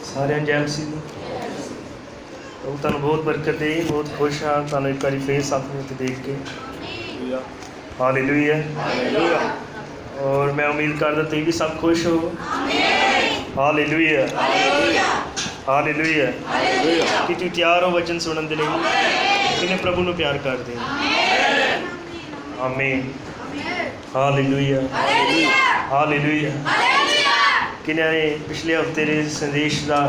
सारे जय मसीह। तो तुहानूं बहुत बरकत दे, बहुत खुश हाँ तुहानूं एक बारी फेस अपने उत्ते देख के। हालेलुया। और मैं उम्मीद करदा तुसीं भी सब खुश हो। Hallelujah hallelujah. कि तुसीं तैयार हो वचन सुनने के लिए, किन्ने प्रभु नूं प्यार करदे हो। आमीन। Hallelujah hallelujah. किन्ने ने पिछले हफ्ते के संदेश का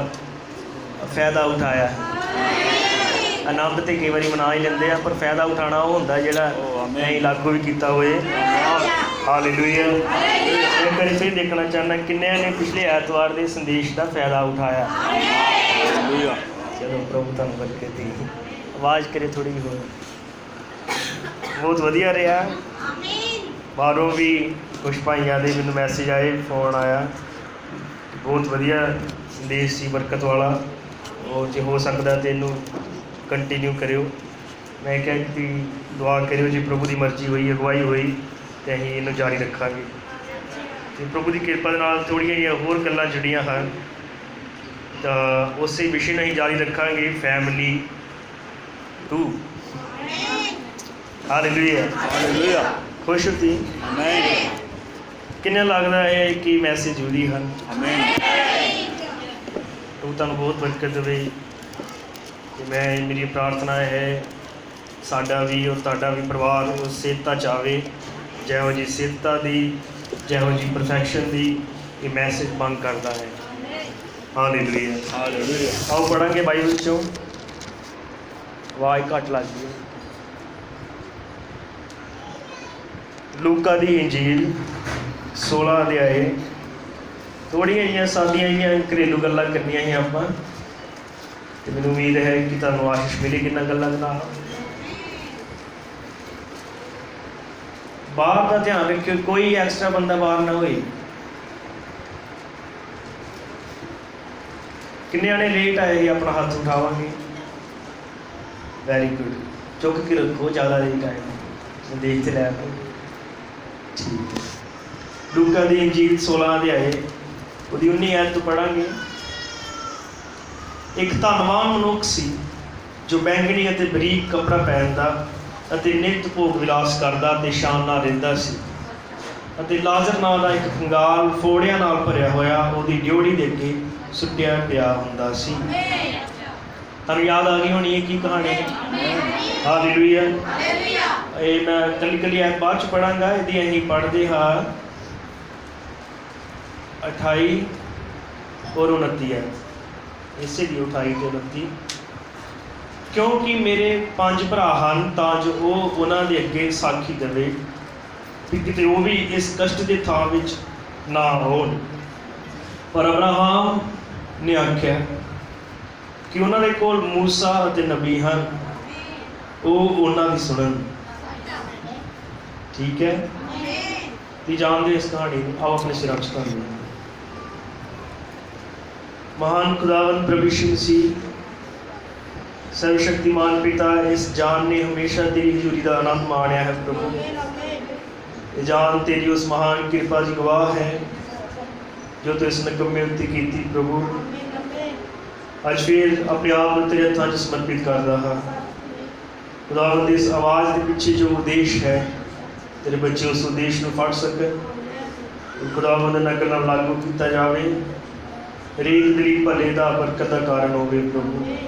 फायदा उठाया है। आनंद तो कई बार मना ही लेंदे आ, पर फायदा उठाना वो होंदा जिहड़ा नहीं लागू भी किया होए। हालेलुया। एक बार फिर देखना चाहना किन्ने ने पिछले ऐतवार के संदेश का फायदा उठाया। चलो प्रभु तुहानूं बरकत दी। आवाज़ करे थोड़ी हो। बहुत वधिया रहा। बाहरों भी कुछ भाइयों के मैनूं मैसेज आए, फोन आया, बहुत वधिया संदेश सी बरकत वाला। और जो हो सकता तो इनू कंटीन्यू करो। मैं क्या कि दुआ करो जी प्रभु की मर्जी हुई, अगवाई हुई तो असीं इनू जारी रखांगे। तो प्रभु की कृपा नाल थोड़ियां जिहियां होर गल्लां जुड़ियां हैं, तो उस विषय में असीं जारी रखांगे। फैमिली 2। हालेलुया। खुश होती किन्ने लगता है कि मैसेज जरूरी हैं। तो तुहानूं बहुत बरकत देवे। मैं मेरी प्रार्थना है साडा भी और तुहाडा भी परिवार उस सेहता चाहे, जिहो जी सेहता की, जिहो जी परफैक्शन की ये मैसेज मंग करता है। हालेलुया। आओ पढ़ांगे बाइबल चों। आवाज़ घट लग गई। लूका दी इंजील 16 अध्याय। थोड़ियां जिहियां सादियां जिहियां घरेलू गल्लां करनियां ही आपां, तो मैनूं उम्मीद है कि तुहानूं आशीष मिलेगी इन्हां गल्लां नाल। बाहर का ध्यान रखियो, कोई एक्सट्रा बंदा बाहर ना होए। किन्ने ने लेट आए ही अपना हाथ उठावांगे। Very good. चुक के रखो, ज़्यादा लेट आए देखते लै ठीक है। लूका दी इंजील 16 अध्याय ਉਹਦੀ 19 आयत तो पढ़ांगे। एक धनवान मनुख सी जो बैंगनी ਅਤੇ ਬਰੀਕ कपड़ा पहनता ਅਤੇ ਨਿਤ ਭੋਗ ਵਿਲਾਸ ਕਰਦਾ ਅਤੇ ਸ਼ਾਨ ਨਾਲ ਰਹਿੰਦਾ ਸੀ, ਅਤੇ ਲਾਜ਼ਰ ਨਾਂ ਦਾ ਇੱਕ ਕੰਗਾਲ ਫੋੜਿਆਂ ਨਾਲ ਭਰਿਆ ਹੋਇਆ ਉਹਦੀ ਡਿਉੜੀ ਦੇ ਅੱਗੇ ਸੁੱਟਿਆ ਪਿਆ ਹੁੰਦਾ ਸੀ। ਤੁਹਾਨੂੰ याद आ गई होनी है की कहानी। हालेलुया। ये मैं कली कली ऐप बाद च पढ़ांगा। यदि असीं पढ़ते हाँ 28 और 29 है, इसे भी 28 तो 29। क्योंकि मेरे 5 भरा हैं तां जो वो उन्हां दे अगे साखी देवे कि किते वो भी इस कष्ट के थां विच ना होण। पर अब्राहम ने आख्या कि उन्हां दे कोल मूसा अते नबी हैं, वो उन्हां दी सुणन। ठीक है। तुसीं जानदे इस कहानी नूं। आओ अपने सिरां च कर लईए। महान खुदावन प्रभु यीशु मसीह सर्वशक्तिमान पिता, इस जान ने हमेशा तेरी हजूरी का आनंद माणिया है प्रभु। ये जान तेरी उस महान कृपा की गवाह है जो तो इस नकम्मे उत्ते कीती प्रभु। अज फिर अपने आप तेरे हत्थां च समर्पित करदा हां खुदावंद। इस आवाज़ के पीछे जो उद्देश है, तेरे बच्चे उस उद्देश को फड़ सकन खुदावंद। ना गल्लां लागू किया जाए, हरेक दिली भले का बरकत का कारण हो प्रभु।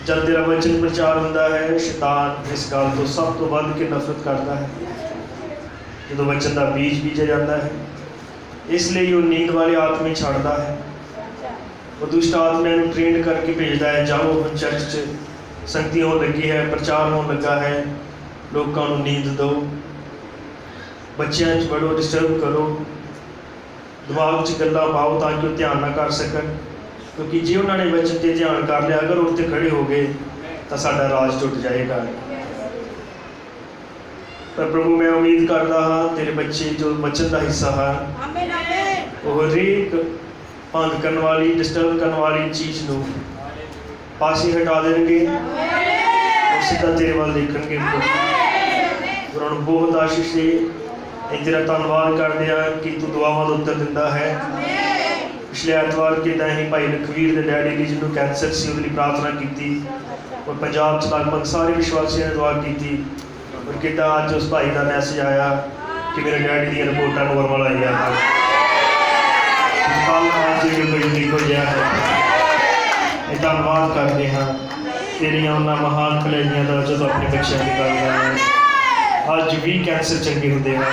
जब तेरा वचन प्रचार होता है, शैतान इस गल तो सब तो वध के नफरत करता है जो वचन का बीज बीजा जाता है। इसलिए वो नींद वाले आत्मे छाड़ता है, वो दुष्ट आत्मा को ट्रेन करके भेजता है। जाओ हम चर्च च संगति हो लगी है, प्रचार हो लगा है, लोगों को नींद दो, बच्चों बड़ो डिस्टर्ब करो, दिमाग च गल्लां पाओ ताकि वो ध्यान ना कर सकन। क्योंकि जे उन्होंने वचन से ध्यान कर लिया, अगर उत्ते खड़े हो गए तो साडा राज टुट जाएगा। पर प्रभु मैं उम्मीद करता हाँ तेरे बच्चे जो वचन का हिस्सा है, वो हरेक भंग करने वाली, डिस्टर्ब करने वाली चीज़ को पासे हटा देंगे, सीधा तेरे वाल देखणगे। उन्होंने बहुत आशीष दे। तेरा धन्यवाद करते हैं कि तू दुआवां दा उत्तर दिंदा है। पिछले एतवार किदा ही भाई लखवीर के डैडी की जिन्होंने कैंसर से उसके लिए प्रार्थना की और पंजाब च लगभग सारे विश्वासियों ने दुआ की और किदा अज उस भाई का मैसेज आया कि मेरे डैडी दी रिपोर्टां नॉर्मल आई है। कल अज यूनिक हो गया है। धन्यवाद करते हैं तेरिया उन्होंने महान भलाइयां का जो अपने बच्चों की गल कर रहे हैं। अज भी कैंसर चंगे होंगे हैं।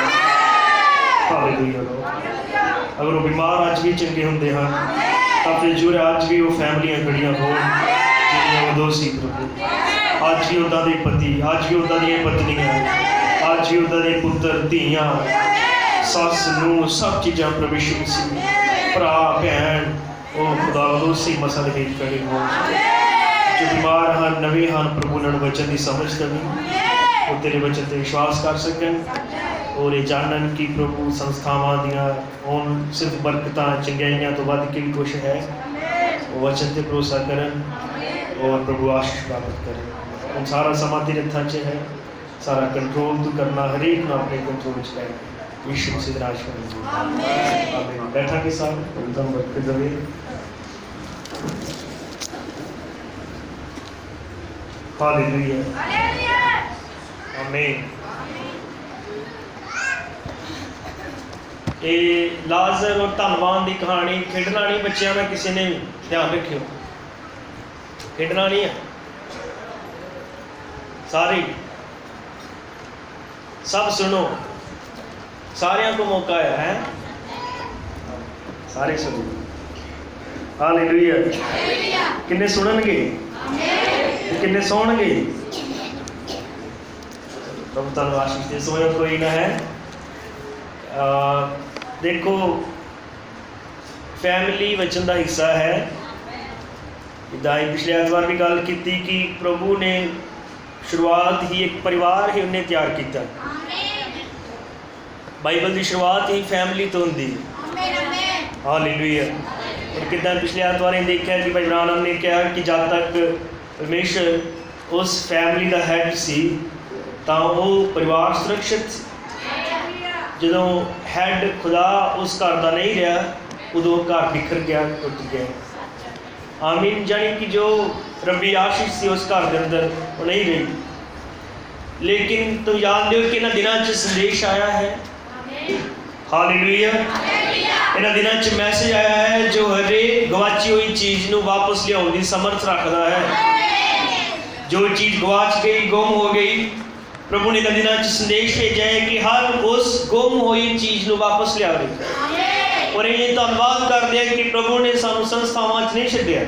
हालेलुया। अगर वो बीमार अज भी चंगे होंगे हैं तो फिर जो अज भी वो फैमिलियां खड़ियां हो जिन्हें उदों सी प्रभु। अज भी उदा के पति, अज भी उदा दी पत्नियां, अज भी उदा के पुत्र धियां सस नूह सब चीज़ां प्रभु यीशु मसीह भरा भैन वो खुदा उदों सी मसा भेज खड़े हो जो बीमार हैं नवे हैं प्रभु उन्होंने वचन की समझ देवी और तेरे वचन पर विश्वास कर सकन और ये जानन कि प्रभु संस्थावां दियां हुण सिर्फ बरकतां चंगियाइयां तो वध के भी कुछ है वो वचन पर भरोसा करन और प्रभु आशीष प्राप्त करें। हम सारा समा तेरे हत्थां च है, सारा कंट्रोल तू करना, हरेक को अपने कंट्रोल च लै यीशु मसीह दा नाम। आमीन। बैठा के साथ एकदम बरकत देवे। हालेलुया। आमीन। ये लाजर और धनवान की कहानी खेडना नहीं बच्चों में किसी ने ध्यान रखियो, खेडना नहीं है सारे सब सुनो, सारियां को मौका है सारे सुनो। हालेलुया। किन्ने सुननगे किन्ने सौणगे प्रभु तुहानू आशीष दे। सोयो कोई ना है। देखो फैमिली वचन का हिस्सा है। दाई पिछले एतवार भी गल की कि प्रभु ने शुरुआत ही एक परिवार ही उन्हें तैयार किया। बाइबल की शुरुआत ही फैमिली तो होंगी। हालेलुया। और कितना पिछले एतवार देखा कि भाई ब्रानम ने कहा कि जब तक परमेश्वर उस फैमिली का हैड सी तो वो परिवार सुरक्षित। जो हैड खुदा उस घर का नहीं रहा उदों घर बिखर गया, टुट गया। आमीन। जानी कि जो रब्बी आशीष सी उस घर के अंदर वो नहीं रही। लेकिन तुम जानते हो कि इन्होंने दिनों च संदेश आया है। हालेलुया। इन्होंने दिनों च मैसेज आया है जो हरेक गवाची हुई चीज़ को वापस लियाउण की समर्थ रखता है। जो चीज़ गवाच गई, गुम हो गई, प्रभु ने इन्होंने दिनों च संदेश भेजा है कि हर उस गुम हुई चीज़ को वापस लियावे। और ये धन्यवाद करते हैं कि प्रभु ने सानू संस्थावां च नहीं छड्डिया,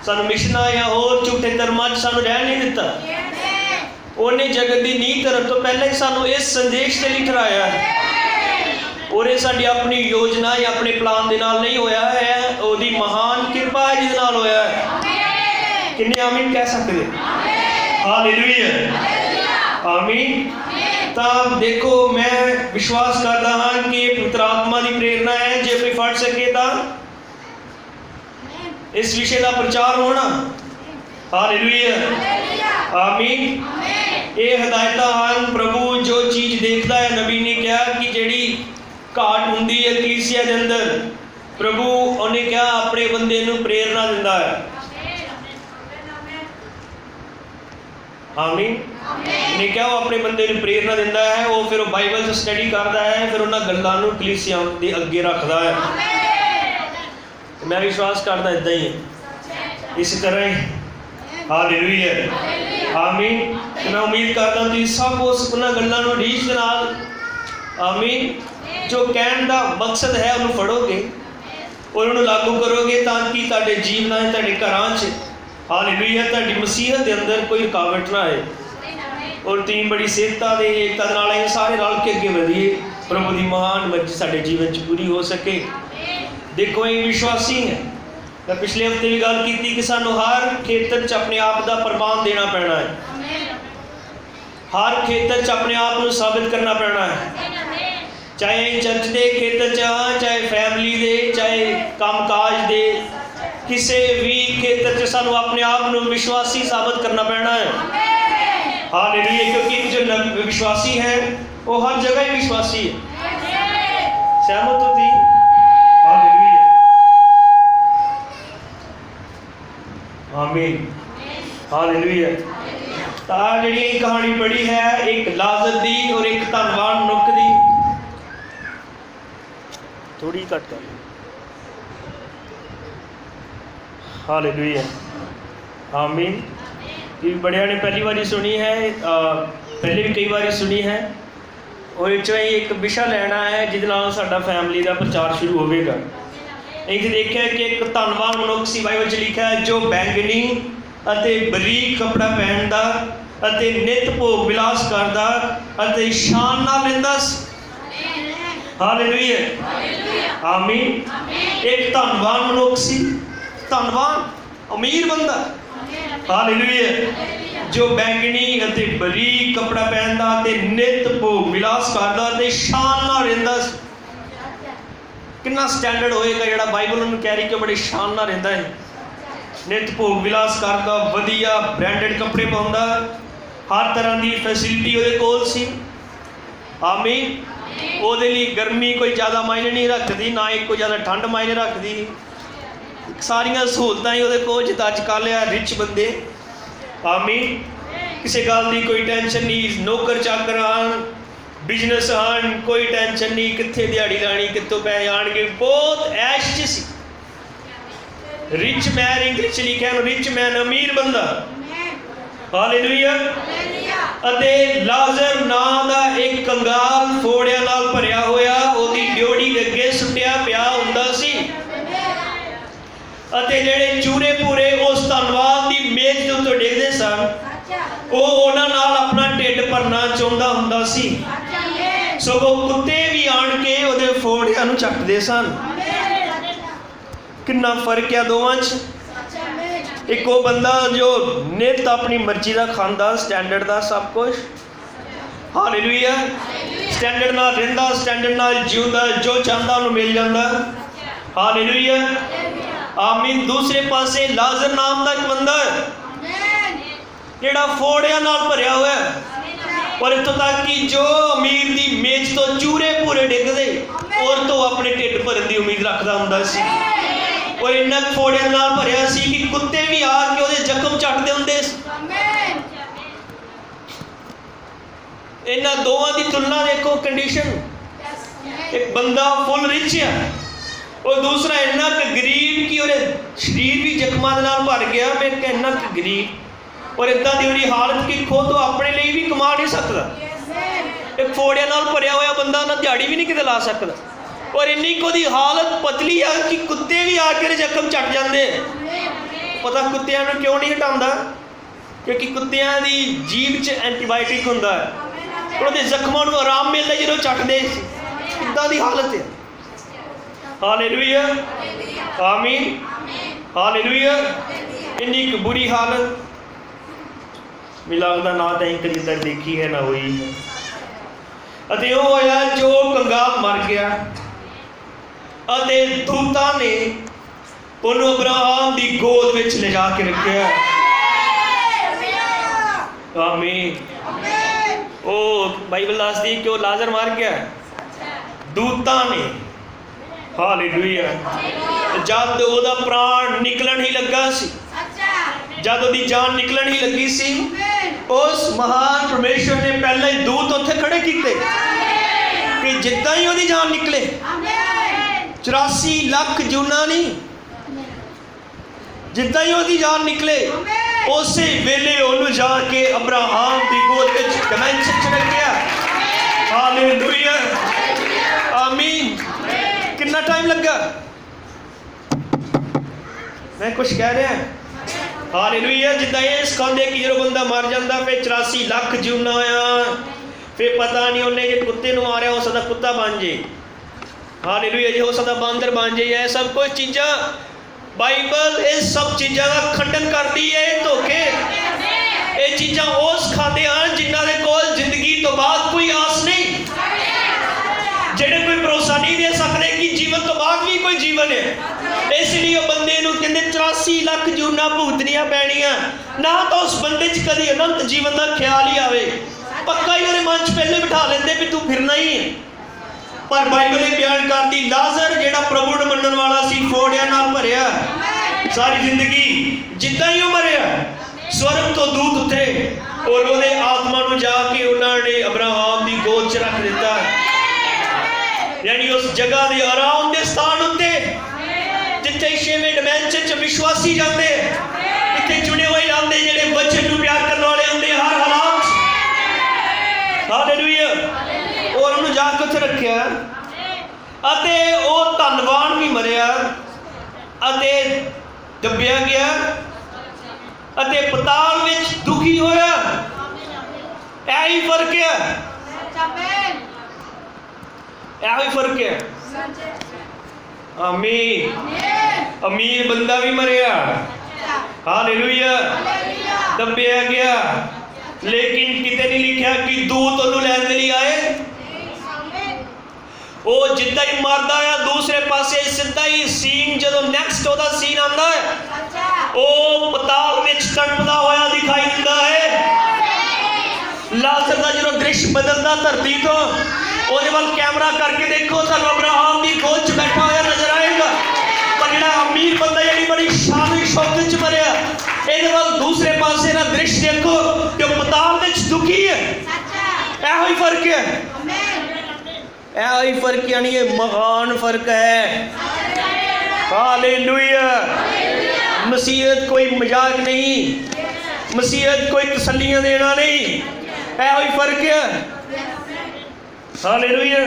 सानू मिशनां या होर झूठे धर्मां च सानू रह नहीं दिता। उन्हें जगत की नींह धरन तो पहले ही सानू इस संदेश के लिए ठहराया है। और ये साडी अपनी योजना या अपने प्लान के नाल नहीं होया है, ओदी महान कृपा है जिस नाल होया है। किन्ने आमीन कह सकते? हालेलुया। आमीन। तो देखो मैं विश्वास करता हाँ कि पवित्र आत्मा की प्रेरणा है जो कोई फट सके तो इस विषय का प्रचार होना। हालेलुया। आमीन। ये हदायत हैं प्रभु जो चीज़ देखता है, नबी ने कहा कि जिहड़ी घाट हुंदी है कलीसिया के अंदर प्रभु उन्हें क्या अपने बंदे नूं प्रेरणा दिंदा है। आमीन। ने क्या वो अपने बंदे नूं प्रेरणा दिंदा है, वो फिर बाइबल से स्टडी करता है, फिर उन्हां गल्लां नूं कलीसिया दे अगे रखता है। मैं विश्वास करता इदां ही इस तरह ही। हालेलुया। आमीन। मैं उम्मीद करता हूँ कि सब उस उन्हां गल्लां नूं रीझ दे नाल आमीन जो कहण दा मकसद है उन्होंने फड़ोगे और उन्होंने लागू करोगे ताकि तुहाडे जीवनां तुहाडे घरां च हालेलुया तुहाडी मसीहत के अंदर कोई रुकावट ना आए और तुसीं बड़ी सेहता दे एकता नाल सारे रल के अगे वधिए, प्रभु की महान मर्जी साडे जीवन च पूरी हो सके। देखो ये विश्वासी है। मैं पिछले हफ्ते भी गल की कि सानू हर खेतर च अपने आप का प्रमाण देना पैना है, हर खेतर च अपने आप को साबित करना पैना है। चाहे चर्च के खेतर च हाँ, चाहे फैमिली दे, चाहे कामकाज दे, किसी भी खेतर च सानू अपने आप को विश्वासी साबित करना पैना है। हालेलुया। क्योंकि जो विश्वासी है वो हर जगह ही विश्वासी है। सहमत होती? हालेलुया। आमीन हालेलुया। तो जी कहानी पढ़ी है एक लाजर दी और एक धनवान मनुख दी। थोड़ी घट कर हालेलुया आमीन। ये बड़िया ने पहली बारी सुनी है, पहले भी कई बार सुनी है। और इस एक विषय लेना है जिस साडा फैमिली का प्रचार शुरू होगा। इस देखा कि एक धनवान मनुख सी, बाइबल च लिखा है, जो बैंगनी अते बरीक कपड़ा पहनदा अते नित भोग विलास करदा अते शान नाल लैंदा हालेलुया आमीन। एक धनवान मनुख सी, धनवान अमीर बंदा हालेलुया, जो बैंगनी अते बरीक कपड़ा पहनदा अते नित भोग विलास करदा अते शान नाल रहिंदा। कितना स्टैंडर्ड होएगा जिहड़ा बाइबल उन्होंने कह रही कि बड़े शान नाल रहिंदा है, नित भोग विलास करदा, वधिया ब्रांडेड कपड़े पाउंदा, हर तरह की फैसिलिटी उहदे कोल सी आमीन। ਉਹਦੇ ਲਈ गर्मी कोई ज़्यादा मायने नहीं रखती, ना ही कोई ज़्यादा ठंड मायने रखती, सारिया सहूलतां ही ਉਹਦੇ ਕੋਲ। जिद्दां अजकल आ रिच बंदे आमीन, किसी गल की कोई टेंशन नहीं, नौकर चाकर आन, बिजनेस आन, कोई टेंशन नहीं, कित्थे दिहाड़ी लानी, कित्तों पैसे आएंगे, बहुत ऐश च सी। रिच मैन इंग्लिश लिखा है, रिच मैन अमीर बंदा हालेलुया। अते लाजर नाम का एक कंगाल फोड़िया नाल भरिया होया ओदी ड्योड़ी अगे सुटिया पिया हुंदा सी अते जेड़े चूरे पूरे उस धनवान दी मेज दे उत्ते डिगदे सन, वो उन्हां नाल अपना ढिड भरना चाहुंदा हुंदा सी, सगों कुत्ते भी आण के ओदे फोड़िया नूं चटदे सन। कितना फर्क है दोवां च। एक वो बंदा जो नित अपनी मर्जी का खांदा, स्टैंडर्ड का सब कुछ हालेलुया, स्टैंडर्ड नाल रहिंदा, स्टैंडर्ड नाल जीउंदा, जो चाहता उन्हें मिल जाता हालेलुया आमीन। दूसरे पासे लाजर नाम का एक बंदा जिहड़ा फोड़िया नाल भरिया हुआ है, और इत्थों तक कि जो अमीर दी मेज तो चूरे पूरे डिगदे और तो अपने ढिड भरन की उम्मीद रखता हुंदा सी, और इन्ना फोड़िया नाल भरिया सी कि कुत्ते भी आके उहदे जख्म चटदे हुंदे। इन्हां दोवां दी तुलना देखो, कंडीशन, एक बंदा फुल रिच है और दूसरा इन्ना क गरीब कि उहदे शरीर भी जख्मां दे नाल भर गया। मैं कह इन्ना क गरीब और इदां दी उहदी हालत कि खुद तो अपने लिए भी कमा नहीं सकदा। एक फोड़िया नाल भरिया होया बंदा ना दिहाड़ी भी नहीं किते ला सकदा, और इन्नी कोदी हालत पतली है कि कुत्ते भी आके जख्म चट जाते। पता कुत्तियां नूं क्यों नहीं हटांदा? क्योंकि कुत्तियां दी जीभ च एंटीबायोटिक हुंदा है, उहदे जख्मां नूं आराम मिलदा जदों चटदे। इदां दी हालत है हालेलुया आमीन हालेलुया। इन्नी क बुरी हालत मिलाद दा ना तां कदी तक देखी है ना हुई है। अते वो होया जो कंगाल मर गया अते दूतां ने उन्होंने अब्राहम की गोद में ले जाके रखा आमीन। ओ बाइबल दसदी कि वो लाजर मर गया, दूतां ने हालेलुया, जब ओदा प्राण निकलन ही लगा सी, जब ओदी जान निकलन ही लगी सी, उस महान परमेश्वर ने पहले ही दूत उत्थे खड़े किए कि जिद्दां ही ओदी जान निकले 84 लाख जूना नहीं, जिद्दां ही ओदी जान निकले उस वेले उन्होंने जाके अब्राहम की गोद में कमेंशन च रखिया हालेलुया आमीन। कितना टाइम लगा? मैं कुछ कह रहा हालेलुया। जिद्दां ये सिखाते कि जो बंदा मर जाता फिर 84 लाख जूना आया, फिर पता नहीं उन्हें जो कुत्ते नूं मारिया हो सकता कुत्ता बन जाए हालेलुया, जो हो सकता बांदर बन जाए। है सब कुछ चीज़ा बाइबल इस सब चीज़ों का खंडन करती है। धोखे ये चीज़ा वो सिखाते हैं जिन्हों के कोल जिंदगी तो बाद कोई आस नहीं, जेडे कोई भरोसा नहीं दे सकते कि जीवन तो बाद भी कोई जीवन है। इसलिए बंदे नूं कहंदे 84 लाख जूना भुगतनियां पैणियां ना, तो उस बंदे च कदी अनंत जीवन का ख्याल ही आवे, पक्का ही उहदे मन च पहले बिठा लेंदे भी तू फिरना ही है। पर बाइबल ये बयान करती लाजर जेड़ा प्रभु नूं मनण वाला सी, फोड़िया नाल भरिया, सारी जिंदगी जिद्दां ही मरिया, स्वर्ग तो दूत उतरे और ਉਹਦੇ आत्मा ਨੂੰ जाके उन्होंने अब्राहम की गोद च रख दिता, यानी उस जगह के आराम के स्थान उत्ते जिथे 6वें डिमेंशन च विश्वासी जाते, इत्थे चुने हुए जाते जिहड़े वचन नूं प्यार करने वाले होंदे हर हालात च। हालेलुया। और उन्होंने जाके उत्थे रखिया अते वो धनवान भी मरिया अते दबिया गया अते पताल विच दुखी होया। यही फर्क है, यही फर्क है। आमीन। अमीर बंदा भी मरिया, हालेलुया, दबिया गया, लेकिन किते नहीं लिखा कि दूत उन्होंने लैन दे लिए आए। वो जिद्दां ही मारदा है, दूसरे पासे सीधा ही सीन जो नैक्सट ओदा सीन आंदा है, वो पताल विच तड़पदा होया दिखाई दिंदा है। लाजर दा जो दृश्य बदलदा धरती तो ਉਹਦੇ ਵੱਲ कैमरा करके देखो, ਤੁਹਾਨੂੰ अब्राहम की गोद च बैठा होया नजर आएगा। पर जिहड़ा अमीर बंदा जिहड़ी बड़ी शान शौकत च मरिया, ਇਹਦੇ ਵੱਲ दूसरे पासे ना दृश्य देखो कि पताल विच दुखी है। ਇਹੋ ही फर्क है, ਇਹੋ ही फर्क, यानी ये महान फर्क है। हालेलुया। मसीहत कोई मजाक नहीं, मसीहत कोई तसल्लियां देना नहीं, ਇਹੋ ही फर्क है। हालेलुया,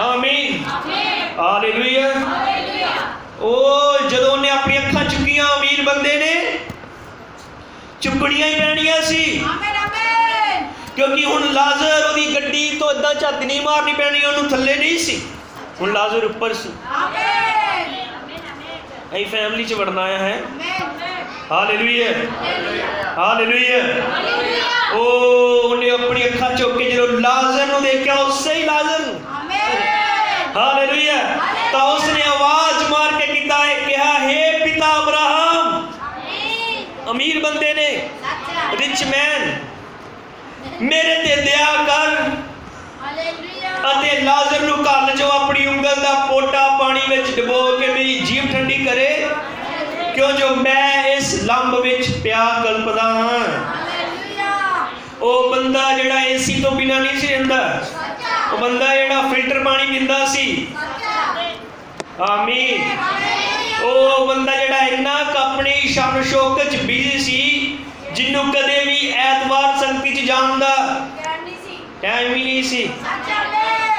आमीन, हालेलुया। ओ जदों ने अपनी अखां चुकियां अमीर बंदे ने चुकनियां ही पैणियां सी, क्योंकि हुण लाजर ओदी गड्डी तो इदां झट नहीं मारनी पैनी, उन्होंने थल्ले नहीं सी, हुण लाजर उपर सी। असीं फैमिली च वड़ना आया है। Hallelujah, hallelujah. ओ उन्हें अपनी अखां चुक के जो लाजर नूं देखा, उससे ही लाजर, हालेलुया, तो उसने आवाज मार के कहा, हे पिता अब्राहम, अमीर बंदे ने, रिच मैन, मेरे ते दया कर अते लाजर नूं घल जो अपनी उंगल दा पोटा पानी विच डबो के मेरी जीभ ठंडी करे, क्यों जो मैं इस लंब विच पिया कल्पदा हां। वो बंदा जिहड़ा एसी तो बिना नहीं सी रहिंदा, वो बंदा जिहड़ा फिल्टर पानी पींदा सी। आमीन। वो बंदा जिहड़ा इन्ना अपनी शान शौकत च बिजी सी, जिन्नू कदे भी ऐतवार संगति च जाण दा टाइम ही नहीं सी।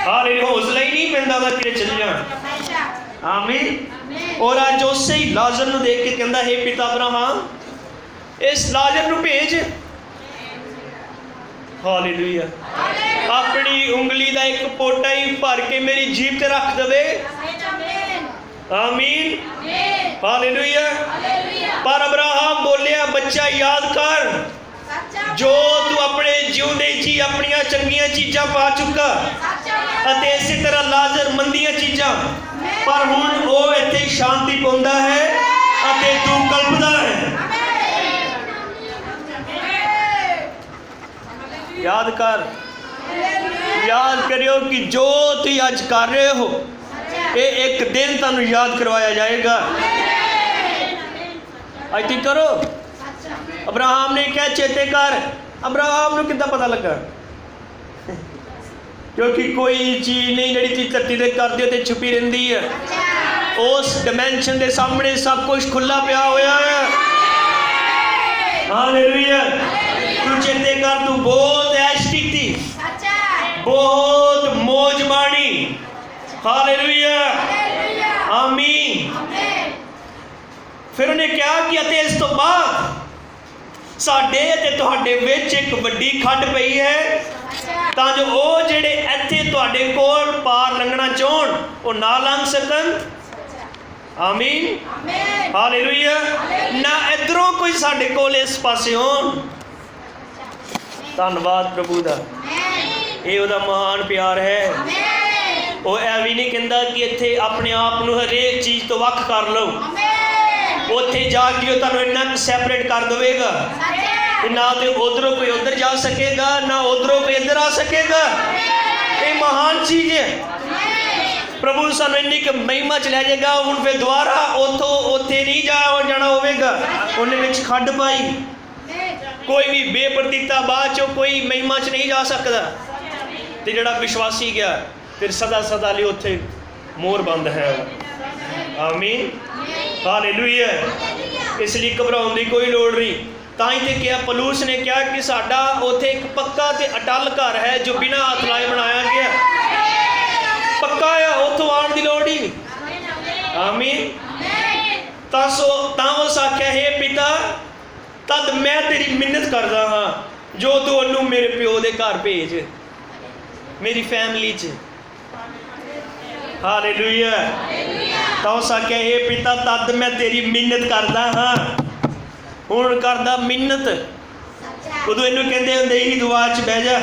हाले हौसला ही नहीं पैंदा दा कि चल जाण। आमीन। और अज उसे ही लाजर नूं देख के कहंदा, हे पिता अब्राहम, इस लाजर नूं भेज। हालेलुया। अपनी उंगली का एक पोटा ही भर के मेरी जीभ ते रख दे। आमीन, हालेलुया। पर अब्राहम बोलिया, बच्चा याद कर जो तू अपने जिउंदे जी अपनियां चंगियां चीज़ां पा चुका, अते इसी तरह लाजर मंदियां चीज़ां, पर हुण वो इत्थे शांति पाउंदा है अते तू कल्पदा है। याद कर, याद करियो कि जो तुम अज कर रहे हो, ये एक दिन तुहानू याद करवाया जाएगा। अज तुम करो। अब्राहम ने क्या चेते कर, अब्राहम नूं किद्दां पता लगा, क्योंकि कोई चीज़ नहीं जिहड़ी तुसीं धरती ते करदे हो ते छुपी रहिंदी है। उस डिमेंशन के सामने सब कुछ खुला पिया होया है। हालेलुया। तू चेते कर, तू बहुत ऐश की, बहुत मौज माणी। हालेलुया, आमीन। फिर उन्हें क्या किया, इस तो बाद साडे ते तुहाडे विच एक वड्डी खड्ड पई है, तां जो वो जिहड़े इत्थे तुहाडे कोल पार लंघना चाहण वो ना लंघ सकन। आमीन, हालेलुया। ना इधरों कोई साडे कोल इस पासे होण। धन्नवाद प्रभु दा, ये उहदा महान प्यार है। वो ऐ भी नहीं कहता कि इत्थे अपने आप नूं हरेक चीज़ तो वख कर लो, उत्थे जाके तुहानूं इन्ना सैपरेट कर देगा, ना तो उधरों कोई उधर जा सकेगा, ना उधरों कोई इधर आ सकेगा। ये महान चीज़ है। प्रभु सानूं इन्नी कि महिमा च लै जाएगा। हुण फिर दोबारा उतों उत्थे नहीं होवेगा। उन्हें विच खड्ड पाई, कोई भी बेप्रतीता बाद चो कोई महिमा च नहीं जा सकता। तो जिहड़ा विश्वासी गया फिर सदा सदा लिए उत्थे मोर बंद है। आमीन, हालेलुया। इसलिए घबराउण दी कोई लोड़ नहीं। तां ही ते क्या पलूस ने कहा कि साडा उत्थे एक पक्का ते अटल घर है जो बिना हाथ लाए बनाया गया, पक्का है, उत्थों आउण दी लोड़ ही नहीं। आमीन। तां उस आख्या, हे पिता तद मैं तेरी मिन्नत करदा हाँ जो तू उन्नू मेरे प्यो दे घर भेज, मेरी फैमिली च। हालेलुया। तां उस आख्या, हे पिता तद मैं तेरी मिन्नत करदा हाँ। हुण करदा मिन्नत। उदों इनू कहंदे हुंदे ही दुआ च बह जा,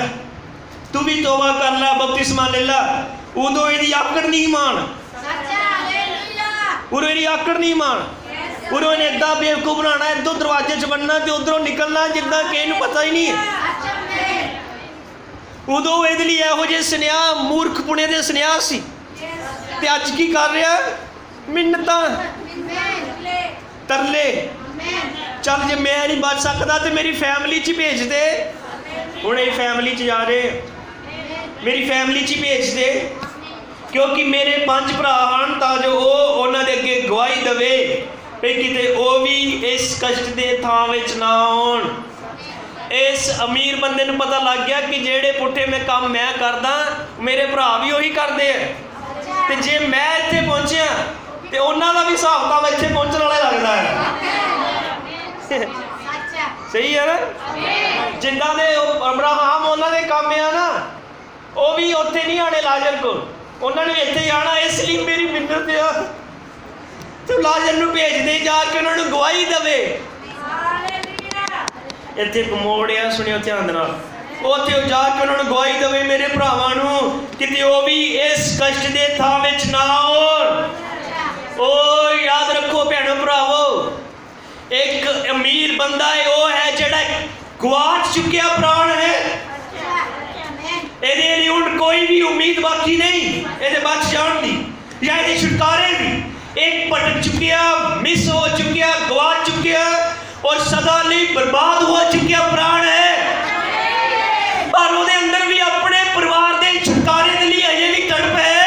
तू भी तौबा कर ला, बपतिस्मा ले ला। उदों इहदी आकड़ नहीं मान, उदों इहदी आकड़ नहीं मान। उदों इन्हें इदां बेवकूफ बनाना, इधरों दरवाजे च बनना ते उधरों निकलना जिद्दां कि इहनूं पता ही नहीं है। उदों इहदे लई इहो जिहे सुनेहा मूर्ख पुणे दे सुनेहा सी, ते अज की कर रहा, मिन्नतां तरले। चल जे मैं नहीं बच सकता तो मेरी फैमिली च भेज दे। हुण ये फैमिली च जा रहे, मेरी फैमिली च भेज दे, क्योंकि मेरे 5 भरा हैं, तां जो उन्हां दे अगे गवाही देवे भी किते वो भी इस कष्ट के थां विच ना आउण। इस अमीर बंदे नूं पता लग गया कि जेड़े पुट्ठे में काम मैं करदा मेरे भरा भी उही करदे हैं, ते जे मैं इत्थे पहुंचिया ते उन्हां दा भी हिसाब किताब इत्थे पहुंचण वाला लगदा है। सही है ना? जिन्ना दे अब्राहम उन्हां दे काम है ना, वो भी उत्थे नहीं आने लाजर को, उन्होंने भी इत्थे आना। इसलिए मेरी मिन्नत है तू लाजर नूं भेज दे, जाके उन्होंने गवाही देवे। इत्थे मोड़िया सुनियो ध्यान नाल, उत्थे जाके उन्होंने गवाही देवे मेरे भरावां नूं किते वो भी इस कष्ट दे थां विच ना आउण। ओ याद रखो भैणो भरावो, एक अमीर बंदा है वो है जिहड़ा गवाच चुकिया प्राण है। ਇਹਦੇ ਲਈ ਹੁਣ कोई भी उम्मीद बाकी नहीं ਇਹਦੇ बच जाण दी या ਇਹਦੇ छुटकारे दी। एक भटक चुकिया, मिस हो चुकिया, गवा चुकिया और सदा ਲਈ बर्बाद हो चुकिया प्राण है, पर ਉਹਦੇ अंदर भी अपने परिवार ਦੇ छुटकारे ਦੇ ਲਈ अजे भी तड़प है।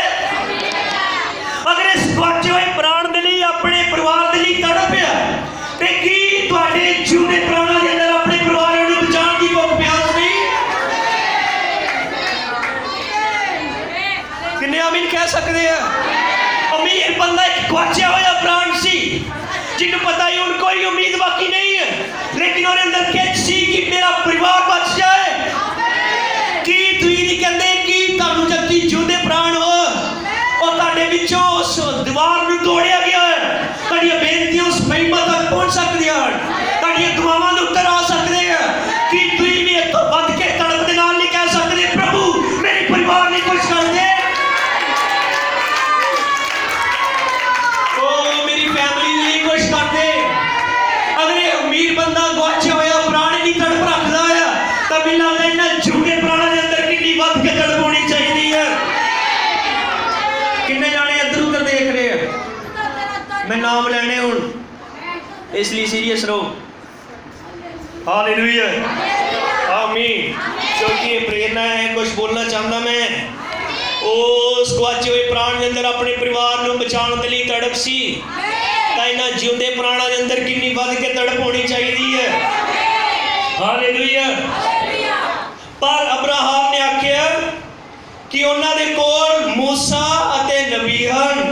अगर इस गवाचे होए प्राण ਦੇ ਲਈ अपने परिवार ਦੇ ਲਈ तड़प है ਤੇ ਕੀ ਤੁਹਾਡੇ ਜਿਉਂਦੇ ਪ੍ਰਾਣਾਂ ਦੇ ਅੰਦਰ ਆਪਣੇ ਪਰਿਵਾਰਾਂ ਨੂੰ ਬਚਾਉਣ ਦੀ ਭੁੱਖ ਪਿਆਸ ਨਹੀਂ? किन्ने आमीन कह सकते हैं? अमीर बंदा एक गवाचा हुआ प्राण सी, जिन्हें पता ही उन कोई उम्मीद बाकी नहीं है, लेकिन उन्हें अंदर खिंच सी कि मेरा परिवार बच जाए। कि तुसीं नहीं कहंदे कि तुहानूं जद्दी जिउंदे प्राण हो और तुहाडे विचों उस दीवार नूं तोड़िया गया है, तुहाडीआं बेनतियां उस महिमा तक पहुंच सकदियां हन, तुहाडीआं दुआवां दे उत्तर आ सकदे हैं। कि तुसीं भी इत्थों वध के तड़प दे नाल नहीं कह सकदे प्रभु मेरे परिवार नहीं कुछ कर दे, अमीर बंदा गवाचा होया प्राण नहीं तड़प रखता है, तब लगता इन्हां झूठे प्राणों के अंदर कितनी वध के तड़प होनी चाहिए है। किन्ने जाने इधर उधर देख रहे हैं, मैं नाम लेने हूं, इसलिए सीरियस रहो। हालेलुया, आमीन। क्योंकि प्रेरणा है, कुछ बोलना चाहता मैं। उस गवाचे हुए प्राण के अंदर अपने परिवार को बचाने के लिए तड़प सी, इन्हां जिउंदे प्राणां दे अंदर कितनी वध के तड़प होनी चाहिए है। हालेलुया। पर अब्राहम ने आख्या कि उन्हां दे कोल मूसा अते नबी हन,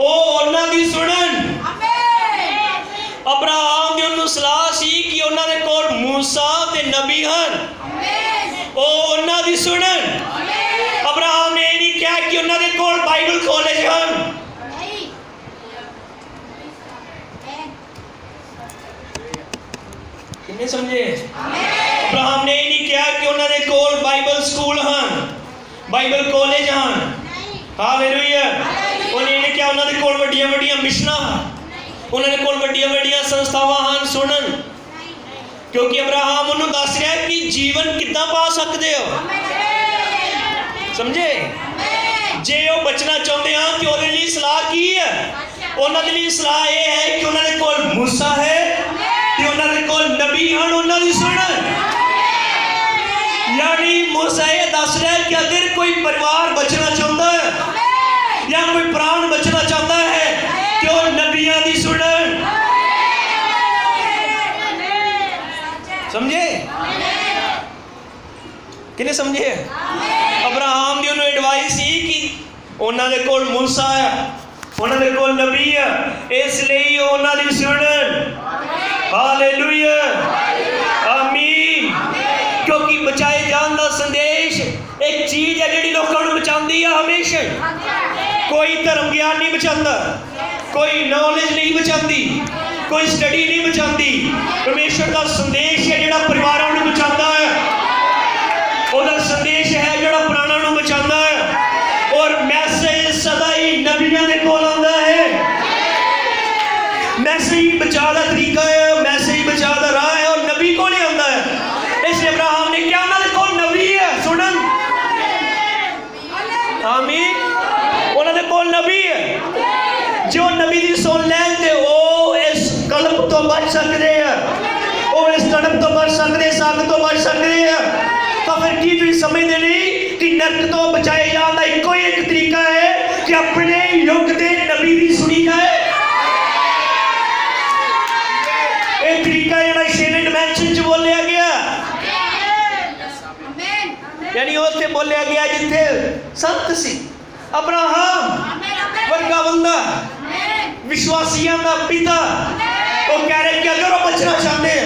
ओ उन्हां दी सुणन। अब्राहम दी उन्हूं सलाह सी कि उन्हां दे कोल मूसा अते नबी हन, ओ उन्हां दी सुणन। अब्राहम ने नहीं कहा कि उन्हां दे कोल बाइबल कॉलेज हन। किन्ने समझे? अब्राहम ने नहीं कहा कि उन्होंने कोल बाइबल स्कूल हैं, बाइबल कॉलेज हैं। हालेलुया। उन्होंने नहीं कहा उन्होंने कोल वड्डियां वड्डियां मिशनां हैं, उन्होंने कोल वड्डियां वड्डियां संस्थावां हैं सुनन। क्योंकि अब्राहम उन्होंने दस रहा है कि जीवन कितना पा सकते हो। समझे? जे वो बचना चाहते हैं तो उहदे लई सलाह की है? उन्होंने लिए सलाह यह है कि उन्होंने कोल मूसा है ते उन्होंने कोल नबी हन उन्हां दी सुन। यानी मूसा ये दस रहा है कि अगर कोई परिवार बचना चाहता है या कोई प्राण बचना चाहता है तो नबियां दी सुन। समझे किने समझे? अब्राहम दी उन्होंने एडवाइस सी कि उन्हां दे कोल मूसा है उन्हां दे कोल नबी है इसलिए उन्हां दी सुन। हालेलुया आमीन। क्योंकि बचाए जान का संदेश एक चीज है जी लोगों को बचाती है हमेशा। कोई धर्म ज्ञान नहीं बचाता, कोई नॉलेज नहीं बचाती, कोई स्टडी नहीं बचाती। परमेश्वर का संदेश है जो परिवारों को बचाता है, वह संदेश है जो प्राणों को बचाता है। और मैसेज सदा ही नबियों के कोल आता है। मैसेज बचा का तरीका है, मैसेज बचा का राह है और नबी को नहीं आता है। इसलिए अब्राहम ने क्या उन्होंने कोल नबी है सुनन। आमीन। उन्होंने कोल नबी है जो नबी की सुन लैन ते वो इस कलप तो बच सकते हैं, वो इस तड़प तो बच सकते, सग तो बच सकते हैं। तो फिर की तुम समझते नहीं कि नरक तो बचाए जाने का इको ही एक तरीका है कि अपने युग के नबी की सुनी जाए। एक तरीका जो शेने डिमेंशन च बोलिया गया, यानी उससे बोलिया गया जिथे संत सी अब्राहम वर्गा बंदा विश्वासियों का पिता। वो कह रहे कि अगर वो बचना चाहते हैं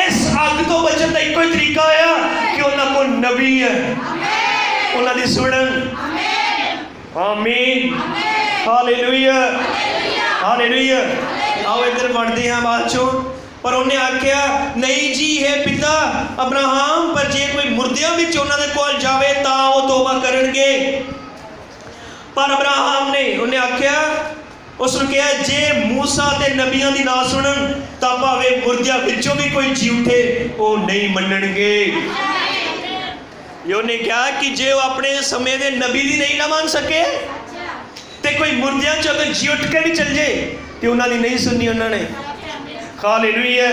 इस अग तो बचने का एक ही तरीका है कि उन्होंने को नबी है, उन्होंने सुनन। आमीन हालेलुया हालेलुया। आओ इधर बढ़ते हैं बाद चो। पर उन्हें आख्या नहीं जी है पिता अब्राहम, पर जे कोई मुर्दियां विच उन्होंने कोल जावे तां वो तौबा करनगे। पर अब्राहम ने उन्हें आख्या उसने कहा जे मूसा ते नबियां दी ना सुनन तां भावे मुर्दियां विचों भी कोई जी उठे वो नहीं मनणगे। यो ने कहा कि जे वो अपने समय दे नबी दी नहीं ना मान सके ते कोई मुर्दियां चों अगर जी उठ के भी चल जाए तो उन्होंने नहीं सुननी उन्होंने। हालेलुया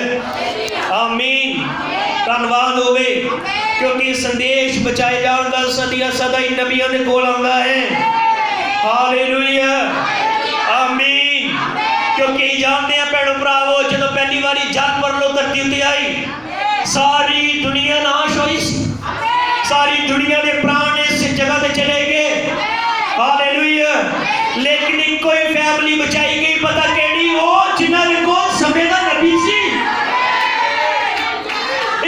आमीन धन्यवाद होवे। क्योंकि संदेश बचाए जाने का सदिया सदा ही नबियों के कोल आता है। हालेलुया आमीन। क्योंकि जानते हैं भैनों भरावो जो पहली बारी जग परलो धरती उत्ते आई सारी दुनिया नाश हुई, सारी दुनिया के प्राण इस जगह पे चले गए। हालेलुया। लेकिन एक कोई फैमिली बचाई गई, पता केड़ी वो जिन्होंने को समय का नबी सी।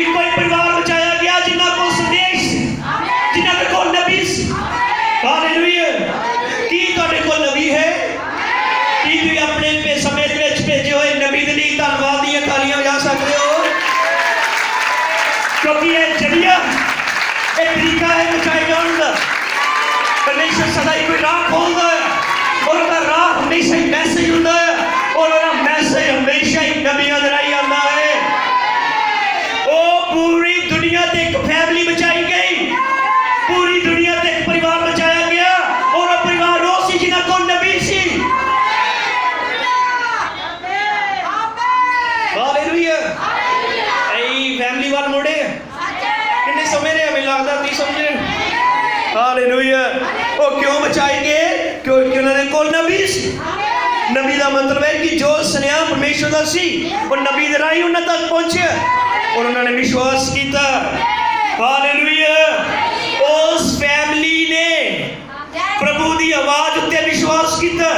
एक कोई परिवार बचाया गया जिन्हों को संदेश, जिन्होंने को नबी सी। हालेलुया। की तुहाडे को नबी है? की तुसीं अपने समय दे विच भेजे हुए नबी दे लई धन्नवाद दी तालियां बजा सकते हो? क्योंकि यह जरिया एक तरीका है बचाए जाने का। परमेश्वर सदा ही कोई राह खोलता है और उसका राह हमेशा ही मैसेज होता है और वह मैसेज हमेशा ही नबियों के राही आता है। ओ पूरी दुनिया से एक फैमिली बचाई गई, पूरी दुनिया से एक परिवार बचाया गया और वह परिवार वो सी जिन्हों को नबी सी। हालेलुया। ऐ फैमिली वाल मुड़े कितने समय ने हमें लगता नहीं समझे। हालेलुया। वो क्यों बचाएंगे? क्योंकि उन्होंने कोल नबी सी। नबी का मतलब है कि जो स्नेह परमेश्वर का सी वो नबी दे राही उन्हां तक पहुंचे और उन्होंने विश्वास किया। हालेलुया। उस फैमिली ने प्रभु की आवाज उत्ते विश्वास किया।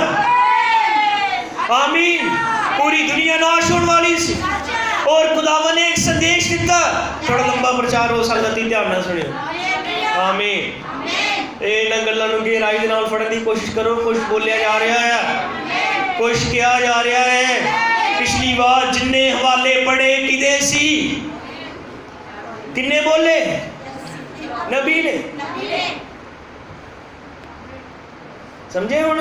आमीन। पूरी दुनिया नाश होने वाली सी और खुदावन ने एक संदेश दिता। थोड़ा लंबा प्रचार हो सकता है, ध्यान ना सुनियो। आमीन। इन्हां गल्लां नूं गहराई दे नाल फड़न दी कोशिश करो। कुछ बोलिया जा रहा है, कुछ किया जा रहा है। पिछली बार जिन्ने हवाले पढ़े किदे सी? किन्ने बोले? नबी ने। समझे हुण?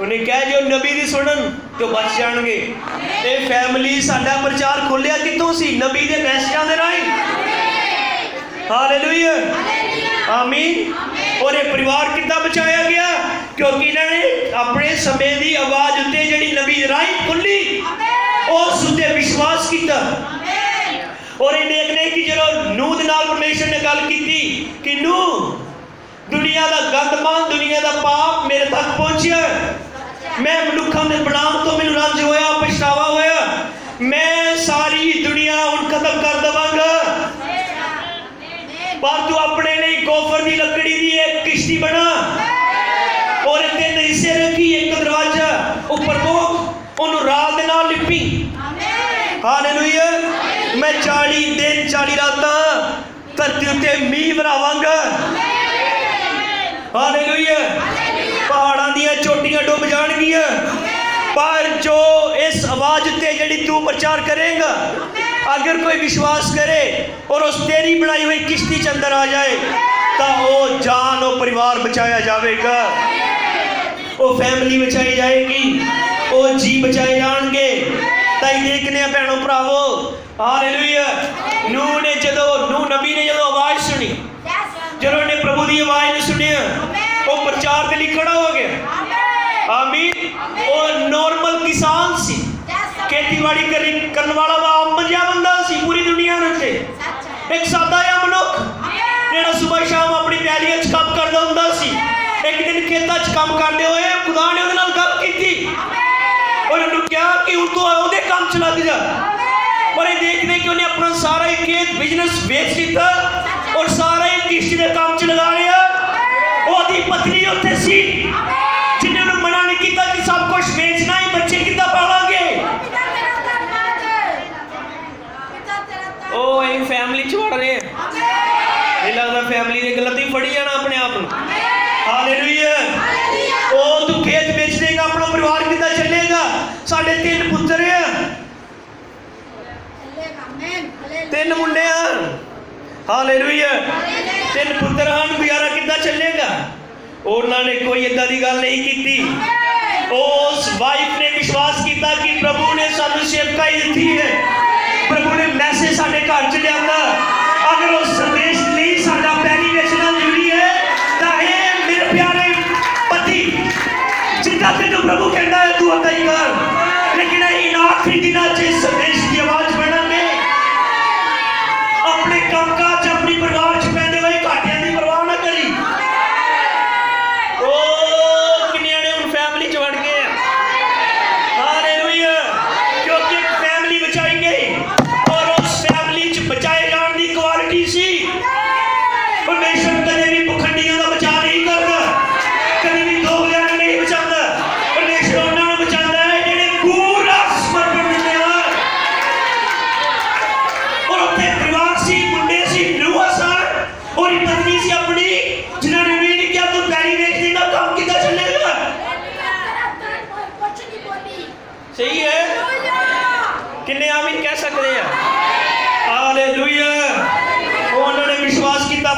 उन्हें कहा जो नबी दी सुनन तो बच जाएंगे। ये फैमिली साडा प्रचार खोलिया कितों सी? नबी दे मैसेजां दे राही। हालेलुया आमीन। और ये परिवार कितना बचाया गया? क्योंकि इन्होंने अपने समय की आवाज उत्ते जिहड़ी नबी राही खुली उस उत्ते विश्वास किया और ये देखने कि जो नूह दे नाल परमेश्वर ने गल की कि नूह दुनिया का गंदमान दुनिया का पाप मेरे तक पहुंचा मैं मनुखों के बनाम तो मैनू रंज होया पछतावा होया मैं सारी दुनिया हुण खत्म कर देवांगा पर तू अपने लिए गोफर की लकड़ी की एक किश्ती बना और तीन हिस्से रखी एक दरवाजा ऊपर बोक उन्होंने रात दे नाल लिपी हालेलुया मैं 40 दिन 40 रातां धरती उत्ते मींह बरावांगा हालेलुया पहाड़ां दियां चोटियां डुब जाणगियां पर जो इस आवाज उत्ते जिहड़ी तू प्रचार करेगा अगर कोई विश्वास करे और उस तेरी बनाई हुई किश्ती च अंदर आ जाए तो वो जान और परिवार बचाया जाएगा वो फैमिली बचाई जाएगी वो जी बचाए जाएंगे ताई देखने भैनों भरावो हालेलुया नूह ने जदों नूह नबी ने जदों आवाज सुनी जदों ने प्रभु की आवाज ने सुनिया वो प्रचार के लिए खड़ा हो गया आमीन वो नॉर्मल किसान सी खेतीबाड़ी करने वाला आम जिहा बंदा सी पूरी दुनिया उत्ते एक सादा जिहा मनुख जिहड़ा सुबह शाम अपनी पैलियां च काम करदा हुंदा सी एक दिन खेतां च काम करदे होए खुदा ने उहदे नाल गल कीती और उहनूं कहा कि हुण तूं उहदे काम च लग जा और ये देखने कि उन्हें अपना सारा ही खेत बिजनेस बेच दिता और सारा ही किश्ती के काम च लगा लिया ओहदी पत्नी उत्थे सी जिन्हें उन्हें मना नहीं किया कि सब कुछ बेचना ही बच्चे किद्दां पालांगे ओ एक फैमिली च वड़ रहे नहीं लगता फैमिली ने गलत ही फड़ी जाना अपने आप में हालेलुया ओ तू खेत बेच देगा अपना परिवार किद्दां चलेगा साडे 3 पुत्र है 3 मुंडे हैं हालेलुया 3 पुत्र हैं गुजारा किद्दां चलेगा उन्होंने कोई इदा की गल नहीं की उस वाइफ ने विश्वास किया कि प्रभु ने सानू सेवकाई दी है प्रभु ने मैसेज साडे घर च लिया अगर उस संदेश लिए साडा पैली बेचना जरूरी है तो ये मेरे प्यारे पति जितना तेनू प्रभु कहता है तू अदा ही कर लेकिन इन आखिरी दिनों इस संदेश की आवाज बनाने अपने कामकाज अपनी परिवार च पैदे हुए घाटियां की परवाह ना करी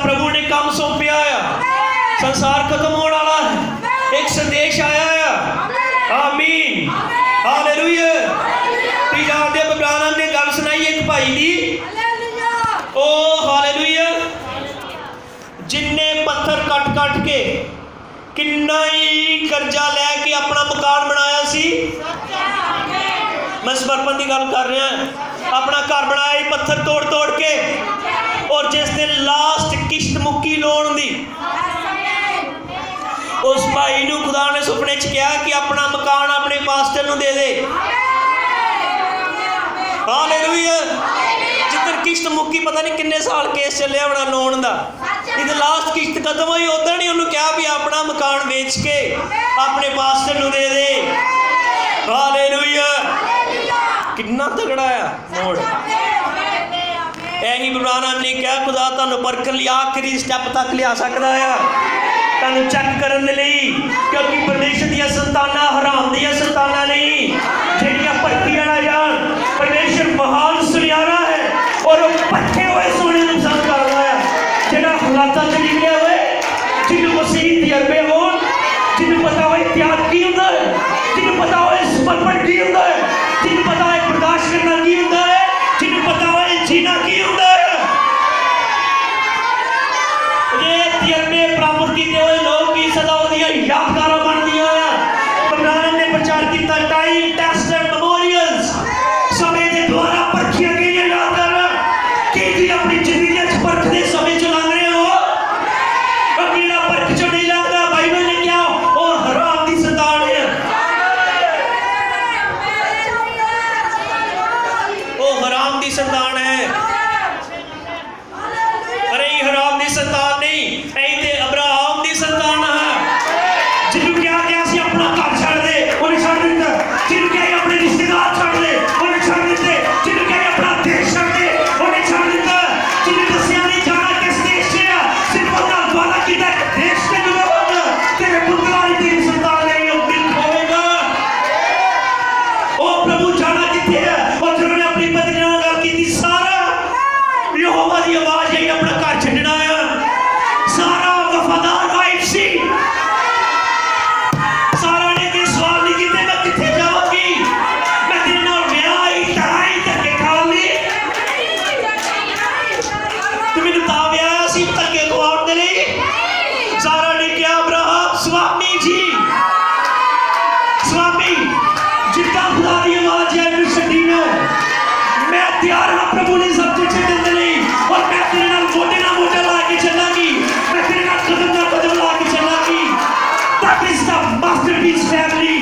प्रभु ने काम सौंपया संसार खत्म होने वाला है एक संदेश आया है आमीन हालेलुया याद है ब्राह्मण ने गल सुनाई एक भाई दी ओ हालेलुया जिन्ने पत्थर कट कट के किन्ना ही कर्जा लैके अपना मकान बनाया सी मैं समर्पण की गल कर रहा अपना घर बनाया पत्थर तोड़ तोड़ के और जिस दिन लास्ट किश्त मुक्की लोन दी उस भाई नूं खुदा ने सुपने च कहा कि अपना मकान अपने पास्टर नूं दे दे हालेलुया जिधर किश्त मुक्की पता नहीं किन्ने साल केस चलिया होना लोन दा जिधर लास्ट किश्त खत्म हुई उधर नहीं उन्होंने कहा भी अपना मकान बेच के अपने पास्टर नूं दे दे हालेलुया कितना तगड़ा है मोड़ यही बुराना ने कहा खुदा तुहानू परखण लई आखिरी स्टैप तक लिया सकता है तुहानू चेक करने लई क्योंकि परमेश्वर दी संतानां हराम दी संतानां नहीं जिहड़ियां परखियां ना जाण परमेश्वर महान सुनियारा है और वो पक्के हुए सोने नूं पसंद करदा है जिहड़ा हालातां च निकलिया होए जिन्नू मसीह तजर्बे होण जिन्नू पता होए त्याग की हुंदा है जिन्नू पता होए समर्पण की हुंदा है जिन्नू पता होए बर्दाश्त करना की हुंदा है जिन्नू पता होए जीना की हुंदा है ये तजर्बे प्राप्त कीते हुए लोग की सदा ओदियां यादगारां बनदियां प्रधान ने प्रचार किया टाइम टेस्टेड मेमोरियल्स जिद्दां खुदा दी आवाज़ है मैं छड्डी ना मैं तैयार हाँ प्रभु ने सब कुछ छड्डण दे लई और मैं तेरे नाल मोढे नाल मोढा ला के चलांगी मैं तेरे नाल कदम नाल कदम ला के चलांगी that is the masterpiece family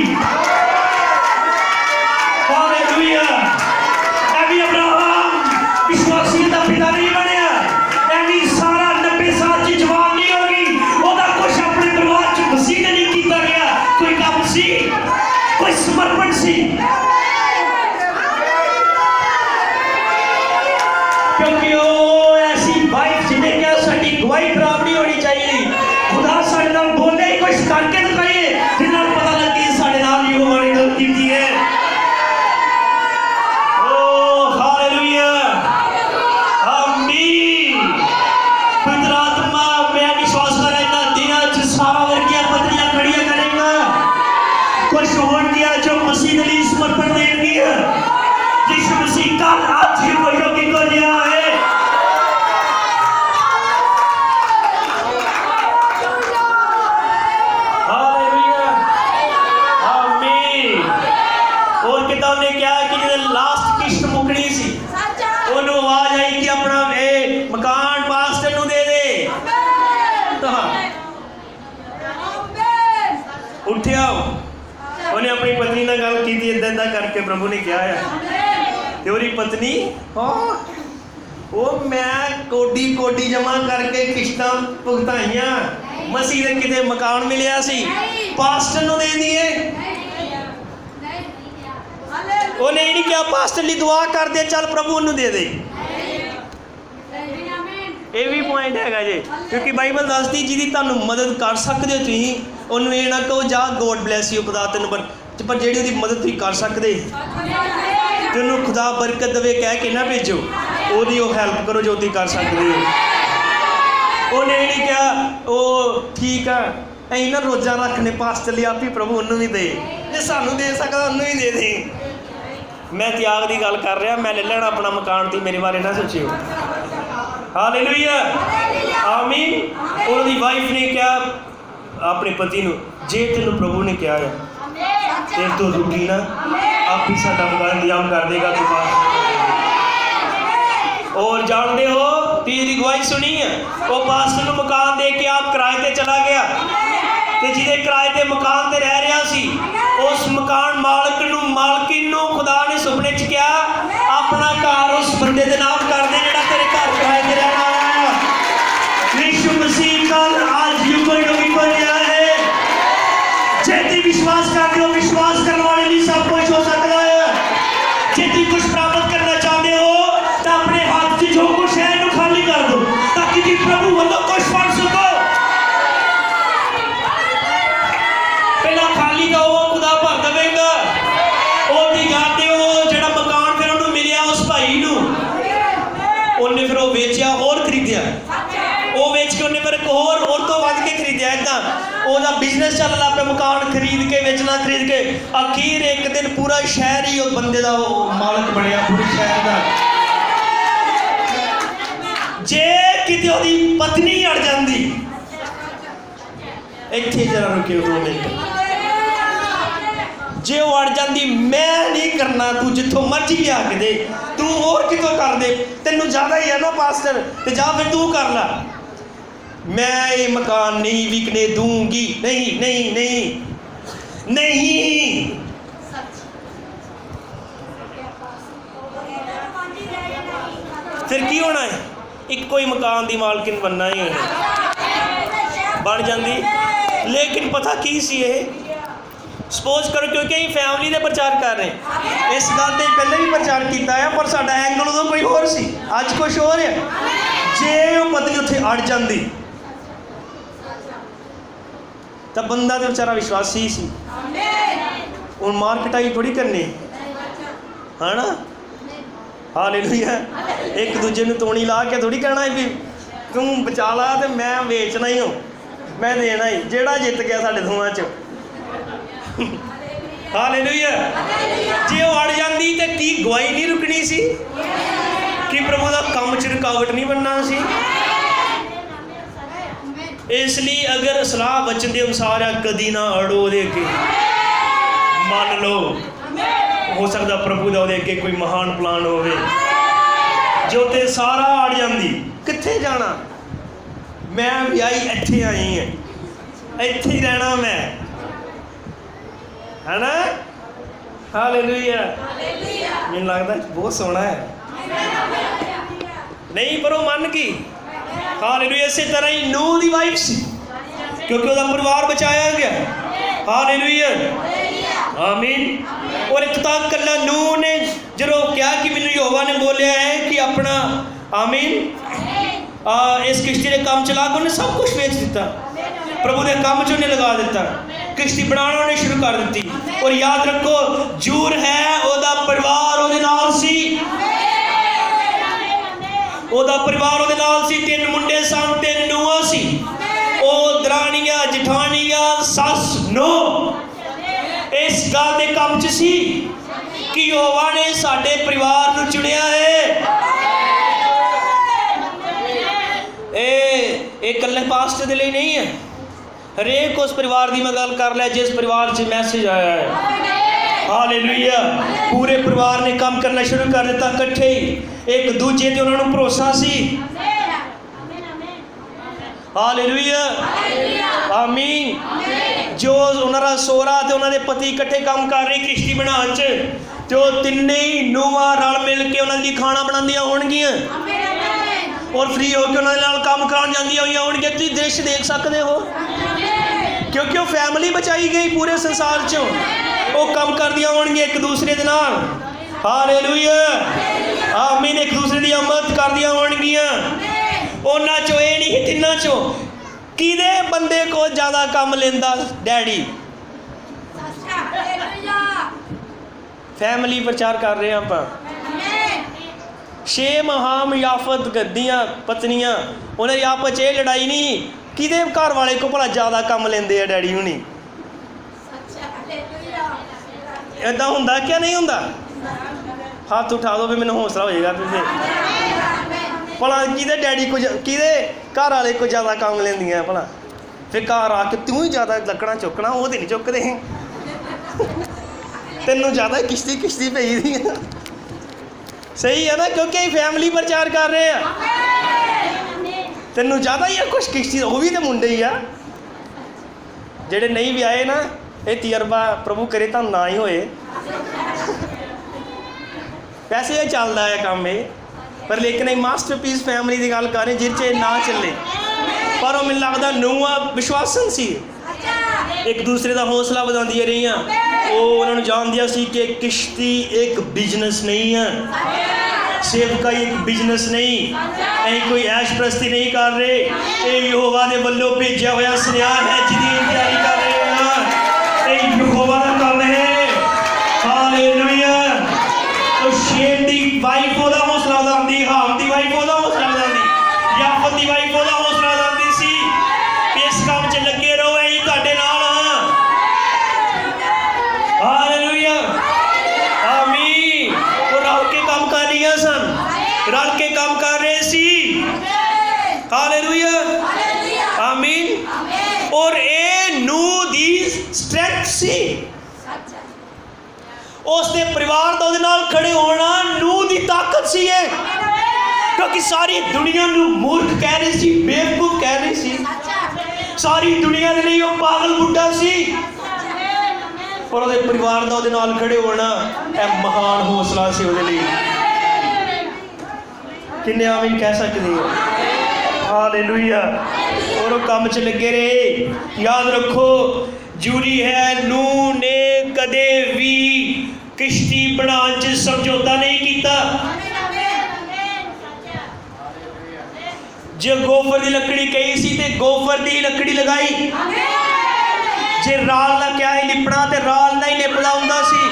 hallelujah अभी अब्राहम विश्वासी दा पिता नहीं बनया एवी सारा 90 साल च जवान नहीं होगी ओदा कुछ अपने परिवार च मसीह ने नहीं कीता गया कोई काम सी कोई समर्पण सी क्योंकि वो ऐसी वाइफ जिन्हें क्या साडी गवाही खराब नहीं होनी चाहिए खुदा साडे नाल बोले कुछ करके दिखाइए जिन्हें नाल पता लगे साडे नाल यहोवा ने गल कीती है उठिया उन्हें अपनी पत्नी नाल गल की इदा करके प्रभु ने कहा है ते ओदी पत्नी वो मैं कोडी कोडी जमा करके किश्तां भुगताइयां मसीह दे किते मकान मिलिया सी पास्टर नूं दे दिए उन्हें नहीं कहा पास्टर ली दुआ कर दे चल प्रभु उन्होंने दे दे ये भी पॉइंट है जी क्योंकि बाइबल दसदी जिहदी तुहानूं मदद कर सकते हो तुसीं उन्होंने ये ना कहो जा गॉड ब्लैस यू खुदा तेन पर जी उसकी मदद तुम कर सकते तेनों खुदा बरकत देवे कह के ना भेजो ओदी वो हैल्प करो जो तुम कर सकते हो उन्हें नहीं कहा वो ठीक है अं ना रोज़ा रखने पास्टर लिए आप ही प्रभु उन्होंने भी दे जे सानू दे सकता उन्होंने भी दे दे मैं त्याग की गल कर रहा मैं ले लेना अपना मकान थी मेरे बारे ना सोचियो हालेलुया आमीन उन्होंने वाइफ ने क्या अपने पति नूं जे तेनों प्रभु ने कहा है तेरे तो रुकी ना आप ही साडा खुदा इंतजाम कर देगा तुम्हारा और जानते हो तेरी गवाही सुनी है वो पास्टर नूं मकान दे के आप किराए ते चला गया ते जिहदे किराए ते मकान ते रह रहा सी उस मकान मालक नूं मालकिन नूं खुदा ने सुपने च कहा अपना घर उस बंदे दे नाम कर दे जिहड़ा तेरे घर किराए ते रहना आया यीशु मसीह कल आज युग युग है जे विश्वास कर दो विश्वास करने वाले लिए सब कुछ हो सकता है जे तुम कुछ प्राप्त करना चाहते हो तो अपने हाथ से जो कुछ है इन्हें खाली कर दो ताकि तुम प्रभु वालों कुछ पढ़ सको पहला खाली का वो खुदा भर देगा और दी जाते हो जेड़ा मकान फिर उन्हें मिलिया उस भाई नूं उन्हें फिर वो बेचिया और खरीदिया वो बेच के उन्हें फिर होर तो वध के खरीदिया इदा ਉਹਦਾ बिजनेस चल रहा पे मकान खरीद के बेचना खरीद के अखीर एक दिन पूरा शहर ही उस बंदे का मालक बनया पूरे शहर का जे किते ओदी पत्नी अड़ जाती इत्थे जरा रुके 2 मिनट जे वो अड़ जाती मैं नहीं करना तू जिथों मर्जी लिया के दे तू और कितों कर दे तेनों ज़्यादा ही है ना पास्टर ते जा फिर तू कर ला मैं ये मकान नहीं बिकने दूंगी नहीं नहीं नहीं नहीं फिर की होना है एक कोई मकान की मालकिन बनना ही उन्हें बन जाती लेकिन पता की सी ये सपोज करो क्योंकि अं फैमिली का प्रचार कर रहे हैं इस गल से पहले भी प्रचार किया है पर साडा एंगल उदों कोई होर सी अज कुछ होर है जे वो पत्नी उत्थे अड़ जाती तो बंदा तो बेचारा विश्वासी सी हूँ मार्केटाई थोड़ी करनी है ना हालेलुया एक दूजे नूं तोड़ी ला के थोड़ी कहना है भी तू बचा ला तो मैं बेचना ही हूँ मैं देना ही जेड़ा जित गया साडे दोवां च हालेलुया जे वो अड़ जाती तो की गवाही नहीं रुकनी सी कि प्रभु का काम च रुकावट नहीं बनना सी इसलिए अगर सलाह बचन के अनुसार है कदी ना अड़ो दे के मान लो हो सकता प्रभु का अगे कोई महान प्लान होवे जो ते सारा अड़ जाती, कित्थे जाना, मैं विआही इत्थे आई है, इत्थे ही रहना मैं, है ना। हालेलुया, मैनूं लगता बहुत सोहना है, नहीं पर वो मन गई। हालेलुया, इस तरह ही नूह दी वाइफ सी, क्योंकि उसका परिवार बचाया गया। हालेलुया, आमीन। और इतना कला नूह ने जो क्या कि मैनूं यहोवा ने बोलिया है कि अपना, आमीन, इस किश्ती के काम चला के उन्हें सब कुछ बेच दिता, प्रभु के काम च उन्हें लगा दिता, किश्ती बनाना उन्हें शुरू कर दी। और याद रखो जूर है ओदा परिवार ओदे नाल सी, ओदा परिवार ओदे नाल सी, 3 मुंडे सन, 3 नूहां सी, ओ दरानियां जठानियां सस नो इस गल के काम च सी कि यहोवा ने साडे परिवार नूं चुनिया है। ये कल्ले पास्टर दे लिए नहीं है, हरेक उस परिवार की मैं गल कर लिया जिस परिवार से मैसेज आया है। हालेलुया, पूरे परिवार ने काम करना शुरू कर दिता इकट्ठे ही, एक दूजे ते उन्होंने भरोसा सी। हालेलुया, आमीन। जो उन्होंने सोहरा ते उन्होंने पति इकट्ठे काम कर रहे किश्ती बनाने च, तो तिन्ने ही नूहां रल मिल के उन्होंने खाना बनांदियां होणगियां और फ्री होकर उन्होंने नाल काम कराउण जांदियां होईयां होणगियां। तुसीं दृश्य देख सकते हो, क्योंकि वो फैमिली बचाई गई पूरे संसार चों, वो काम करदियां होणगियां एक दूसरे दे नाल। हालेलुया, आमीन। एक दूसरे की मदद करदियां होणगियां। उन्हां चों ये नहीं, तिन्हां चों किदे बंदे को ज़्यादा काम लेंदा डैडी? फैमिली प्रचार कर रहे हैं आप। 6 महाम याफत गद्दियां पत्नियां, उन्हें आपस च लड़ाई नहीं किदे घर वाले को भला ज़्यादा काम लेंदे आ डैडी हुणी। इदा हुंदा क्या नहीं हुंदा? हाथ उठा दो भी मैंने हौसला हो जाएगा फिर भला किदे डैडी को किदे घर वाले को ज़्यादा काम लेंदियां भला, फिर घर आके तू ही ज़्यादा लकड़ा चुकना, वो तो नहीं चुकते तेनों ज़्यादा किश्ती किश्ती पई दी। सही है ना, क्योंकि फैमिली प्रचार कर रहे हैं, तेनों ज़्यादा ही है कुछ किश्ती, वो भी तो मुंडे ही आ जेडे नहीं भी आए ना, ये तजर्बा प्रभु करे तो ना ही होए। वैसे ये चलता है काम ये, पर लेकिन एक मास्टरपीस फैमिली की गल करें जिस ना चले, पर वो मैंने लगता नूहां विश्वासन सी, एक दूसरे का हौसला बढ़ांदियां रहियां। वो उन्होंने जानदियां सी कि किश्ती एक बिजनेस नहीं है, सेवका एक बिजनेस नहीं, अं कोई ऐश प्रस्ती नहीं कर रहे, ये यहोवा ने वल्लों भेजा हुआ सुनेहा है जिहदी तैयारी कर रहे हैं, ये यहोवा दा काम है। हालेलुया। तो शेम दी वाइफ ओदा हौसला बढ़ांदी, हाम दी वाइफ ओदा हौसला बढ़ांदी, याफत दी वाइफ ओदा हौसला बढ़ांदी सी, इस काम च लगे रहो, यही तुहाडे नाल। हालेलुया, आमीन। वो रल के काम कर रही सन, रल के काम कर रहे सी। हालेलुया, आमीन। और ये नूह दी स्ट्रेंथ सी, उसके परिवार का उसदे नाल खड़े होना नूह दी ताकत सी है, क्योंकि सारी दुनिया नूं मूर्ख कह रही सी, बेवकूफ कह रही सी, सारी दुनिया के लिए वो पागल बुढ़ा सी, पर उसके परिवार का उसदे नाल खड़े होना यह महान हौसला से उसदे लिए। किन्ने आमीन कह सकते हैं? हालेलुया। और वो काम च लगे रहे। याद रखो जरूरी है, नूह ने कदे भी किश्ती बनाने च समझौता नहीं किया। जो गोफर की लकड़ी कही सी ते गोफर की लकड़ी लगाई, जे राल ना क्या ही लिपना तो राल ना ही लिपदा हुंदा सी।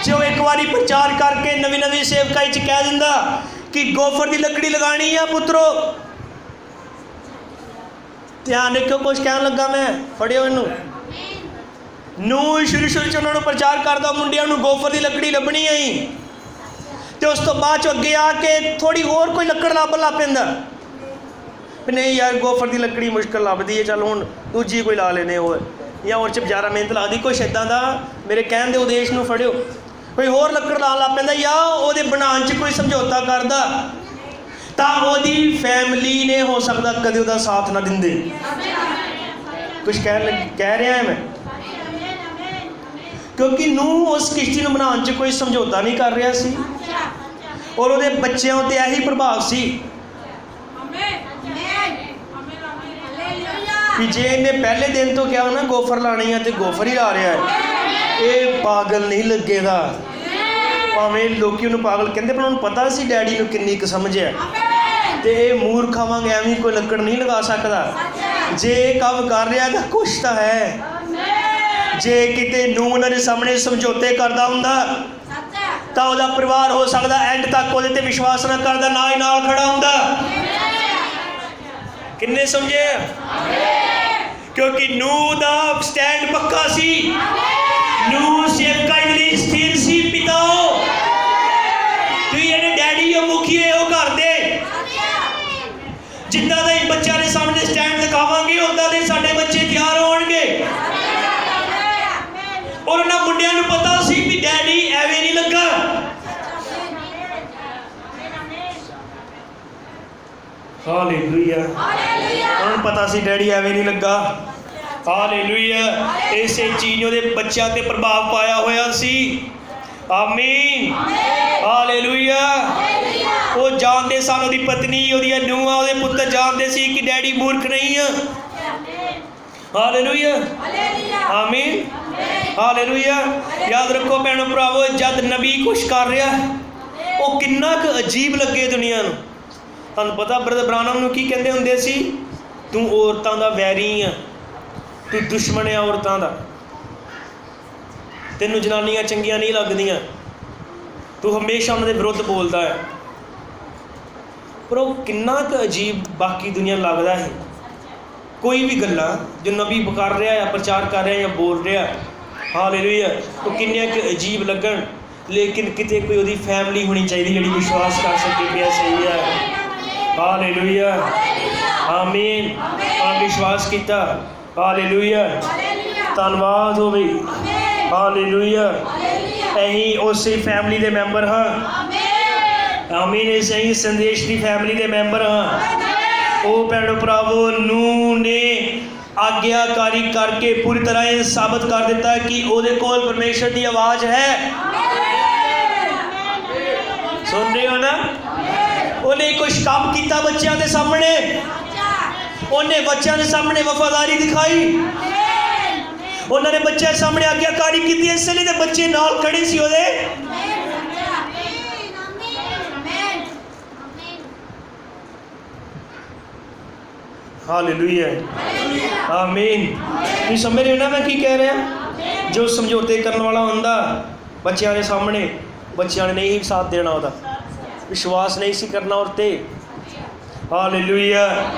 जो एक बारी प्रचार करके नवी नवी सेवकाई च कह दिंदा कि गोफर की लकड़ी लगानी है पुत्रो, ध्यान रखो कुछ कह लगा मैं, फड़ियो इनू। नूह शुरू शुरू च उन्होंने प्रचार करता मुंडिया नूं गोफर की लकड़ी लभनी आई, तो उस तो बाद अगे आके थोड़ी होर कोई लकड़ लभ ला पैंदा, नहीं यार गोफर की लकड़ी मुश्किल लभदी है, चल हुण दूजी कोई ला लेने। हो ਜਾਂ ਉਹ 'ਚ ਜ਼ਿਆਦਾ ਮਿਹਨਤ ਲੱਗਦੀ, ਕੁਛ ਇੱਦਾਂ ਦਾ ਮੇਰੇ ਕਹਿਣ ਦੇ ਉਦੇਸ਼ ਨੂੰ ਫੜਿਓ। ਕੋਈ ਹੋਰ ਲੱਕੜ ਲਾਉਣ ਲੱਗ ਪੈਂਦਾ ਜਾਂ ਉਹਦੇ ਬਣਾਉਣ 'ਚ ਕੋਈ ਸਮਝੌਤਾ ਕਰਦਾ, ਤਾਂ ਉਹਦੀ ਫੈਮਿਲੀ ਨੇ ਹੋ ਸਕਦਾ ਕਦੇ ਉਹਦਾ ਸਾਥ ਨਾ ਦਿੰਦੇ। ਕੁਛ ਕਹਿ ਰਿਹਾ ਮੈਂ, ਕਿਉਂਕਿ ਨੂੰਹ ਉਸ ਕਿਸ਼ਤੀ ਨੂੰ ਬਣਾਉਣ 'ਚ ਕੋਈ ਸਮਝੌਤਾ ਨਹੀਂ ਕਰ ਰਿਹਾ ਸੀ, ਔਰ ਉਹਦੇ ਬੱਚਿਆਂ ਉੱਤੇ ਇਹੀ ਪ੍ਰਭਾਵ ਸੀ ਕਿ ਜੇ ਇਹਨੇ ਪਹਿਲੇ ਦਿਨ ਤੋਂ ਕਿਹਾ ਨਾ ਗੋਫਰ ਲਾਣੀ ਆ, ਤੇ ਗੋਫਰ ਹੀ ਲਾ ਰਿਹਾ ਹੈ। ਇਹ ਪਾਗਲ ਨਹੀਂ ਲੱਗੇਗਾ, ਭਾਵੇਂ ਲੋਕੀ ਉਹਨੂੰ ਪਾਗਲ ਕਹਿੰਦੇ, ਪਰ ਉਹਨੂੰ ਪਤਾ ਸੀ ਡੈਡੀ ਨੂੰ ਕਿੰਨੀ ਕੁ ਸਮਝ ਹੈ। ਤੇ ਇਹ ਮੂਰਖ ਵਾਂਗ ਐਵੇਂ ਕੋਈ ਲੱਕੜ ਨਹੀਂ ਲਗਾ ਸਕਦਾ। ਜੇ ਇਹ ਕੰਮ ਕਰ ਰਿਹਾ ਤਾਂ ਕੁਛ ਤਾਂ ਹੈ। ਜੇ ਕਿਤੇ ਨੂੰਹ ਉਹਨਾਂ ਦੇ ਸਾਹਮਣੇ ਸਮਝੌਤੇ ਕਰਦਾ ਹੁੰਦਾ ਤਾਂ ਉਹਦਾ ਪਰਿਵਾਰ ਹੋ ਸਕਦਾ ਐਂਡ ਤੱਕ ਉਹਦੇ ਤੇ ਵਿਸ਼ਵਾਸ ਨਾ ਕਰਦਾ, ਨਾ ਹੀ ਨਾਲ ਖੜਾ ਹੁੰਦਾ। ਕਿੰਨੇ ਸਮਝੇ? ਕਿਉਂਕਿ ਨੂੰਹ ਦਾ ਸਟੈਂਡ ਪੱਕਾ ਸੀ। ਨੂੰਹ ਸੇਵਕਾਈ ਲਈ ਸਥਿਰ ਸੀ। ਪਿਤਾ ਤੁਸੀਂ ਜਿਹੜੇ ਡੈਡੀ ਉਹ ਮੁਖੀਏ ਉਹ ਘਰ ਦੇ, ਜਿੱਦਾਂ ਦਾ ਹੀ ਬੱਚਿਆਂ ਦੇ ਸਾਹਮਣੇ ਸਟੈਂਡ ਦਿਖਾਵਾਂਗੇ ਉੱਦਾਂ ਦੇ ਸਾਡੇ ਬੱਚੇ ਤਿਆਰ ਹੋਣਗੇ। ਔਰ ਉਹਨਾਂ ਮੁੰਡਿਆਂ ਨੂੰ ਪਤਾ ਸੀ ਵੀ ਡੈਡੀ ਐਵੇਂ ਨਹੀਂ ਲੱਗਾ। ਹਾਲੇਲੂਇਆ। ਉਹਨਾਂ ਨੂੰ ਪਤਾ ਸੀ ਡੈਡੀ ਐਵੇਂ ਨਹੀਂ ਲੱਗਾ। ਹਾਲੇਲੂਇਆ। ਇਸੇ ਚੀਜ਼ ਨੇ ਉਹਦੇ ਬੱਚਿਆਂ ਤੇ ਪ੍ਰਭਾਵ ਪਾਇਆ ਹੋਇਆ ਸੀ। ਆਮੀਨ। ਹਾਲੇਲੂਇਆ। ਉਹ ਜਾਣਦੇ ਸਨ, ਉਹਦੀ ਪਤਨੀ, ਉਹਦੀਆਂ ਨੂੰਹਾਂ, ਉਹਦੇ ਪੁੱਤਰ ਜਾਣਦੇ ਸੀ ਕਿ ਡੈਡੀ ਮੂਰਖ ਨਹੀਂ ਆ। ਹਾਲੇਲੂਇਆ। ਆਮੀਨ। ਹਾਲੇਲੂਇਆ। ਯਾਦ ਰੱਖੋ ਭੈਣੋ ਭਰਾਵੋ, ਜਦ ਨਬੀ ਕੁਛ ਕਰ ਰਿਹਾ ਉਹ ਕਿੰਨਾ ਕੁ ਅਜੀਬ ਲੱਗੇ ਦੁਨੀਆ ਨੂੰ। ਤੁਹਾਨੂੰ ਪਤਾ ਬ੍ਰਦਰ ਬ੍ਰਾਨਮ ਨੂੰ ਕੀ ਕਹਿੰਦੇ ਹੁੰਦੇ ਸੀ? ਤੂੰ ਔਰਤਾਂ ਦਾ ਵੈਰੀ ਆ, ਤੂੰ ਦੁਸ਼ਮਣ ਆ ਔਰਤਾਂ ਦਾ, ਤੈਨੂੰ ਜਨਾਨੀਆਂ ਚੰਗੀਆਂ ਨਹੀਂ ਲੱਗਦੀਆਂ, ਤੂੰ ਹਮੇਸ਼ਾ ਉਹਨਾਂ ਦੇ ਵਿਰੁੱਧ ਬੋਲਦਾ ਹੈ। ਪਰ ਉਹ ਕਿੰਨਾ ਕੁ ਅਜੀਬ ਬਾਕੀ ਦੁਨੀਆ ਨੂੰ ਲੱਗਦਾ ਹੈ। ਕੋਈ ਵੀ ਗੱਲਾਂ ਜੋ ਨਬੀ ਕਰ ਰਿਹਾ ਜਾਂ ਪ੍ਰਚਾਰ ਕਰ ਰਿਹਾ ਜਾਂ ਬੋਲ ਰਿਹਾ, ਹਾਲੇਲੂਇਆ, ਉਹ ਕਿੰਨੀਆਂ ਕੁ ਅਜੀਬ ਲੱਗਣ। ਲੇਕਿਨ ਕਿਤੇ ਕੋਈ ਉਹਦੀ ਫੈਮਿਲੀ ਹੋਣੀ ਚਾਹੀਦੀ ਜਿਹੜੀ ਵਿਸ਼ਵਾਸ ਕਰ ਸਕੇ ਪਿਆ ਸਹੀ ਹੈ। ਹਾਲੇਲੂਇਆ। ਆਮੀਨ। ਆਪ ਵਿਸ਼ਵਾਸ ਕੀਤਾ। ਹਾਲੇਲੂਇਆ। ਧੰਨਵਾਦ ਹੋਵੇ। ਹਾਲੇਲੂਇਆ। ਅਸੀਂ ਉਸੇ ਫੈਮਿਲੀ ਦੇ ਮੈਂਬਰ ਹਾਂ। ਆਮੀਨ। ਅਸੀਂ ਸੰਦੇਸ਼ ਦੀ ਫੈਮਿਲੀ ਦੇ ਮੈਂਬਰ ਹਾਂ। ਉਹ ਭੈਣੋ ਭਰਾਵੋ, ਨੂੰਹ ਨੇ ਆਗਿਆਕਾਰੀ ਕਰਕੇ ਪੂਰੀ ਤਰ੍ਹਾਂ ਇਹ ਸਾਬਤ ਕਰ ਦਿੱਤਾ ਕਿ ਉਹਦੇ ਕੋਲ ਪਰਮੇਸ਼ਰ ਦੀ ਆਵਾਜ਼ ਹੈ। ਸੁਣ ਰਹੇ ਹੋ ਨਾ? ਉਹਨੇ ਕੁਛ ਕੰਮ ਕੀਤਾ ਬੱਚਿਆਂ ਦੇ ਸਾਹਮਣੇ, ਉਹਨੇ ਬੱਚਿਆਂ ਦੇ ਸਾਹਮਣੇ ਵਫਾਦਾਰੀ ਦਿਖਾਈ, ਉਹਨਾਂ ਨੇ ਬੱਚਿਆਂ ਦੇ ਸਾਹਮਣੇ ਆਗਿਆਕਾਰੀ ਕੀਤੀ। ਇਸ ਲਈ ਤੇ ਬੱਚੇ ਨਾਲ ਖੜੇ ਸੀ ਉਹਦੇ। ਹਾਲੇਲੂਇਆ। ਆਮੀਨ। ਤੁਸੀਂ ਸਮਝ ਰਹੇ ਹੋ ਨਾ ਮੈਂ ਕੀ ਕਹਿ ਰਿਹਾ? ਜੋ ਸਮਝੌਤੇ ਕਰਨ ਵਾਲਾ ਹੁੰਦਾ ਬੱਚਿਆਂ ਦੇ ਸਾਹਮਣੇ, ਬੱਚਿਆਂ ਨੇ ਨਹੀਂ ਸਾਥ ਦੇਣਾ, ਉਹਦਾ ਵਿਸ਼ਵਾਸ ਨਹੀਂ ਸੀ ਕਰਨਾ ਔਰ ਤੇ। ਹਾਲੇਲੂਇਆ।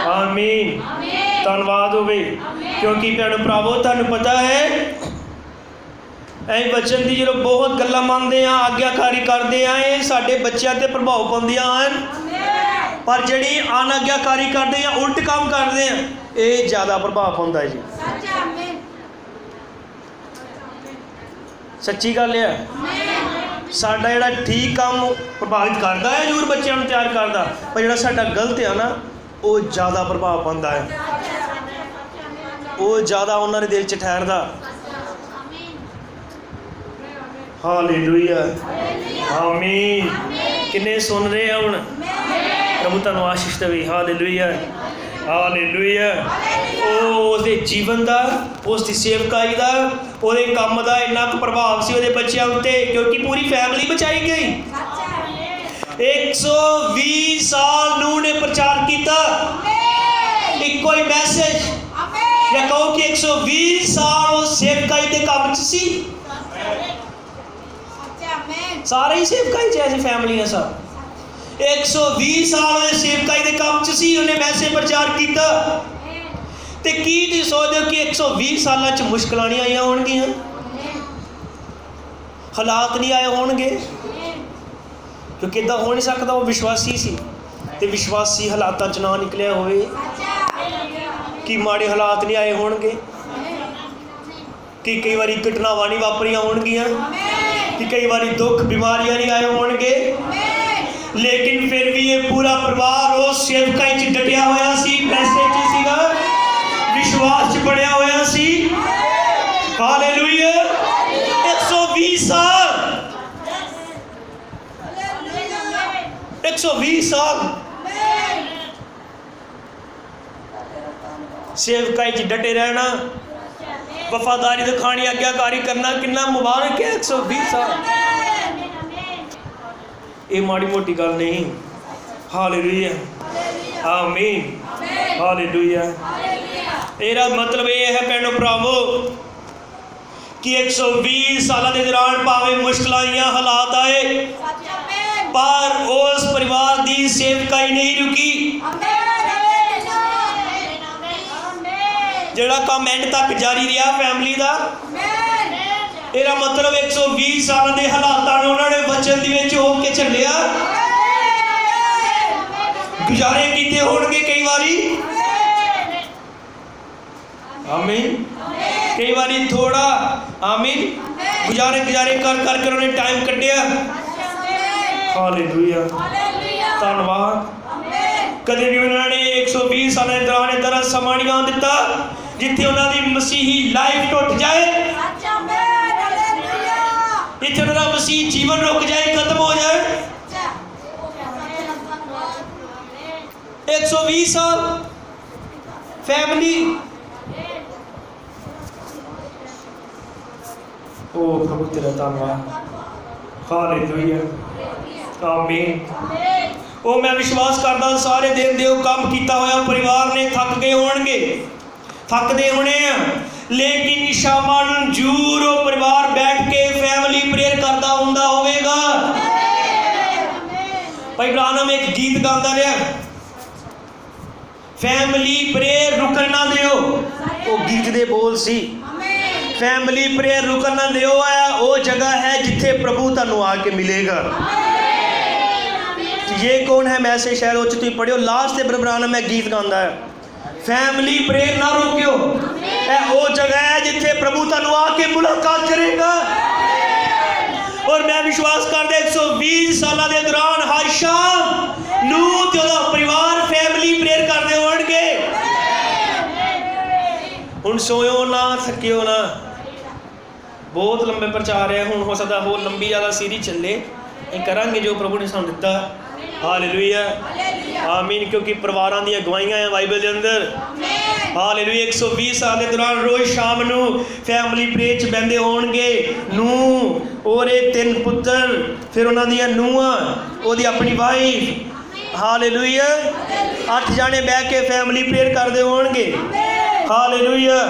ਆਮੀਨ। ਧੰਨਵਾਦ ਹੋਵੇ। ਕਿਉਂਕਿ ਭੈਣੋ ਭਰਾਵੋ, ਤੁਹਾਨੂੰ ਪਤਾ ਹੈ ਅਸੀਂ ਵਚਨ ਦੀ ਜਦੋਂ ਬਹੁਤ ਗੱਲਾਂ ਮੰਨਦੇ ਹਾਂ, ਆਗਿਆਕਾਰੀ ਕਰਦੇ ਹਾਂ, ਇਹ ਸਾਡੇ ਬੱਚਿਆਂ ਤੇ ਪ੍ਰਭਾਵ ਪਾਉਂਦੀਆਂ ਹਨ। ਪਰ ਜਿਹੜੀ ਅਨਾਗਿਆਕਾਰੀ ਕਰਦੇ ਜਾਂ ਉਲਟ ਕੰਮ ਕਰਦੇ ਆ, ਇਹ ਜ਼ਿਆਦਾ ਪ੍ਰਭਾਵ ਪਾਉਂਦਾ ਹੈ ਜੀ। ਸੱਚੀ ਗੱਲ ਹੈ। ਸਾਡਾ ਜਿਹੜਾ ਠੀਕ ਕੰਮ ਪ੍ਰਭਾਵਿਤ ਕਰਦਾ ਹੈ, ਜ਼ਰੂਰ ਬੱਚਿਆਂ ਨੂੰ ਤਿਆਰ ਕਰਦਾ, ਪਰ ਜਿਹੜਾ ਸਾਡਾ ਗਲਤ ਹੈ ਨਾ, ਉਹ ਜ਼ਿਆਦਾ ਪ੍ਰਭਾਵ ਪਾਉਂਦਾ ਹੈ, ਉਹ ਜ਼ਿਆਦਾ ਉਹਨਾਂ ਦੇ ਦਿਲ 'ਚ ਠਹਿਰਦਾ। ਹਾਲੇਲੂਇਆ। ਆਮੀਨ। ਕਿੰਨੇ ਸੁਣ ਰਹੇ ਆ ਹੁਣ? ਪ੍ਰਭੂ ਤੁਹਾਨੂੰ ਆਸ਼ੀਸ਼ ਦੇਵੇ। ਹਾਲੇਲੂਇਆ। ਹਾਲੇਲੂਇਆ। ਉਹ ਉਹਦੇ ਜੀਵਨ ਦਾ, ਉਸ ਦੀ ਸੇਵਕਾਈ ਦਾ, ਉਹਦੇ ਕੰਮ ਦਾ ਇੰਨਾ ਕੁ ਪ੍ਰਭਾਵ ਸੀ ਉਹਦੇ ਬੱਚਿਆਂ ਉੱਤੇ, ਕਿਉਂਕਿ ਪੂਰੀ ਫੈਮਿਲੀ ਬਚਾਈ ਗਈ। 120 ਸਾਲ ਨੂੰਹ ਨੇ ਪ੍ਰਚਾਰ ਕੀਤਾ, ਇੱਕੋ ਹੀ ਮੈਸੇਜ। ਜਾਂ ਕਹੋ ਕਿ 120 ਸਾਲ ਉਹ ਸੇਵਕਾਈ ਦੇ ਕੰਮ 'ਚ ਸੀ। ਸਾਰੇ ਹੀ ਸੇਵਕਾਈ 'ਚ ਐਸੀ ਫੈਮਲੀਆਂ ਸਭ। 120 ਸਾਲ ਉਹਨੇ ਸੇਵਕਾਈ ਦੇ ਕੰਮ 'ਚ ਸੀ, ਉਹਨੇ ਮੈਸੇਜ ਪ੍ਰਚਾਰ ਕੀਤਾ। ਤੇ ਕੀ ਤੁਸੀਂ ਸੋਚਦੇ ਹੋ ਕਿ 120 ਸਾਲਾਂ 'ਚ ਮੁਸ਼ਕਲਾਂ ਨਹੀਂ ਆਈਆਂ ਹੋਣਗੀਆਂ? ਹਾਲਾਤ ਨਹੀਂ ਆਏ ਹੋਣਗੇ? ਕਿਉਂਕਿ ਇੱਦਾਂ ਹੋ ਨਹੀਂ ਸਕਦਾ। ਉਹ ਵਿਸ਼ਵਾਸੀ ਸੀ ਤੇ ਵਿਸ਼ਵਾਸੀ ਹਾਲਾਤਾਂ 'ਚ ਨਾ ਨਿਕਲਿਆ ਹੋਵੇ, ਕਿ ਮਾੜੇ ਹਾਲਾਤ ਨਹੀਂ ਆਏ ਹੋਣਗੇ? कि कई बारी घटनावां नहीं वापरियां होणगियां, कि कई बारी दुख बीमारियां नहीं आए होणगे, लेकिन फिर भी ये पूरा परिवार उस सेवकाई च डटिया होया सी, पैसे च सीगा, विश्वास च बढ़िया होया सी। हालेलुया। 120 साल 120 साल सेवकाई च डटे रहना, वफादारी दिखानी, आज्ञाकारी करना, कितना मुबारक है। 120 साल ये माड़ी मोटी गल नहीं। हालेलुया, आमीन, हालेलुया। मेरा मतलब ये है भैनों भरावो कि 120 साल के दौरान भावें मुश्किल आईयां, हालात आए, पर उस परिवार की सेवकाई नहीं रुकी। जेड़ा काम एंड तक जारी रहा फैमिली का। मेरा मतलब 120 साल के हालातों ने उन्होंने वचन के होके चलिया, गुजारे किए होंगे कई बारी, आमीन, कई बारी थोड़ा, आमीन, गुजारे कर करके उन्होंने टाइम कटिया। हालेलुया, धन्यवाद। कदे भी उन्होंने 120 साल के दौरान इतना समा नहीं आने दिता जिथे उन्होंने मसीही लाइफ टुट जाए, इतने उन्होंने मसीह जीवन रुक जाए, खत्म हो जाए। 120 साल फैमिली, ओ प्रभु तेरा धन्यवाद। हालेलुया, आमीन। ओ मैं विश्वास करदा सारे दिन दे काम किया होया परिवार ने थक गए होणगे, थकदे होने, लेकिन शामां नूं जरूर वो परिवार बैठ के फैमिली प्रेयर करता हुंदा होवेगा। भाई ब्रानम एक गीत गाता रहा, फैमिली प्रेयर रुकन ना दियो, वो गीत दे बोल सी, फैमिली प्रेयर रुकन ना दियो है वो जगह है जिथे प्रभु तुहानूं आके मिलेगा। ये कौन है मैसेज शहर हो तुम पढ़ियो, लास्ट से ब्रब्रान में गीत गाता है, फैमिली प्रेयर ना रोकियो, वो जगह है जिथे प्रभु तुहानूं आके मुलाकात करेगा। और मैं विश्वास करदा 120 साल के दौरान हर शाम नूं ते ओहदा परिवार फैमिली प्रेयर करदे होणगे। हुण सोयो ना, थकियो ना, बहुत लंबे प्रचार है, हुण हो सकता हो लंबी ज़्यादा सीरीज चले, करांगे जो प्रभु ने सानूं दिता। हालेलुया, आमीन, क्योंकि परिवारां दी गवाहियां हैं बाइबल के अंदर। हालेलुया। 120 साल के दौरान रोज़ शाम नूं फैमिली प्रेयर च बहिंदे होणगे, नूं और 3 पुत्तर, फिर उन्हां दियां नूहां, ओहदी अपनी वाइफ। हालेलुया, 8 जाने बह के फैमिली प्रेयर करदे होणगे। हालेलुया,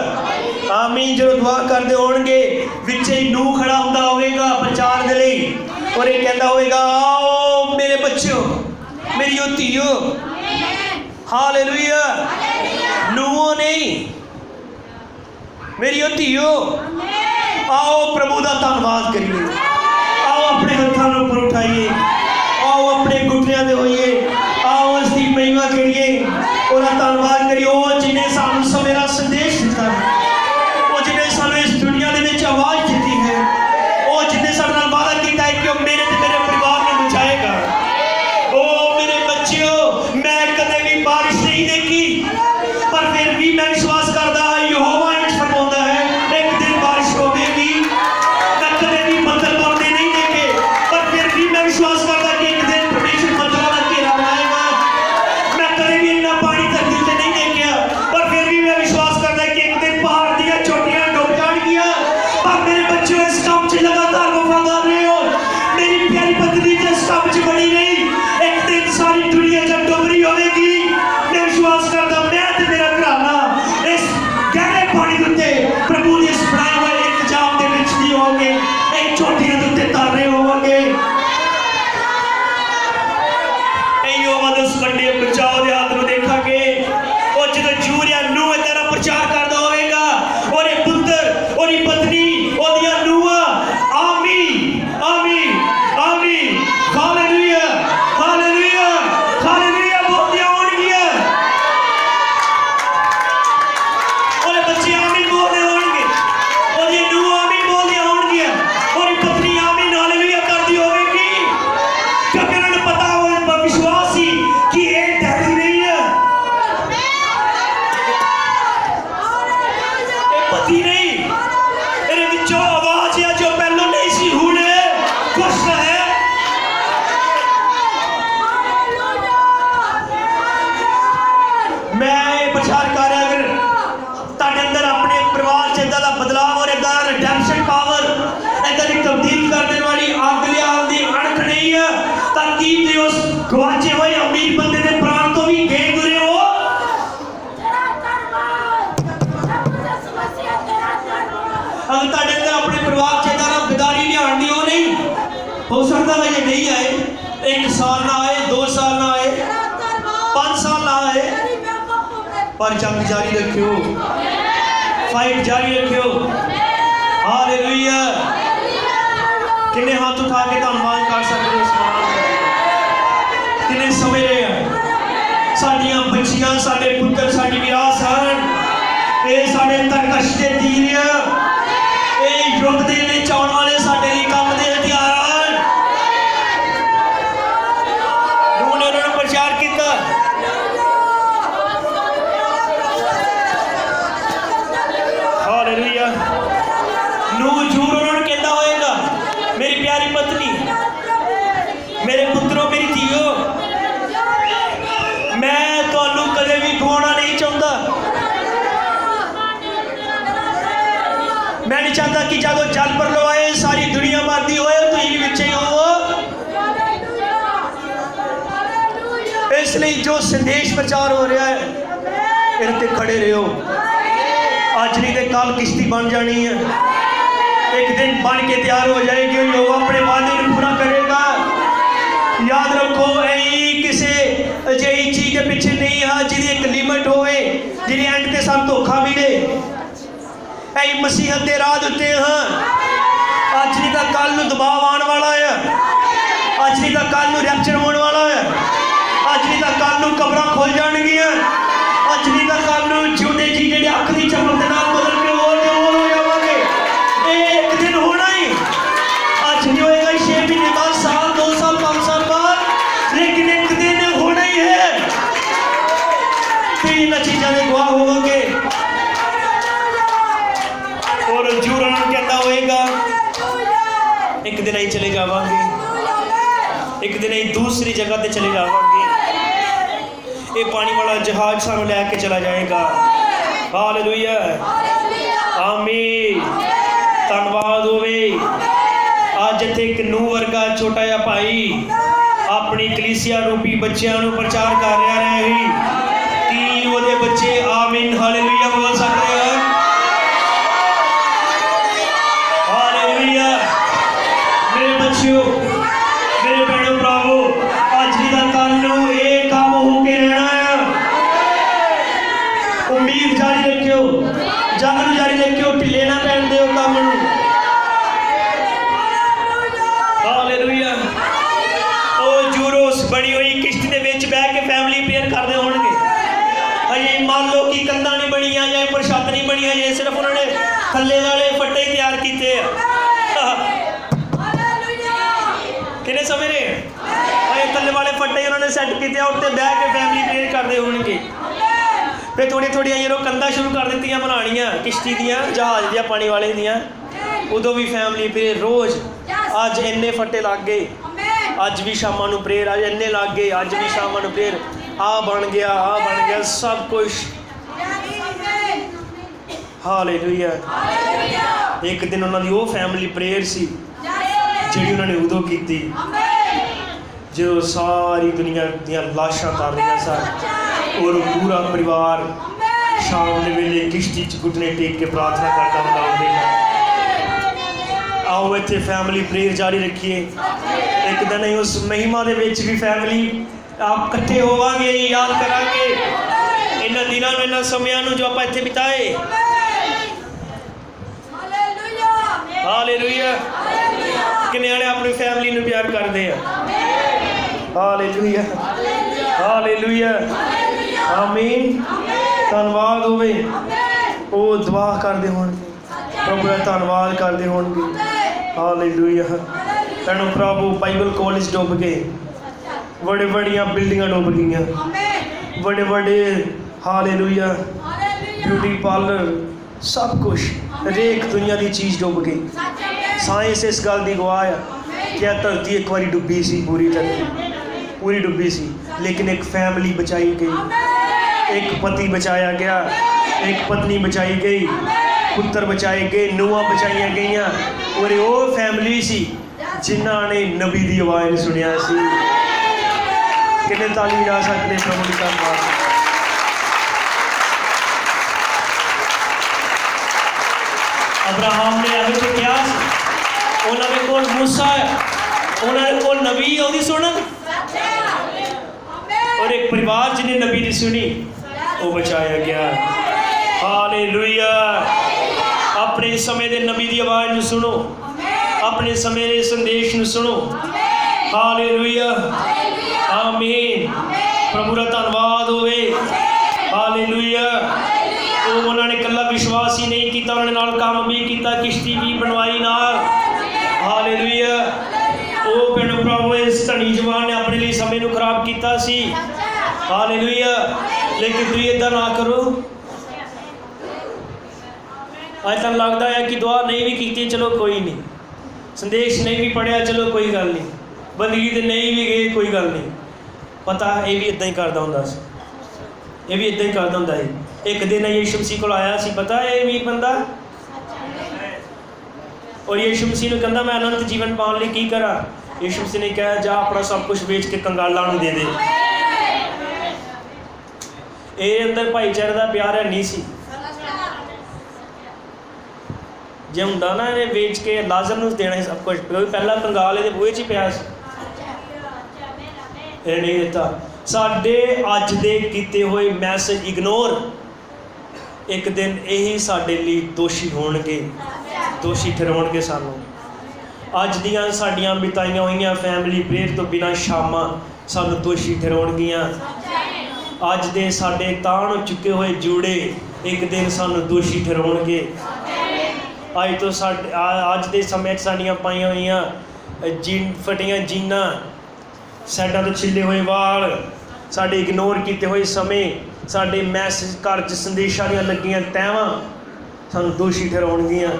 आमीन। जो दुआ करदे होणगे विच ही नूह खड़ा हुंदा होवेगा प्रचार दे लई, और ये कहता होगा आओ मेरे बच्चों, मेरी धीओ। हालेलुया, नूहो नहीं, मेरी धीओ, आओ प्रभु का धन्यवाद करिए, आओ अपने हथों को ऊपर उठाइए, आओ अपने घुटनियां दे होइए, आओ उसकी महिमा करिए और धन्यवाद करिए। वो जिन्हें सानू सवेरा संदेश दिता है, वो जिन्हें सानू इस दुनिया दे विच आवाज दी है, वो जिन्हें साडे नाल वादा कीता है कि वो मेरे ते मेरे परिवार को बचाएगा। ओ मेरे बच्चों, मैं कदे भी बारिश नहीं देखी, पर फिर भी मैं विश्वास करता है यहोवा इंज फरमांदा है एक दिन बारिश होगी। मैं कदे भी बदल बनते नहीं देखे, पर फिर भी मैं विश्वास करता कि एक दिन परमेश्वर बदलों का घेरा बनाएगा। मैं कदे भी इतना पानी धरती से नहीं देखा, पर फिर भी तब्दील करने वाली अग लियान दी अणख नहीं है, ताकि ते उस गवाचे हुए अमीर बंदे दे प्राण तो भी गए गुरे हो। अगर तुहाडे अंदर अपने परिवार च इदां बेदारी लियाण दी हो नहीं हो सकता है, ये नहीं आए, 1 साल ना आए, 2 साल ना आए, 5 साल ना आए, पर जंग जारी रखियो, फाइट जारी रखियो। हालेलुया। किन्ने हाथ उठा के धन्यवाद कर सकते हो? किन्ने समझ रहे हैं साडियां बच्चियां, साडे पुत्र, साडी विरास हन, ये साडे तरकश दे तीर है, ये युग दे विच आउण वाले साडे लिए काम दे हथियार हन। नूह ने उन्हां नूं प्रचार कीता, हालेलुया। नूह जरूर उन्होंने कहता होएगा, मेरी प्यारी पत्नी, मेरे पुत्रों, मेरी धीओ, मैं तुहानू कदे भी गवाना नहीं चाहता। मैं नहीं चाहता कि जब जल प्रलय आए सारी दुनिया मरदी होए तुसीं भी विच ही होवो। इसलिए जो संदेश प्रचार हो रहा है इहदे ते खड़े रहो। अज नहीं तो कल किश्ती बन जानी है, एक दिन बन के तैयार हो जाएगी, वो अपने वादे को पूरा करेगा। याद रखो, यही किसी अजिही चीज के पीछे नहीं है जिहदी एक लिमिट होवे, जिहदी एंड ते सानू धोखा मिले। यही मसीहत के राह उत्ते हाँ। अज नहीं तो कल नूं दबाव आने वाला है, अज नहीं तो कल नूं रैप्चर होने वाला है, अज नहीं तो कल नूं कब्रां खुल जाणगियां, अज नहीं तो कल नूं जिउंदे जी जिहड़े अख दी चमक दे नाल बदल के होर हो जावांगे। एक दिन होना ही, आज नहीं होएगा, 6 महीने बाद, साल, 2 साल, 5 साल बाद, लेकिन एक दिन होना ही है। तीन चीज़ों में गवाह होवोगे। और जूरन कहता होएगा, एक दिन ही चले जावांगे, एक दिन ही दूसरी जगह पे चले जावांगे, ये पानी वाला जहाज सानू लैके चला जाएगा। हालेलुया, आमीन, धन्यवाद होवे। अज इत्थे एक नूह वर्गा छोटा जिहा भाई अपनी कलीसिया रूपी बच्चों को प्रचार कर रहा है कि वो बच्चे आमीन हालेलुया बोल सकते हैं। हालेलुया। मेरे बच्चों, मेरे भैनों भरावो, अज का कल ये काम होके रहना है। उम्मीद जारी रखियो, जंग जारी रखियो, ढिले ना पैन दो काम नूं। हालेलुया। ओ जूरोस बनी हुई किश्ती दे विच बैठ के फैमिली प्रेयर करदे होणगे। अजे मान लो कि कंधां नहीं बणियां या ऊपर छत नहीं बनी, अजे सिर्फ उन्होंने थल्ले वाले फट्टे तैयार कीते आ। किन्ने समझ रहे हैं? अजे थल्ले वाले फट्टे उन्होंने सैट कीते, उत्ते बैठ के फैमिली प्रेयर करदे होणगे। फिर थोड़ी थोड़ी जो कंधा शुरू कर दी बनानिया किश्ती दियाँ, जहाज दियां, पानी वाले दियाँ, उदों भी फैमिली प्रेयर रोज़। अज इन्ने फट्टे लग गए, अज भी शामां नूं प्रेयर, अज इन्ने लग गए, अज भी शामां नूं प्रेयर, आ बन गया सब कुछ। हालेलुया। एक दिन उन्होंने वो फैमिली प्रेयर सी जिहड़ी उन्होंने उदों की जो सारी दुनिया दियां लाशां तर रही सन, और पूरा परिवार शाम के वेले किश्ती च घुटने टेक के प्रार्थना करता हुंदा। आओ इत्थे फैमिली प्रेयर जारी रखिए। एक दिन ही उस महिमा दे विच भी फैमिली आप इकट्ठे होवांगे, याद करांगे इन्हां दिनां नूं, इन्हां समयां नूं जो आपां इत्थे बिताए। हालेलुया। किन्ने जणे अपनी फैमिली नूं प्यार करदे आ? हालेलुया, हालेलुया, आमीन, धन्यवाद होवे। वो दुआ करते होणगे, प्रभु का धन्यवाद करते होणगे। हालेलुया। भैनों प्रभु, बाइबल कॉलेज डुब गए, बड़े बड़िया बिल्डिंगां डुब गईयां, बड़े बड़े हालेलुया ब्यूटी पार्लर, सब कुछ हरेक दुनिया की चीज़ डुब गई। साइंस इस गल की गवाह है कि धरती एक बार डुबी सी, पूरी धरती पूरी डुबी सी, लेकिन एक फैमिली बचाई गई, एक पति बचाया गया, एक पत्नी बचाई गई, पुत्र बचाए गए, नूहां बचाई गई, और वो फैमिली सी जिन्होंने नबी की आवाज़ सुनिया सी। कितने ताली जा सकते प्रभु की धन्यवाद। अब्राहम ने यह तो क्या उन्होंने कोल मूसा है, उन्होंने कोल नबी ओदी सुन, और एक परिवार जिन्हें नबी की सुनी वो बचाया गया। हालेलुया। अपने समय के नबी की आवाज़ में सुनो, अपने समय के संदेश में सुनो। हालेलुया आमीन। प्रभु का धन्यवाद होवे। हालेलुया। उन्होंने कला विश्वास ही नहीं किया, उन्होंने नाल काम भी किया, किश्ती भी बनवाई नाल। हालेलुया। वो पिंड प्रभु इस धनी जवान ने अपने लिए समय को खराब किया सी। हालेलुया। लेकिन तुम इदा ना करो। अज तक लगता है कि दुआ नहीं भी की, चलो कोई नहीं, संदेश नहीं भी पढ़िया, चलो कोई गल नहीं, बंदगी तो नहीं भी गए, कोई गल नहीं। पता ये भी इदा ही करता होंदा सी, ये भी इदा ही करता होंदा है। एक दिन यीशु मसीह को आया सी, पता है ये वीर बंदा, और यीशु मसीह ने कहता मैं अनंत जीवन पाने लिए की करा। यीशु मसीह ने कहा जा अपना सब कुछ बेच के कंगालां नूं दे दे। ये अंदर भाईचारे का प्यार है नहीं सी। जे हुंदा ना इन्हें बेच के लाजर नूं देना सब कुछ, क्योंकि पहला कंगाल ये बूहे च ही पिया सी, ये नहीं दिता। साडे अज दे कीते हुए मैसेज इग्नोर एक दिन यही साडे लिए दोषी होणगे, दोषी ठहराउणगे सानूं। अज दियां साडियां बिताईयां होईयां फैमिली प्रेयर तो बिना शामां सानूं दोषी ठहराउणगियां। अज दे साडे ताण चुके हुए जूड़े एक दिन सानूं दोषी ठहराउणगे। अज तो साडे अज दे समय साडियां पाईयां होईयां जीन फटियां जीना, साइडां तो छिले हुए वाल, साडे इग्नोर किए हुए समय, साडे मैसेज घर च संदेशां दियां लगियां तैवां सानूं दोषी ठहराउणगियां।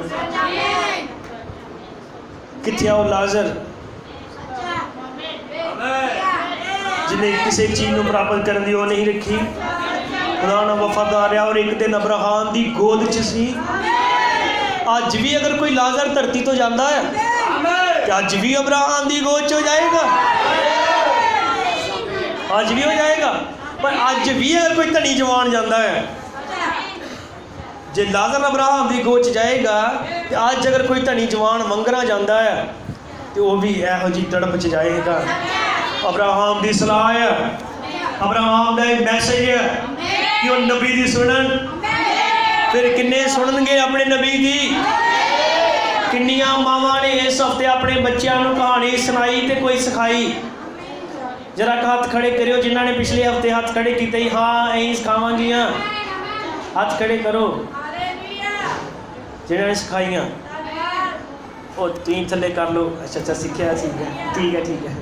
कित्थे आ लाजर जिन्हें किसी चीज़ को प्राप्त करने की वो नहीं रखी, खुदा ना वफादार है। और एक दिन अब्राहम की गोद च सी। अज भी अगर कोई लाजर धरती तो जाता है तो अज भी अब्राहम की गोद च हो जाएगा, अज भी हो जाएगा। पर अज भी अगर कोई धनी जवान जाता है, जे लाजर अब्राहम की गोद च जाएगा, तो अज अगर कोई धनी जवान मंगरा जाता है तो वह भी यहो जी तड़प च जाएगा। अब्राहम की सलाह है, अब्राहम का एक मैसेज है कि वह नबी की सुनन। फिर किन्ने सुननगे अपने नबी की? किन्नियां मावां ने इस हफ्ते अपने बच्चों को कहानी सुनाई तो कोई सिखाई? जरा हाथ खड़े करो जिन्होंने पिछले हफ्ते हाथ खड़े किए। हाँ यही सिखावांगियां, हाथ खड़े करो जिन्होंने सिखाइया। और तुम थले कर लो। अच्छा अच्छा सीखिया, ठीक है ठीक है ठीक है,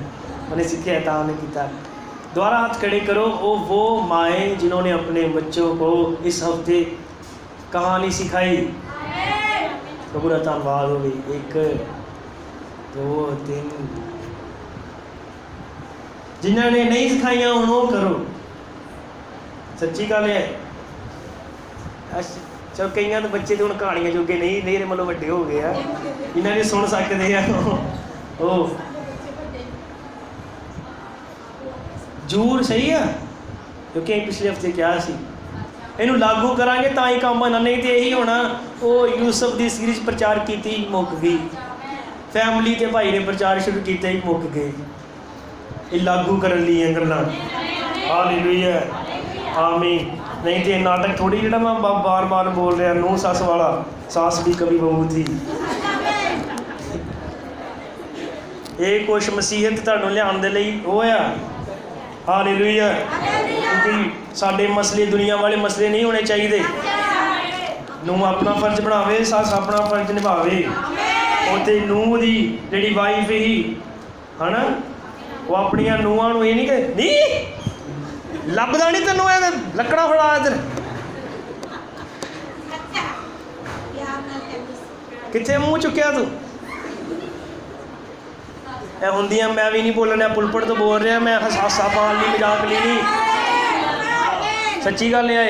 उन्हें सीखा था उन्हें किया। दोबारा हाथ खड़े करो। वो माएँ जिन्होंने अपने बच्चों को इस हफ्ते कहानी सिखाई, प्रभु का धन्यवाद हो गई। 1 2 3 जिन्होंने नहीं सिखाइया हूँ वो करो। सच्ची गल है। चलो कई तो बच्चे तो हूँ कहानियां जोगे नहीं, मेरे मतलब वड्डे हो गए हैं, इन्होंने सुन सकते हैं। ओ जरूर सही है, क्योंकि पिछले हफ्ते क्या सी इनू लागू करांगे तो ही काम बनना, नहीं तो यही होना। वो यूसुफ की सीरीज प्रचार की मुक गई, फैमिली के भाई ने प्रचार शुरू किया ही मुक गए। ये लागू करने लिए गल्लां। हालेलुया आमीन। नहीं तो नाटक थोड़ी जो मैं बार बार बोल रहा नूह सस वाला, सास भी कभी बहू थी। ये कुछ मसीहत तुहानूं लियाउण दे लई वो आ। हालेलुया। क्योंकि साडे मसले दुनिया वाले मसले नहीं होने चाहिए। नूह अपना फर्ज बनावे, सस अपना फर्ज निभावे। उत्ते नूह की जिहड़ी वाइफ ही है ना, वो अपनिया नूहां नूं ये नहीं कहे नहीं लभदा नहीं तेनों लकड़ा फड़ा इधर, कित्थे मूँह चुक्या तू? होंदियां मैं भी नहीं बोलना, पुलपट तो बोल रहा मैं हासा पान ली मजाक ली नहीं, सच्ची गल है।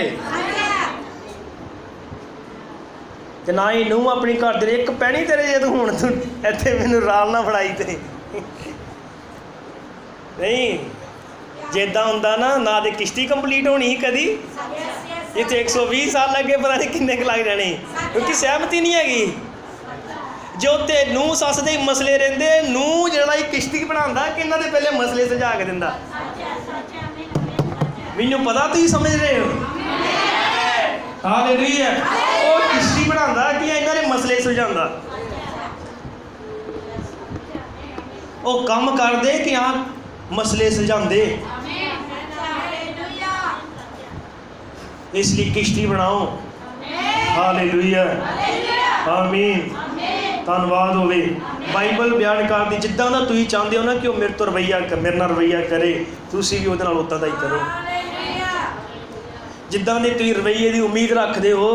ਤੇ ਨਾ ਹੀ ਨੂੰਹ ਆਪਣੀ ਘਰ ਦੇ ਇੱਕ ਪੈਣੀ ਤੇਰੇ ਜੇ ਤੂੰ ਹੁਣ ਤੂੰ ਇੱਥੇ ਮੈਨੂੰ ਰਾਲ ਨਾ ਫੜਾਈ ਤੇ ਨਹੀਂ ਜੇ ਇੱਦਾਂ ਹੁੰਦਾ ਨਾ ਤੇ ਕਿਸ਼ਤੀ ਕੰਪਲੀਟ ਹੋਣੀ ਸੀ ਕਦੀ। ਇੱਥੇ 120 ਸਾਲ ਲੱਗੇ, ਪਤਾ ਨਹੀਂ ਕਿੰਨੇ ਕੁ ਲੱਗ ਜਾਣੇ, ਕਿਉਂਕਿ ਸਹਿਮਤੀ ਨਹੀਂ ਹੈਗੀ। ਜੋ ਤੇ ਨੂੰਹ ਸੱਸ ਦੇ ਮਸਲੇ ਰਹਿੰਦੇ, ਨੂੰਹ ਜਿਹੜਾ ਇਹ ਕਿਸ਼ਤੀ ਬਣਾਉਂਦਾ ਕਿ ਇਹਨਾਂ ਦੇ ਪਹਿਲੇ ਮਸਲੇ ਸੁਲਝਾ ਕੇ ਦਿੰਦਾ। ਮੈਨੂੰ ਪਤਾ ਤੁਸੀਂ ਸਮਝ ਰਹੇ ਹੋ। ਹਾਲੇਲੂਇਆ। ਉਹ ਕਿਸ਼ਤੀ ਬਣਾਉਂਦਾ ਕਿ ਇਹਨਾਂ ਦੇ ਮਸਲੇ ਸੁਲਝਾਉਂਦਾ। ਉਹ ਕੰਮ ਕਰਦੇ ਕਿ ਹਾਂ ਮਸਲੇ ਸੁਲਝਾਉਂਦੇ। ਇਸ ਲਈ ਕਿਸ਼ਤੀ ਬਣਾਓ। ਹਾਲੇਲੂਇਆ, ਆਮੀਨ। ਧੰਨਵਾਦ ਹੋਵੇ। ਬਾਈਬਲ ਬਿਆਨ ਕਰਦੀ ਜਿੱਦਾਂ ਦਾ ਤੁਸੀਂ ਚਾਹੁੰਦੇ ਹੋ ਨਾ ਕਿ ਉਹ ਮੇਰੇ ਤੋਂ ਮੇਰੇ ਨਾਲ ਰਵੱਈਆ ਕਰੇ, ਤੁਸੀਂ ਵੀ ਉਹਦੇ ਨਾਲ ਉੱਦਾਂ ਦਾ ਹੀ ਕਰੋ। ਜਿੱਦਾਂ ਦੇ ਤੁਸੀਂ ਰਵੱਈਏ ਦੀ ਉਮੀਦ ਰੱਖਦੇ ਹੋ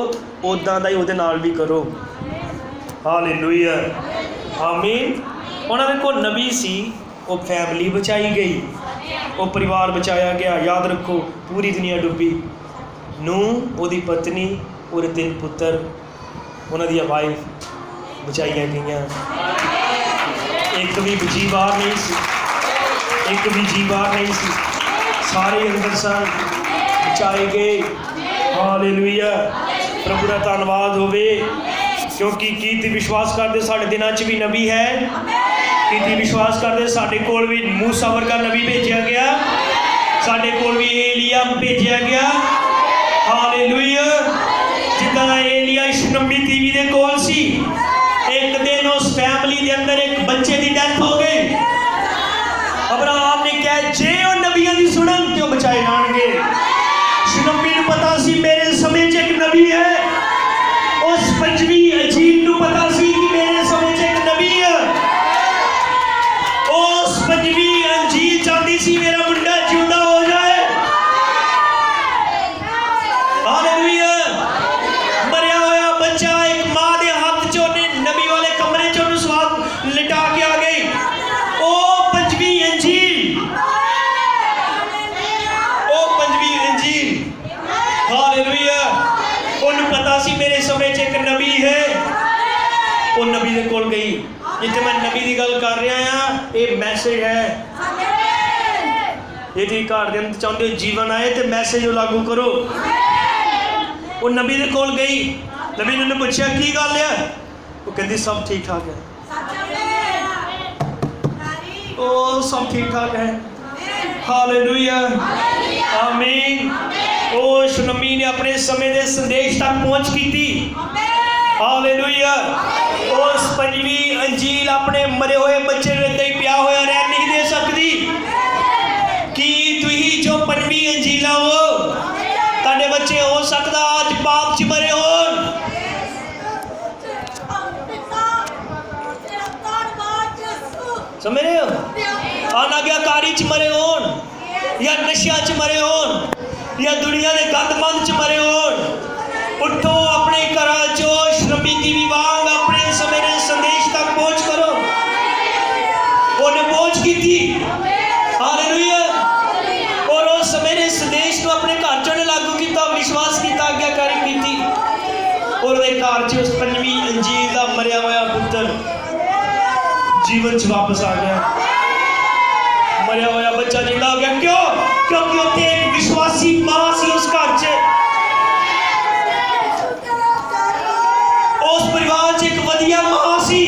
ਉੱਦਾਂ ਦਾ ਹੀ ਉਹਦੇ ਨਾਲ ਵੀ ਕਰੋ। ਹਾਲੇਲੂਇਆ, ਆਮੀਨ। ਉਹਨਾਂ ਦੇ ਕੋਲ ਨਬੀ ਸੀ, ਉਹ ਫੈਮਿਲੀ ਬਚਾਈ ਗਈ, ਉਹ ਪਰਿਵਾਰ ਬਚਾਇਆ ਗਿਆ। ਯਾਦ ਰੱਖੋ, ਪੂਰੀ ਦੁਨੀਆ ਡੁੱਬੀ। ਨੂੰਹ, ਉਹਦੀ ਪਤਨੀ, ਉਹਦੇ 3 ਪੁੱਤਰ, ਉਹਨਾਂ ਦੀਆਂ ਵਾਈਫ ਬਚਾਈਆਂ ਗਈਆਂ। ਇੱਕ ਵੀ ਜੀ ਬਾਹਰ ਨਹੀਂ ਸੀ, ਇੱਕ ਵੀ ਜੀ ਬਾਹਰ ਨਹੀਂ ਸੀ, ਸਾਰੇ ਅੰਦਰ ਸਨ, ਬਚਾਏ ਗਏ। ਹਾਲੇਲੂਇਆ, ਪ੍ਰਭੂ ਦਾ ਧੰਨਵਾਦ ਹੋਵੇ। ਕਿਉਂਕਿ ਕੀ ਤੁਸੀਂ ਵਿਸ਼ਵਾਸ ਕਰਦੇ ਸਾਡੇ ਦਿਨਾਂ 'ਚ ਵੀ ਨਬੀ ਹੈ? ਕੀ ਤੁਸੀਂ ਵਿਸ਼ਵਾਸ ਕਰਦੇ ਸਾਡੇ ਕੋਲ ਵੀ ਮੂਸਾ ਵਰਗਾ ਨਬੀ ਭੇਜਿਆ ਗਿਆ? ਸਾਡੇ ਕੋਲ ਵੀ ਏਲੀਆ ਭੇਜਿਆ ਗਿਆ। ਹਾਲੇਲੂਇਆ। ਜਿੱਦਾਂ ਏਲੀਆ ਸ਼ੁਨਮੀ ਟੀਵੀ ਦੇ ਕੋਲ ਸੀ, ਇੱਕ ਦਿਨ ਉਸ ਫੈਮਿਲੀ ਦੇ ਅੰਦਰ ਇੱਕ ਬੱਚੇ ਦੀ ਡੈਥ ਹੋ ਗਈ। ਅਬਰਾਹਮ ਨੇ ਕਿਹਾ ਜੇ ਉਹ ਨਬੀਆਂ ਦੀ ਸੁਣਨ ਤੇ ਉਹ ਬਚਾਏ ਜਾਣਗੇ। ਸ਼ੁਨਮੀ ਨੂੰ ਪਤਾ ਸੀ ਮੇਰੇ ਸਮੇਂ 'ਚ ਇੱਕ ਨਬੀ ਹੈ। ਉਸ 5ਵੀਂ ਅੰਜੀਲ ਨੂੰ ਪਤਾ ਸੀ ਕਿ ਮੇਰੇ ਸਮੇਂ 'ਚ ਇੱਕ ਨਬੀ ਹੈ। ਉਸ 5ਵੀਂ ਅੰਜੀਲ ਚਾਹੁੰਦੀ ਸੀ ਮੇਰਾ ਮੁੰਡਾ ਜਿਉਂਦਾ ਹੋ ਜਾਏ। ਹਾਲੇਲੂਇਆ। ਮਰਿਆ ਹੋਇਆ ਬੱਚਾ ਇੱਕ ਮਾਂ ਦੇ ਹੱਥ 'ਚ ਉਹਨੇ ਨਬੀ ਵਾਲੇ ਕਮਰੇ 'ਚ ਉਹਨੂੰ ਸਵਾਦ ਲਿਟਾ ਕੇ ਆ ਗਈ। ਉਹ 5ਵੀਂ ਅੰਜੀਲ, ਉਹ 5ਵੀਂ ਅੰਜੀਲ। ਹਾਲੇਲੂਇਆ। ਉਹਨੂੰ ਪਤਾ ਸੀ ਮੇਰੇ ਸਮੇਂ 'ਚ ਇੱਕ ਨਬੀ ਹੈ। ਉਹ ਨਬੀ ਦੇ ਕੋਲ ਗਈ। ਜਿੱਥੇ ਮੈਂ ਨਬੀ ਦੀ ਗੱਲ ਕਰ ਰਿਹਾ ਹਾਂ, ਇਹ ਮੈਸੇਜ ਹੈ। ਇਹ ਤੁਸੀਂ ਘਰ ਦੇ ਅੰਦਰ ਚਾਹੁੰਦੇ ਹੋ ਜੀਵਨ ਆਏ ਤੇ ਮੈਸੇਜ ਨੂੰ ਲਾਗੂ ਕਰੋ। ਉਹ ਨਬੀ ਦੇ ਕੋਲ ਗਈ। ਨਬੀ ਨੇ ਉਹਨੂੰ ਪੁੱਛਿਆ ਕੀ ਗੱਲ ਹੈ? ਉਹ ਕਹਿੰਦੀ ਸਭ ਠੀਕ ਠਾਕ ਹੈ। ਉਹ ਸਭ ਠੀਕ ਠਾਕ ਹੈ। ਹਾਲੇਲੂਇਆ, ਆਮੀਨ। ਉਹ ਸ਼ੁਨਮੀ ਨੇ ਆਪਣੇ ਸਮੇਂ ਦੇ ਸੰਦੇਸ਼ ਤੱਕ ਪਹੁੰਚ ਕੀਤੀ। ਹਾਲੇਲੂਇਆ। ਉਸ 5ਵੀਂ ਅੰਜੀਲ ਆਪਣੇ ਮਰੇ ਹੋਏ ਬੱਚੇ ਨੂੰ ਏਦਾਂ ਹੀ ਪਿਆ ਹੋਇਆ ਰਹਿਣ ਨਹੀਂ ਦੇ ਸਕਦੀ। ਕੀ ਤੁਸੀਂ ਜੋ 5ਵੀਂ ਅੰਜੀਲਾਂ ਹੋ, ਤੁਹਾਡੇ ਬੱਚੇ ਹੋ ਸਕਦਾ ਅੱਜ ਪਾਪ 'ਚ ਮਰੇ ਹੋਣ। ਸਮਝ ਰਹੇ ਹੋ? ਅਨਾਗਿਆਕਾਰੀ 'ਚ ਮਰੇ ਹੋਣ, ਜਾਂ ਨਸ਼ਿਆਂ 'ਚ ਮਰੇ ਹੋਣ, ਜਾਂ ਦੁਨੀਆ ਦੇ ਗੰਦਮੰਦ 'ਚ ਮਰੇ ਹੋਣ। ਉੱਠੋ, ਆਪਣੇ ਘਰਾਂ 'ਚੋਂ ਸ਼ੁਨਮੀ ਟੀਵੀ ਵਾਂਗ ਆਪਣੇ ਸਮੇਂ ਦੇ ਸੰਦੇਸ਼ ਤੱਕ ਪਹੁੰਚ ਕਰੋ। ਉਹਨੇ ਪਹੁੰਚ ਕੀਤੀ। ਹਾਲੇਲੂਇਆ। ਔਰ ਉਸ ਸਮੇਂ ਦੇ ਸੰਦੇਸ਼ ਨੂੰ ਆਪਣੇ ਘਰ 'ਚ ਉਹਨੇ ਲਾਗੂ ਕੀਤਾ, ਵਿਸ਼ਵਾਸ ਕੀਤਾ, ਆਗਿਆਕਾਰੀ ਕੀਤੀ। ਔਰ ਉਹਦੇ ਘਰ 'ਚ ਉਸ 5ਵੀਂ ਅੰਜੀਲ ਦਾ ਮਰਿਆ ਹੋਇਆ ਪੁੱਤਰ ਜੀਵਨ 'ਚ ਵਾਪਸ ਆ ਗਿਆ। ਮਰਿਆ ਹੋਇਆ ਬੱਚਾ ਜਿੰਦਾ ਹੋ ਗਿਆ। ਕਿਉਂ? ਕਿਉਂਕਿ ਉੱਥੇ ਇੱਕ ਵਿਸ਼ਵਾਸੀ ਮਾਂ ਸੀ ਉਸ ਘਰ 'ਚ। ਉਸ ਪਰਿਵਾਰ 'ਚ ਇੱਕ ਵਧੀਆ ਮਾਂ ਸੀ।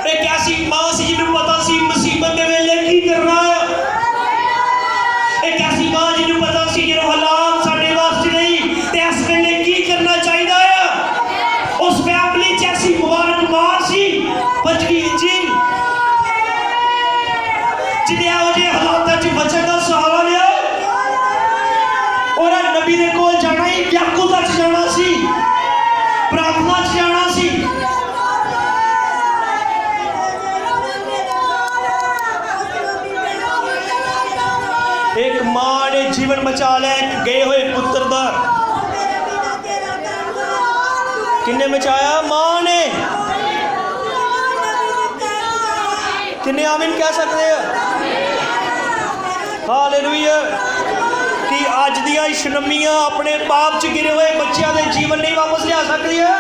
ਇੱਕ ਐਸੀ ਮਾਂ ਸੀ ਜਿਹਨੂੰ ਪਤਾ ਸੀ ਮੁਸੀਬਤ ਦੇ ਵੇਲੇ ਕੀ ਕਰਨਾ ਹੈ। ਇੱਕ ਐਸੀ ਮਾਂ ਜਿਹਨੂੰ ਪਤਾ ਸੀ ਜਦੋਂ ਹਾਲਾਤ ਸਾਡੇ ਵਾਸਤੇ ਨਹੀਂ ਤੇ ਇਸ ਵੇਲੇ ਕੀ ਕਰਨਾ ਚਾਹੀਦਾ ਹੈ। ਉਸ ਫੈਮਿਲੀ 'ਚ ਐਸੀ ਮੁਬਾਰਕ ਮਾਂ ਸੀ 5ਵੀਂ ਅੰਜੀਲ, ਜਿਹਨੇ ਇਹੋ ਜਿਹੇ ਹਾਲਾਤਾਂ 'ਚ ਬਚਣ ਦਾ ਸਹਾਰਾ ਲਿਆ। ਔਰ ਨਬੀ ਦੇ ਕੋਲ ਜਾਣਾ ਹੀ ਵਿਆਕੁਲਤਾ 'ਚ ਜਾਣਾ ਸੀ, ਪ੍ਰਾਰਥਨਾ 'ਚ ਜਾਣਾ ਸੀ। ਇੱਕ ਮਾਂ ਨੇ ਜੀਵਨ ਬਚਾ ਲਿਆ ਇੱਕ ਗਏ ਹੋਏ ਪੁੱਤਰ ਦਾ। ਕਿੰਨੇ ਬਚਾਇਆ? ਮਾਂ ਨੇ। ਕਿੰਨੇ ਆਮੀਨ ਕਹਿ ਸਕਦੇ ਹੋ? ਹਾਲੇਲੂਇਆ। कि अज दियां शनमियां अपने पाप च गिरे हुए बच्चों के जीवन नहीं वापस लिया सकती है।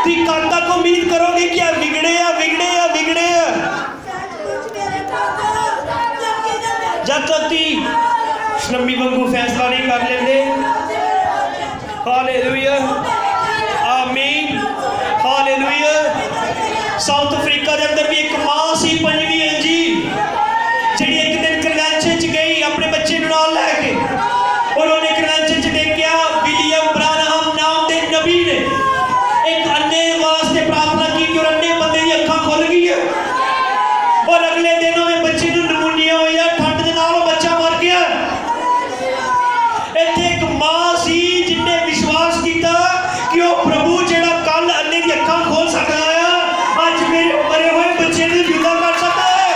कि कल तक उम्मीद करोगे कि बिगड़े या बिगड़े या बिगड़े जब तक ती शनमी वांगू फैसला नहीं कर लेंगे। हालेलुया, आमीन, हालेलुया। साउथ अफ्रीका के अंदर भी एक मां सी पंजवी जी जी एक दिन कन्वेंशन च गई अपने बच्चे नाल लैके और उन्हें कन्वेंशन च देखा विलियम ब्रानहम नाम के नबी ने एक अन्ने वास्ते प्रार्थना की और अन्ने बंदे की अखां खुल गई है और अगले दिन उन्हें बच्चे को नमूनिया होया, ठंड के नाल बच्चा मर गया। इत्थे एक मां सी जिन्हें विश्वास किया कि वह प्रभु जिहड़ा कल अन्ने की अखां खोल सकता है आज मेरे मरे हुए बच्चे को जिंदा कर सकता है।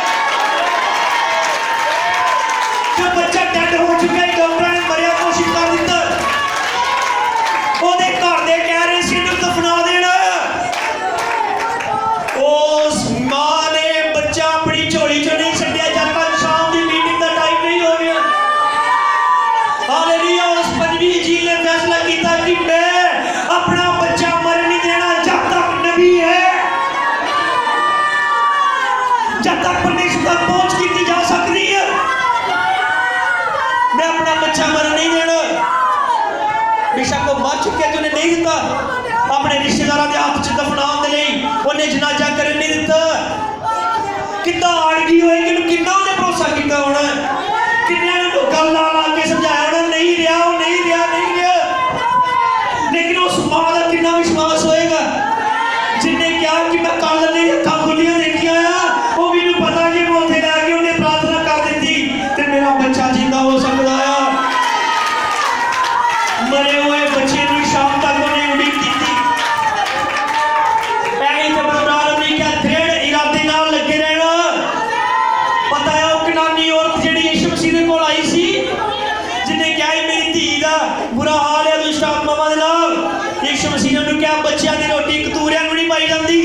जो बच्चा डेड हो चुका है डॉक्टर ने मरिया घोषित कर दिता, ओदे घर दे कह रहे सी इहनूं दफना देना। उस मां ने बच्चा अपनी झोली चों नहीं छड्डिया जब तक शाम की मीटिंग का टाइम नहीं हो गया। हालेलुया। उस पंजवी जी ने फैसला किया कि मैं अपना बच्चा मर नहीं देना जब तक नबी है, जब तक परमेश्वर तक पहुंच की जा सकती है मैं अपना बच्चा मर नहीं देना। बेशक वो मर चुके जो नहीं दिता अपने रिश्तेदारों के हाथ च दफनाने के लिए उन्हें जनाजा करने नहीं दिता। कितना आड़गी होएगी कितना उन्हें भरोसा किया होना, किन्ने गल ला ला के समझाया होना नहीं रहा वो नहीं रहा नहीं रहा। लेकिन उस मां का कितना विश्वास होएगा जिन्हें क्या कि मैं कल नहीं अखां खुलियां देखी आया वो भी नहीं पता कि मैं उत्थे लैके उन्हें प्रार्थना कर दी तो मेरा बच्चा जिंदा हो सकता है। मरे हुए बच्चे को शाम तक उन्हें उम्मीद की थी। ऐसे तो बरदार ने क्या दृढ़ इरादे नाल लगे रहना। पता है वो कनानी औरत जिहड़ी यीशु मसीह दे कोल आई सी जिन्हें क्या मेरी धी का बुरा हाल है दुष्ट आत्मावां दे नाल। यीशु मसीह ने उन्हें क्या बच्चों की रोटी कतूरियां नूं नहीं पाई जाती,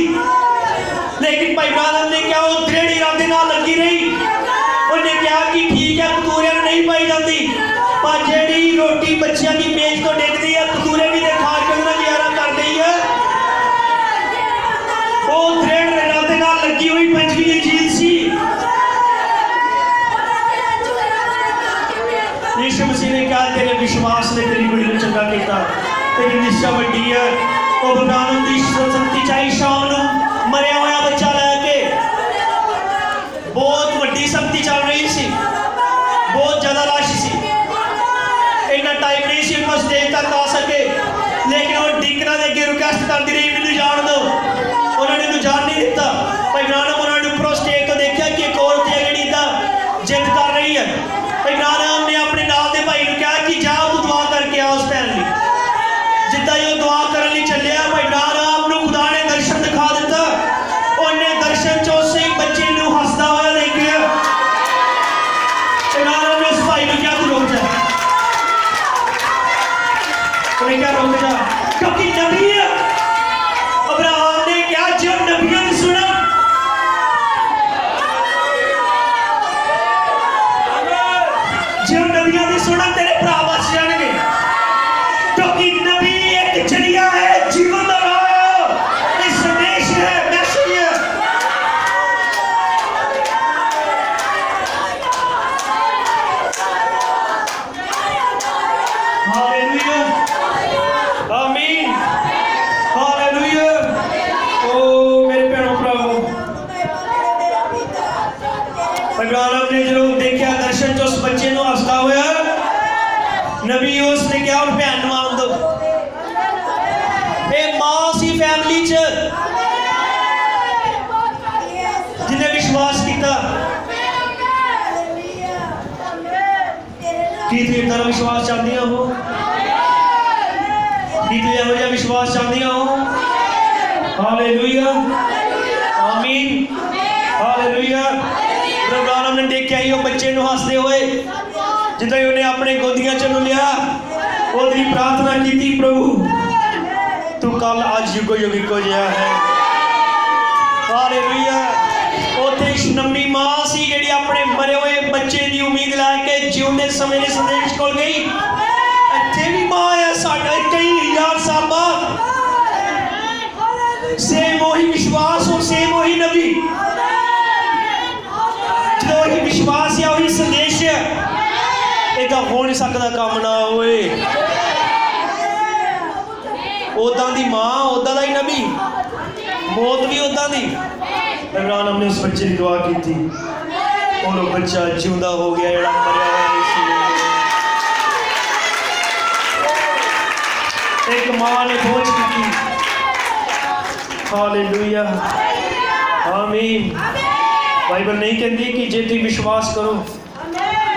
लेकिन भाई ब्रादर ने क्या वो दृढ़ इरादे नाल लगी रही। उन्हें क्या कि ठीक है कतूरियां नहीं पाई जाती पर जेड़ी रोटी बच्चों की मेज तो डिगती है कतूरे भी खा के उन्हें गुजारा कर दी है। वो दृढ़ इरादे नाल लगी हुई पंजवी चीज सी। यीशु मसीह ने कहा तेरे विश्वास ने तेरी बड़ी चंगा किया, तेरी निश्चा वड्डी है। वो बरदानम दी शक्ति चाहिए शाम नूं मरिया होया बच्चा लैके बहुत वड्डी शक्ति चल रही सी, बहुत ज्यादा रश सी, इन्ना टाइम नहीं सी उन्होंने स्टेज तक आ सके। लेकिन वो डीकना के अगे रिक्वेस्ट करती रही मैनूं जान दो, उन्होंने मैनूं जान नहीं दिता। भाई ब्रानम उन्होंने उपरों स्टेज तो देखा कि एक औरत है जिहड़ी इदां जिद कर रही है। भाई ब्रानम ने अपने नाल दे भाई नूं कहा कि जा तू दुआ करके आ उस भैन लई। जिद्दां ही वो दुआ करने लई चलिया भाई ब्रानम नूं खुदा ने दर्शन दिखा दिता। उन्हें दर्शन च उस बच्चे नूं हसदा होया देखिया। ब्रानम ने उस भाई नूं कहा तू रुक जा, उन्हें क्या रुक जा क्योंकि नबी है। अब्राहम ने क्या जो नबियों ने सुना जो नबियों ने सुना तेरे भरा बच जाएंगे क्योंकि नबी एक जरिया है जीवन का राह है, संदेश है, मैसेज है। हालेलुया, आमीन, हालेलुया। ओ मेरे भैनों भरावो अब्राहम ने जो देखा दर्शन च उस बच्चे को हसदा होया नबी उसने क्या और भैन नूं आन दो। ये मां सी फैमिली च जिन्हें विश्वास किया कि तुम इतना विश्वास चाहदियां हो कि तुम यहो जिहा विश्वास चाहदियां हो। हालेलुया, आमीन, हालेलुया। ब्रानम ने देखा ही वो बच्चे को हसते हुए जिदा ही उन्हें अपने गोदियां च लिया उसकी प्रार्थना की प्रभु तू कल अज युगो युग इको जिहा है। हालेलुया। ਉੱਥੇ ਨੰਮੀ ਮਾਂ ਸੀ ਜਿਹੜੀ ਆਪਣੇ ਮਰੇ ਹੋਏ ਬੱਚੇ ਦੀ ਉਮੀਦ ਲੈ ਕੇ ਜਿਉਂਦੇ ਸਮੇਂ ਦੇ ਸੰਦੇਸ਼ ਕੋਲ ਗਈ। ਇੱਥੇ ਵੀ ਮਾਂ ਹੈ ਸਾਡਾ ਕਈ ਹਜ਼ਾਰ ਸਾਲ ਬਾਅਦ। सेम वही विश्वास और सेम वही नबी, जो वही विश्वास या वही संदेश इदा हो नहीं सकता काम ना होए। उदा दी मां उदा दा ही नबी, मौत भी उदा दी। इमरान हमने उस बच्चे की दुआ की थी और वो बच्चा जिंदा हो गया जेड़ा मरिया हुआ। एक मां ने खोज की। हालेलुया, आमीन। बाइबल नहीं कहती कि जे तुम विश्वास करो,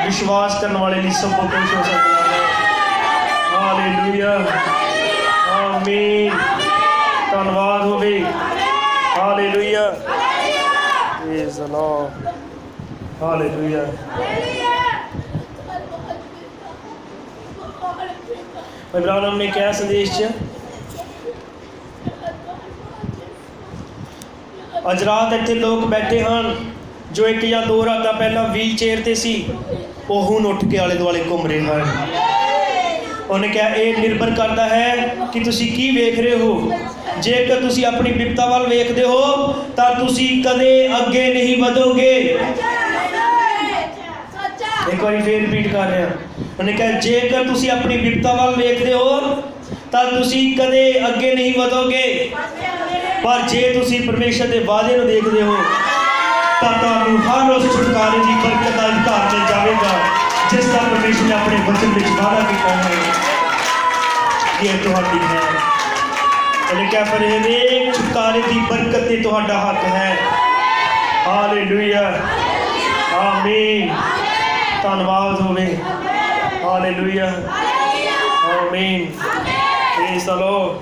विश्वास करने वाले लिए सब कुछ हो सकता है। हालेलुया, आमीन। धन्यवाद हो गई। Hallelujah, praise the Lord. Hallelujah. Ibrahim ने क्या संदेश दिया? अज रात इत्थे लोग बैठे हैं जो एक या दो रात पहला व्हील चेयर ते सी, वो हुण उठ के आले दुआले घूम रहे हैं। उन्हें क्या ये निर्भर करता है कि तुसी की वेख रहे हो। जेकर तुसी अपनी विपता वाल वेखदे हो तो तुसी कदे अगे नहीं बढ़ोगे। एक बार फिर रिपीट कर रहे हैं। उन्हें क्या जेकर तुसी अपनी विपता वाल वेखदे हो तो तुसी कदे अगे नहीं बढ़ोगे, पर जे तुसी परमेश्वर के वादे को देखते हो तो तुहानू हर उस छुटकारे की बरकत का अधिकार मिल जाएगा जिसका परमेश्वर ने अपने वचन में वादा किया है। ये तुहाडी है। उन्हें क्या पर हरेक छुटकारे की बरकत ते तुहाडा हक है। हालेलुया, आमीन। धन्यवाद होवे। हालेलुया, आमीन। Praise the Lord.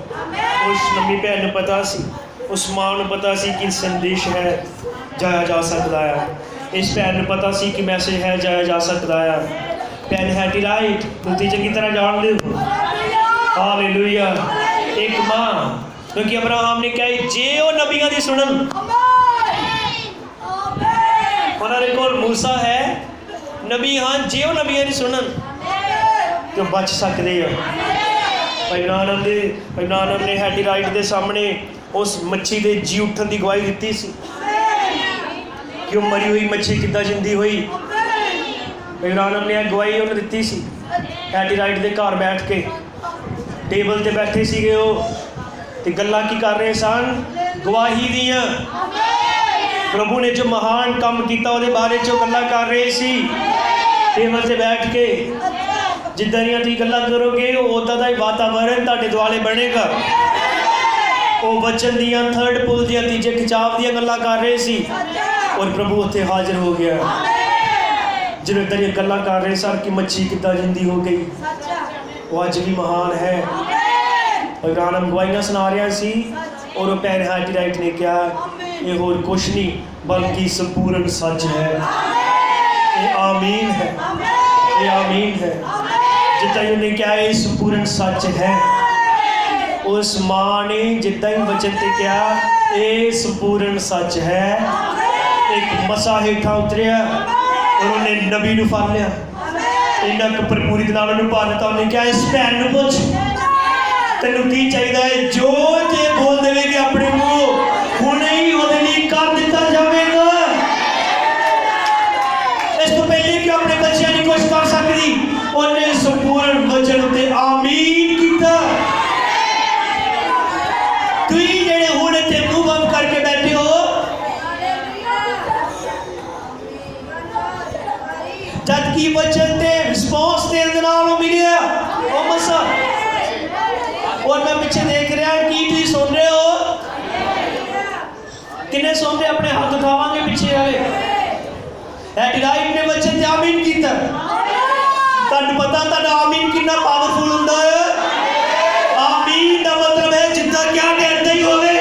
उस नबी भैन नूं पता सी, उस मां नूं पता सी कि संदेश है जाया जा सकता है। इस भैन नूं पता सी कि मैसेज है जाया जा सकता है। भैन हैटी राइट, तुसीं चंगी तरह जानदे हो। हालेलुया। एक मां क्योंकि अब्राहम ने कहा जे वो नबियां दी सुनन, उन्होंने कोल मूसा है नबी हाँ, जे वो नबियां दी सुनन तो बच सकते हैं। इमरान ने हैटी राइट के सामने उस मच्छी के जी उठन की गवाही दी सी कि वो मरी हुई मच्छी किद्दां जिंदी हुई। इमरान ने गवाही उन्हें दी सी हैटी राइट के घर बैठ के टेबल ते बैठे सीगे ते गल्लां की कर रहे सन, गवाही दियां। प्रभु ने जो महान काम किया वो बारे चो गल्लां कर रहे सी टेबल से बैठ के। जिद्दां दियां तुसीं गल्लां करोगे उदां दा ही वातावरण तुहाडे दुआले बनेगा। वो वचन दियां थर्ड पुल दियां तीजे खिचाव दियां गल्लां कर रहे सी और प्रभु उत्थे हाजिर हो गया। जिन्होंने इदां दियां गल्लां कर रहे सन कि मच्छी किद्दां जिंदी हो गई, वो अज भी महान है। इब्राहिम गवाहियां सुना रहा सी और वो भैन हैटी राइट ने कहा ये होर कुछ नहीं बल्कि संपूर्ण सच है। ये आमीन है, ये आमीन है। जितना ही उन्हें क्या ये संपूर्ण सच है। उस मां ने जितना ही वचन से क्या ये संपूर्ण सच है। एक मसा हेठा उतरिया और उन्हें नबी नूं फड़ लिया, इन्ना भरपूरी दे नाल उन्हें पा दिता। उन्हें क्या इस भैन नूं पुछ तैनूं की चाहिए है, जो ते बोल देवेगी अपने मुंह हुणे ही उहदे लई कर दिता जावेगा। इस तो पहले कि अपने बच्चों की कुछ कर सकती उन्हें संपूर्ण वचन उत्ते आमीन कीता। तुसीं जिहड़े हुण इत्थे मुंह बंद करके बैठे हो, जद की वचन ते रिस्पॉन्स देने दे नाल मिलिया ओ मसा। और मैं पीछे देख रहा कि तुसीं सुन रहे हो, किन्ने सुन रहे अपने हाथ उठावांगे पीछे वाले। राइट ने वचन ते आमीन कीता। तुहानूं पता तुहाडा आमीन कितना पावरफुल हुंदा है। आमीन दा मतलब है जिद्दां क्या कहते ही होवे।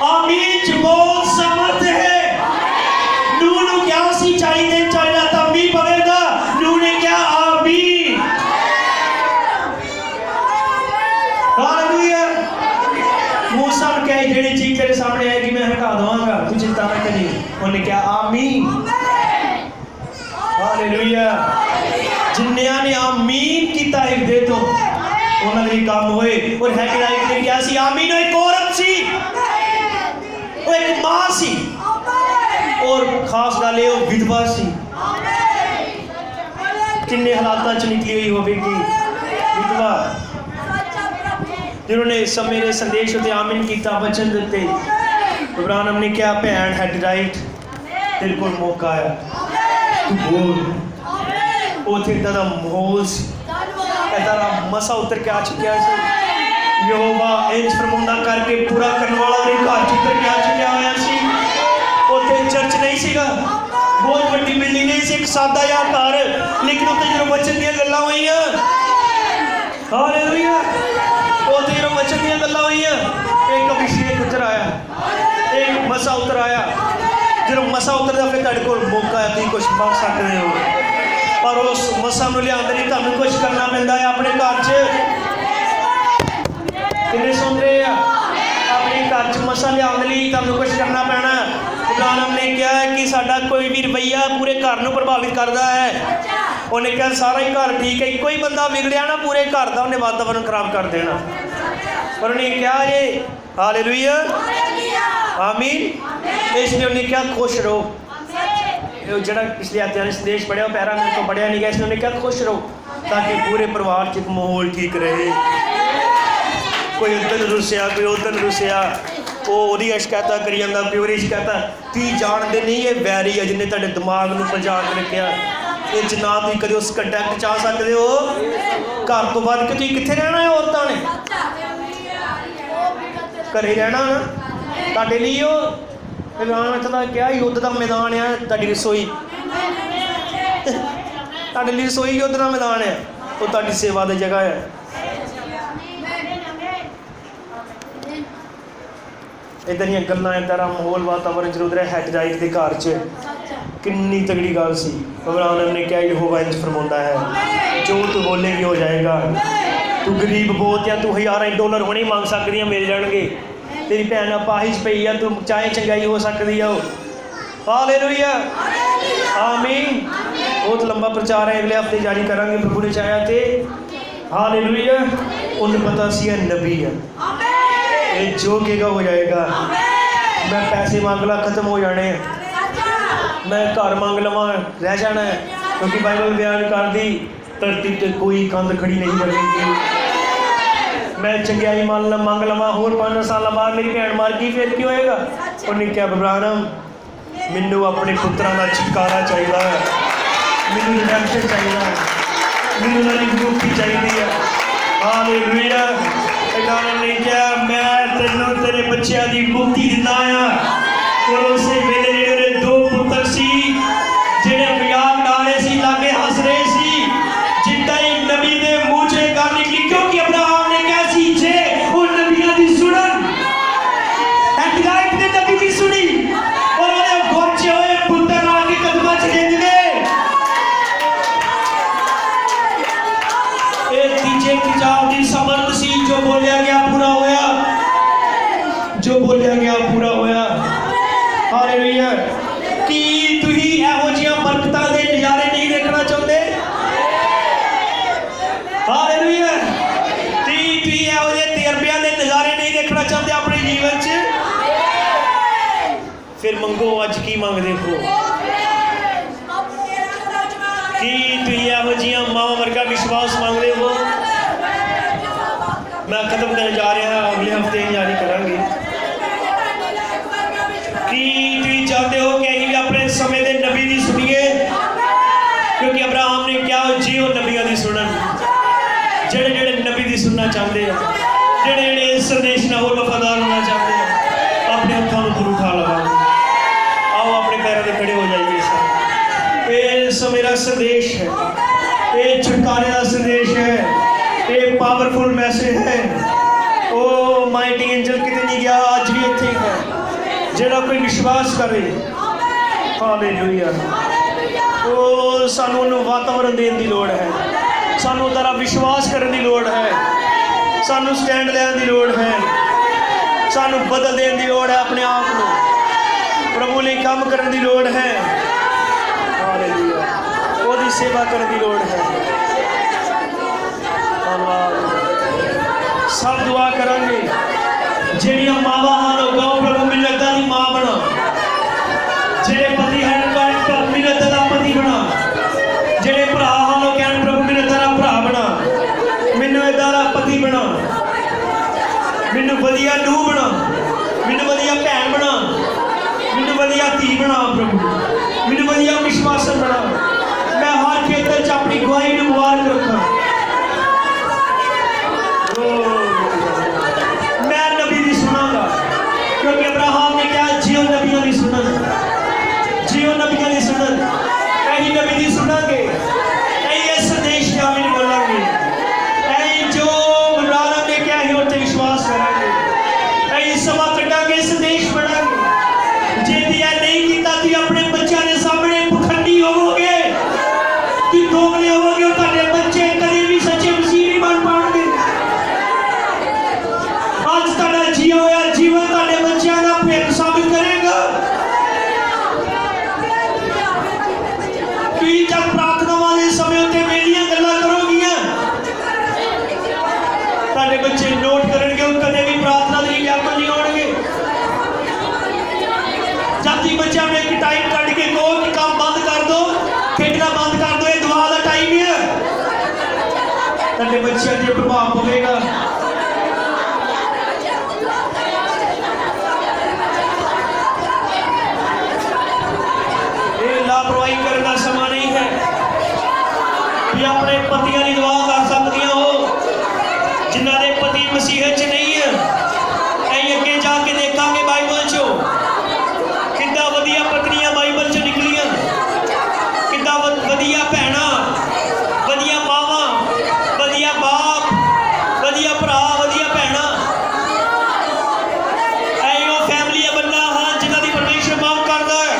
आमीन च बहुत समर्थ है। नूह नूं क्या सी चाहिए तो मींह पवेगा, नूह ने क्या आमीन। हालेलुया। मूसा ने कहा जेड़ी चीज तेरे सामने आएगी मैं हटा दूंगा, तू चिंता ना करी। उन्हें क्या आमीन, हालेलुया। जिन्नियां ने आमीन कीता हिरदे तो उन्हां दे काम होए। और हैगराइट ने क्या सी आमीन, एक औरत सी, वो एक मां सी, और खास गल ये विधवा सी। किन्ने हालात च निकली हुई होगी विधवा, जिन्होंने मेरे संदेश उत्ते आमीन किया, वचन दिते। इब्राहिम ने क्या भैन हैडराइट तेरे को मौका आया, तू बोल। उथे इदा का माहौल इदा मसा उतर के आ चुकिया सी। यहोवा इंज फरमांदा करके पूरा करने वाला उन्हें घर च उतर के आ चुकिया होया सी। उथे चर्च नहीं सीगा, बहुत बड़ी बिल्डिंग नहीं सी, एक सादा या घर, लेकिन उत्ते जो वचन दी गल्लां होईयां, हालेलुया, उत्ते जो वचन दी गल्लां होईयां, एक अभिषेक उतर आया, एक मसा उतर आया। जो मसा उतरदा फिर तुहाडे कोल मौका है, तुसीं कुछ मंग सकदे हो, पर उस मसा नूं लिआउण लई तुहानूं कुछ करना पैंदा है। अपने घर च किन्ने सुन रहे हैं, अपने घर च मसा लिआउण लई तुहानूं कुछ करना पैना। इब्राहिम ने कहा है कि साडा कोई भी रवैया पूरे घर नूं प्रभावित करता है। उन्हें कहा सारा ही घर ठीक है, कोई बंदा बिगड़िया ना पूरे घर का उन्हें वातावरण खराब कर देना। और उन्हें क्या ये हालेलुया आमीन। इसलिए उन्हें क्या खुश रहो, जरा पिछले हफ्ते संदेश पढ़िया पैरा मेरे को पढ़िया नहीं गया, इसलिए उन्हें क्या खुश रहो ताकि पूरे परिवार च माहौल ठीक रहे। कोई उधर रुसिया, कोई उधर रुसिया, वो शिकायत करी जाता, कोई वो शिकायत। तुम जानते नहीं ये वैरी है जिन्हें तेरे दिमाग में पहुँचा के रखा। ये ना तुम कदे उस कंटैक्ट च आ सकते हो, घर तो बाद के तुम कितने रहना है। औरतों ने घरे रहना ना, तुहाडे लिए इत्थों का क्या युद्ध का मैदान है। तुहाडी रसोई, तुहाडे लिए रसोई युद्ध का मैदान है, वो तुहाडी सेवा की जगह है। इदां दी गल्लां, इदां दा माहौल वातावरण जरूर है। हैडराइट के घर च कितनी तगड़ी गल सी। इब्राहिम ने क्या यहोवा इंज फरमांदा है, जो तू बोलेगी हो जाएगा। तू गरीब बहुत या तू $1000 हुणे मंग सकदी है, मिल जाणगे। तेरी भैन अपाहिज पई है, तू चाहे चंगाई हो सकती है। हालेलुया आमीन। बहुत लंबा प्रचार है, अगले हफ्ते जारी करांगे प्रभु ने चाहा ते। हालेलुया। उन्हें पता सी है नबी है, ये जो कहेगा हो जाएगा। मैं पैसे मांग ला खत्म हो जाने, मैं घर मांग लवा रह जाना है, क्योंकि बाइबल बयान कर दी धरती पर कोई कंध खड़ी नहीं बनेगी। मैं चंगियाई मांग लवा, होर 5 साल बाद मेरी भैन मर गई, फिर क्यों होएगा। उन्हें क्या इब्राहिम मैनू अपने पुत्रों का छुटकारा चाहिए, मैनू रिडेम्पशन चाहिए, मैनू उन्होंने मुक्ति चाहिए। हालेलुया। इब्राहिम ने क्या मैं तेनों तेरे बच्चों की मुक्ति दिता हाँ। और उस वेले जेडे 2 पुत्र सी जेडे मजाक उड़ा रहे सी, लागे हस रहे सी, जिद्दां ही नबी दे मुंह च गल निकली, क्योंकि अब्राहम ने कहा सी जे उन नबियां दी सुनन, हैडराइट ने नबी दी सुनी और उन्हें गोचे हुए पुत्र आके कदमां च गिन गए। ये तीजे किताब दी समर्थ सी, जो बोलिया गया पूरा होया, जो बोलिया गया पूरा होया। हालेलुया। कि तुही इहो जिहियां बरकतां दे नज़ारे नहीं देखना चाहते। हालेलुया। तुही इहो जिहे तजर्बियां दे नज़ारे नहीं देखना चाहते अपने जीवन च, फिर मंगो अज की मंगदे हो। कि तुही इहो जिहियां मावां वर्गा विश्वास मांगदे हो। मैं खत्म करने जा रहा, अगले हफ्ते जारी करांगे। कि तुम चाहते हो कि असीं भी अपने समय के नबी की सुनिए, क्योंकि अब्राहम ने क्या जी वो नबियों की सुनन, जेड़े जेड़े नबी की सुनना चाहते हैं, जेड़े जेड़े इस संदेश में होर वफादार होना चाहते हैं, अपने हथों को गुरु उठा लगा। आओ अपने पैरों से खड़े हो जाइए। ये मेरा संदेश है, ये छुटकारे का संदेश है, ये पावरफुल मैसेज है। ओ माइटी एंजल कितने नहीं गया, आज भी इत्थे है, जेड़ा कोई विश्वास करे। हालेलुया। ओ सानू वातावरण देने की लोड़ है, सानू तारा विश्वास करने की लोड़ है, सानू स्टैंड लेने की लोड़ है, सानू बदल देने की लोड़ है, अपने आप को प्रभु ने काम करने की लोड़ है, हालेलुया, ओदी सेवा करने की लोड़ है। धन्यवाद। सब दुआ करेंगे ਜਿਹੜੀਆਂ ਮਾਵਾਂ ਹਨ ਉਹ ਕਹੋ ਪ੍ਰਭੂ ਮੈਨੂੰ ਏਦਾਂ ਦੀ ਮਾਂ ਬਣਾ, ਜਿਹੜੇ ਪਤੀ ਹਨ ਮੈਨੂੰ ਏਦਾਂ ਦਾ ਪਤੀ ਬਣਾ, ਜਿਹੜੇ ਭਰਾ ਹਨ ਉਹ ਕਹਿਣ ਪ੍ਰਭੂ ਮੈਨੂੰ ਏਦਾਂ ਦਾ ਭਰਾ ਬਣਾ, ਮੈਨੂੰ ਏਦਾਂ ਦਾ ਪਤੀ ਬਣਾ, ਮੈਨੂੰ ਵਧੀਆ ਨੂੰਹ ਬਣਾ, ਮੈਨੂੰ ਵਧੀਆ ਭੈਣ ਬਣਾ, ਮੈਨੂੰ ਵਧੀਆ ਧੀ ਬਣਾ ਪ੍ਰਭੂ, ਮੈਨੂੰ ਵਧੀਆ ਵਿਸ਼ਵਾਸਨ ਬਣਾ, ਮੈਂ ਹਰ ਖੇਤਰ 'ਚ ਆਪਣੀ ਗਵਾਹੀ ਨੂੰ ਮੁਬਾਰਕ ਰੱਖਾਂ। क्योंकि अब्राहम ने कहा जियो नबियों की सुनन, जियो नबियों की सुनन, यही नबी की सुनांगे, यही संदेश के आमीन बोलेंगे, यही जो मुराद ने क्या है उसे विश्वास करेंगे, यही सभा कटांगे, संदेश पढ़ांगे। जे दिया नहीं किया तो अपने बच्चों के सामने पखंडी होवोगे, कि दोगले होवोगे, तुम्हारे बच्चे कभी भी सच्चे मसीह नहीं बन पाएंगे। आज तुम्हारा जिया हुआ जीवन तुम्हारे बच्चों का भेद साबित करेगा कि जब प्रार्थना वाले समय उत्ते मेरियां गल्लां करोगियां तुम्हारे बच्चे नोट करेंगे, और कदे भी प्रार्थना के लिए व्याकुल नहीं होंगे। जब भी बच्चा में एक टाइम कट के कहो कि काम बंद कर दो, खेलना बंद कर दो, ये दुआ का टाइम है, तुम्हारे बच्चों पर प्रभाव पवेगा। लापरवाही करने का समय नहीं है कि अपने पतियों की दुआ कर सकती हो जिन्होंने पति मसीह च नहीं है। अं अगे जाके देखांगे बाइबल चो कितना वधिया पत्नियां बाइबल च निकलियां, कितना वधिया भैणा, वधिया मावा, वधिया बाप, वधिया भरा, वधिया भैणा, वो फैमिली बनना हाँ जिन्हों की परमेश्वर मांग करता है।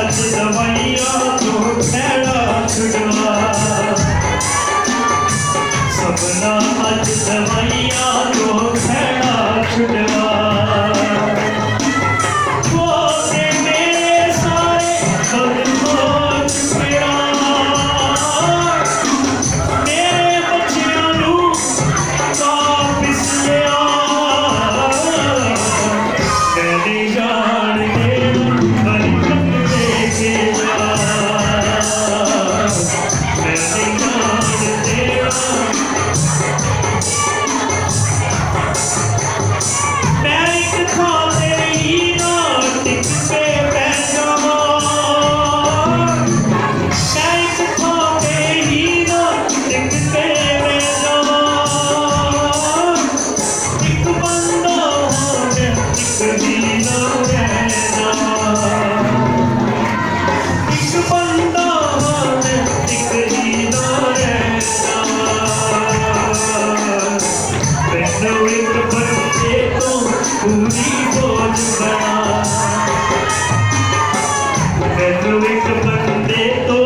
मच दवाइया तो खैड़ा छुड़वा सबना मच दवाइया तो खैड़ा छुड़वा वो से मेरे सारे बद हो चुकिया मेरे बच्चियां नू वापिस लिया मैंने जान के बरकत लेके जा मैंने जान तेरा मैं एक था तेरी नाटिक पे बैठा मैं एक था तेरी नाटिक पे बैठा एक बंदा है एक दीना रहना एक बंदा है एक दीना रहना मैनू एक बंदे तो पूरी फौज बना मैनू एक बंदे तो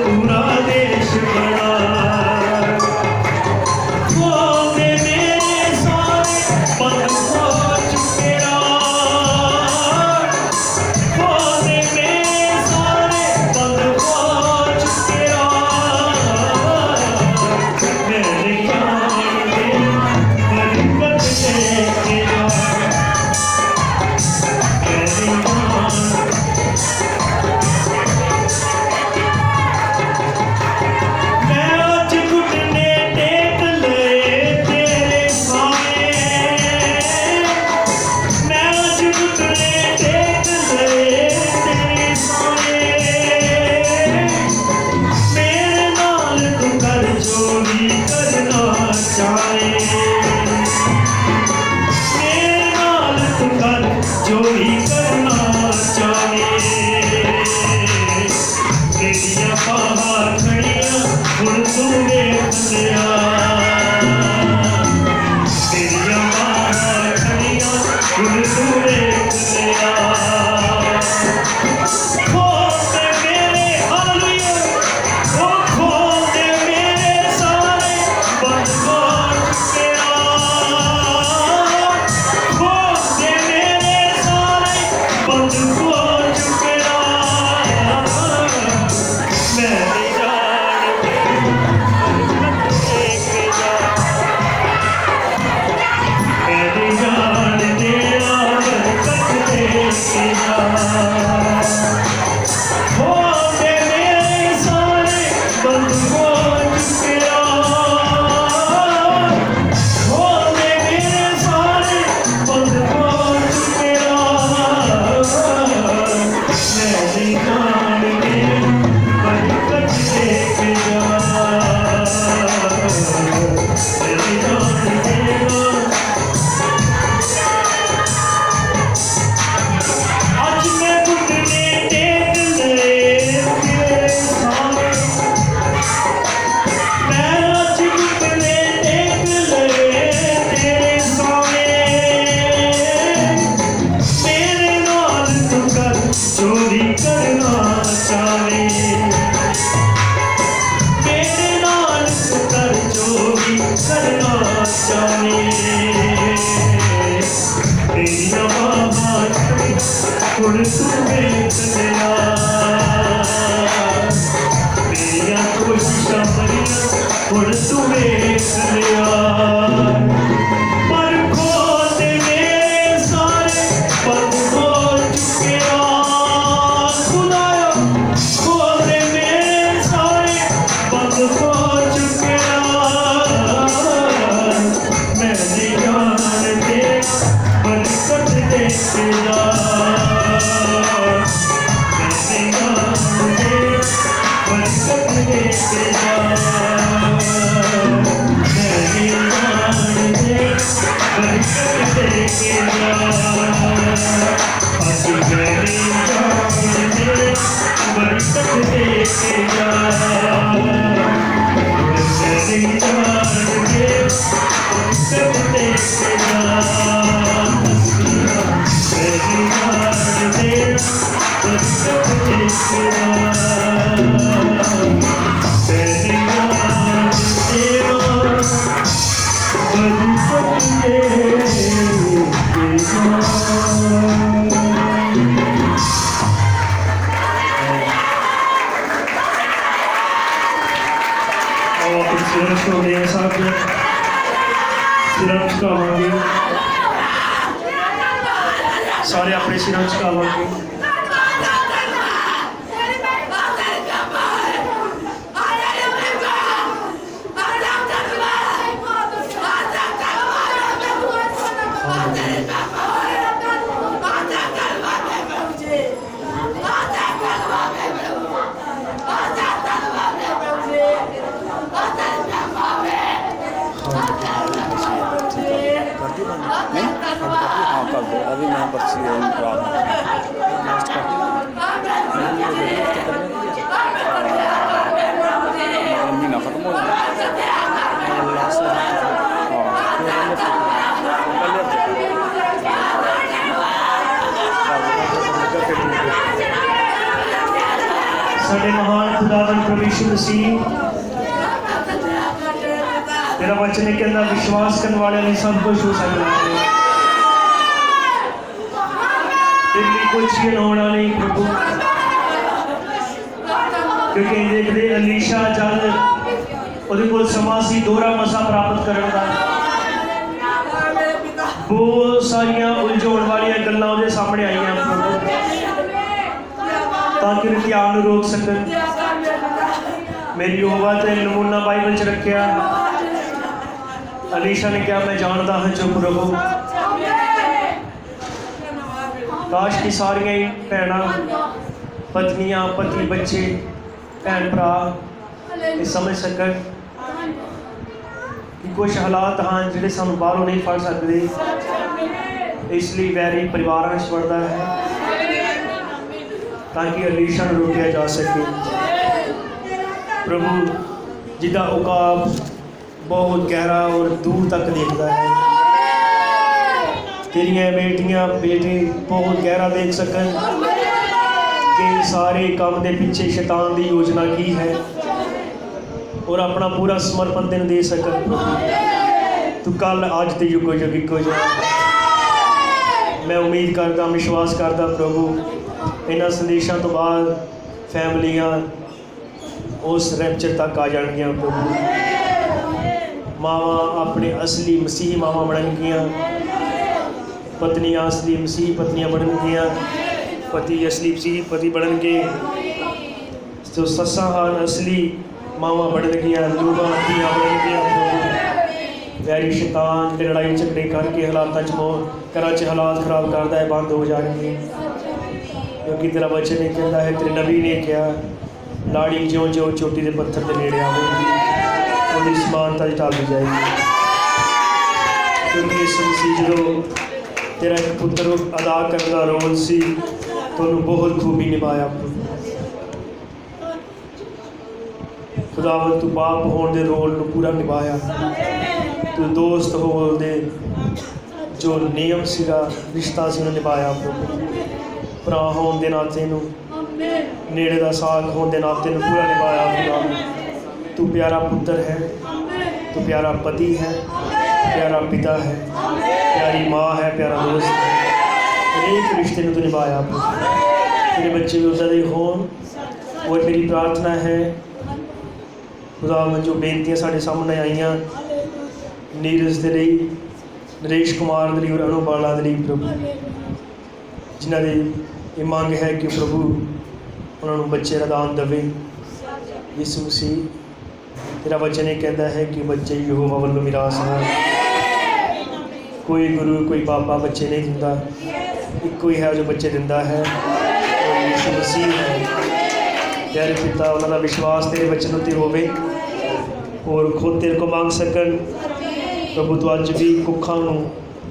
पूरा देश बना वो मेरे सारे बंद हो चुके वो मेरे सारे बंद हो चुके मेरे जान के बरकत लेके जा मेरी जान मैं आज घुटने टेक ले तेरे सामने मैं आज घुटने टेक ले तेरे सामने मेरे नाल तू कर जो भी करना चाहे मेरे नाल तू कर जो भी करना चाहे तेरिया बाहां खड़ियां हुण तू वेख लिया तेरिया बाहां खड़ियां हुण तू वेख लिया खोल दे मेरे हालिया ओ खोल दे मेरे सारे बंद हो चुके खोल दे मेरे सारे बंद हो चुके मैंने जान के बरकत लेके जा मैंने जान तेरा बरकत लेके जा हो दे मेरे सारे बंद हो चुके हो दे मेरे सारे बंद हो चुके मैंने जान के बरकत लेके जा मेरी जान तेरा आज मैं घुटने टेक ले तेरे सामने मैं आज घुटने टेक ले तेरे सामने मेरे नाल तू कर चोरी करना चाहे मेरे नाल तू कर चोरी करना चाहे तेरिया बाहां हुण तू वेख लिया मेरिया कोशिशां भरियां हुण तू वेख लिया पर खोल दे मेरे सारे बंद हो चुके खुदाया खोल दे मेरे सारे बंद हो चुके मैंने जान के बरकत लेके जा मैंने जान के बरकत लेके जा मैंने जान के बरकत लेके जा आज मैंने जान के बरकत लेके जा मैंने जान के बरकत लेके जा मेरी जान के बरकत लेके सिर झुकाते हैं सब सिर झुकावांगे सारे अपने सिर झुकावांगे अभी मैं पर्ची महीना खत्म हो साडे महान खुदावन प्रभु यीशु मसीह तेरा वचन है कहना विश्वास करने वाले ने सब कुछ हो सकता है तेरे लिए कुछ भी होना नहीं प्रभु क्योंकि देखते अलीशा जल ਉਹਦੇ ਕੋਲ ਸਮਾਂ ਸੀ ਦੋਹਰਾ ਮਸਾ ਪ੍ਰਾਪਤ ਕਰਨ ਦਾ ਬਹੁਤ ਸਾਰੀਆਂ ਉਲਝਾਉਣ ਵਾਲੀਆਂ ਗੱਲਾਂ ਉਹਦੇ ਸਾਹਮਣੇ ਆਈਆਂ ਤਾਂ ਕਿ ਧਿਆਨ ਨੂੰ ਰੋਕ ਸਕਣ ਮੇਰੀ ਯਹੋਵਾ ਤੇ ਨਮੂਨਾ ਬਾਈਬਲ 'ਚ ਰੱਖਿਆ अलीशा ने कहा मैं जानता हूँ चुप रहो काश की सारिया ही भैन पत्नियां पति बच्चे भैन भरा ये समझ सकन कि कुछ हालात हाँ जिहड़े सानू बाहरों नहीं फड़ सकते इसलिए वैरी परिवार बढ़ता है ताकि अलीशा नूं रोकिया जा सके प्रभु जिदा उकाब बहुत गहरा और दूर तक देखता है तेरिया बेटियां बेटे बहुत गहरा देख सकन कि सारे काम के पीछे शैतान की योजना की है और अपना पूरा समर्पण तेन दे सकन तू कल अज तो युगो युग इको जा मैं उम्मीद करता विश्वास करता प्रभु इन्हां संदेशों तो बाद फैमिलियां उस रैप्चर तक आ जाएंगियां प्रभु मावां अपने असली मसीही मावां बननगियां पत्नियां असली मसीही पत्नियां बननगियां पति असली मसीही पति बननगे तो सस्सां हान असली मावां बननगियां लूहां धियां बननगियां वैरी शैतान ते लड़ाई झगड़े करके हालातां च घरां च हालात खराब करता है बंद हो जाएंगे क्योंकि तेरा वचन ये कहता है तेरे नबी ने कहा लाड़ी ज्यों ज्यों चोटी के पत्थर के नेड़े आवेगी ਉਹਦੀ ਸਮਾਨਤਾ ਢਲਦੀ ਜਾਏਗੀ क्योंकि इस मसीह जो तेरा एक पुत्र अदा करने का रोल सी तुहानू बहुत खूबी निभाया खुदावन तू बाप होने के रोल नू पूरा निभाया तू दोस्त होने दे जो नियम सीगा रिश्ता सी निभाया भरा होने के नाते नू नेड़े का साग होने के नाते नू पूरा निभाया खुदा तू प्यारा पुत्र है तू प्यारा पति है प्यारा पिता है प्यारी माँ है प्यारा दोस्त है हर एक रिश्ते में तू निभाया मेरे बच्चे भी उदा होन और मेरी प्रार्थना है खुदा जो बेनतियाँ साढ़े सामने आईयां नीरज के लिए नरेश कुमार के लिए और अनु बाला के लिए प्रभु जिन्हों की ये मंग है कि प्रभु उन्होंने बच्चे का दान देवे यीशु मसीह तेरा वचन ये कहता है कि बच्चे यहोवा वालों मिरास है कोई गुरु कोई बाबा बच्चे नहीं दिंदा एक ही है जो बच्चे दिंदा है और यीशु मसीह है प्यारे पिता उन्होंने विश्वास तेरे वचन उत्ते होवे और खुद तेरे को मांग सकन प्रभु तो अज भी कुखा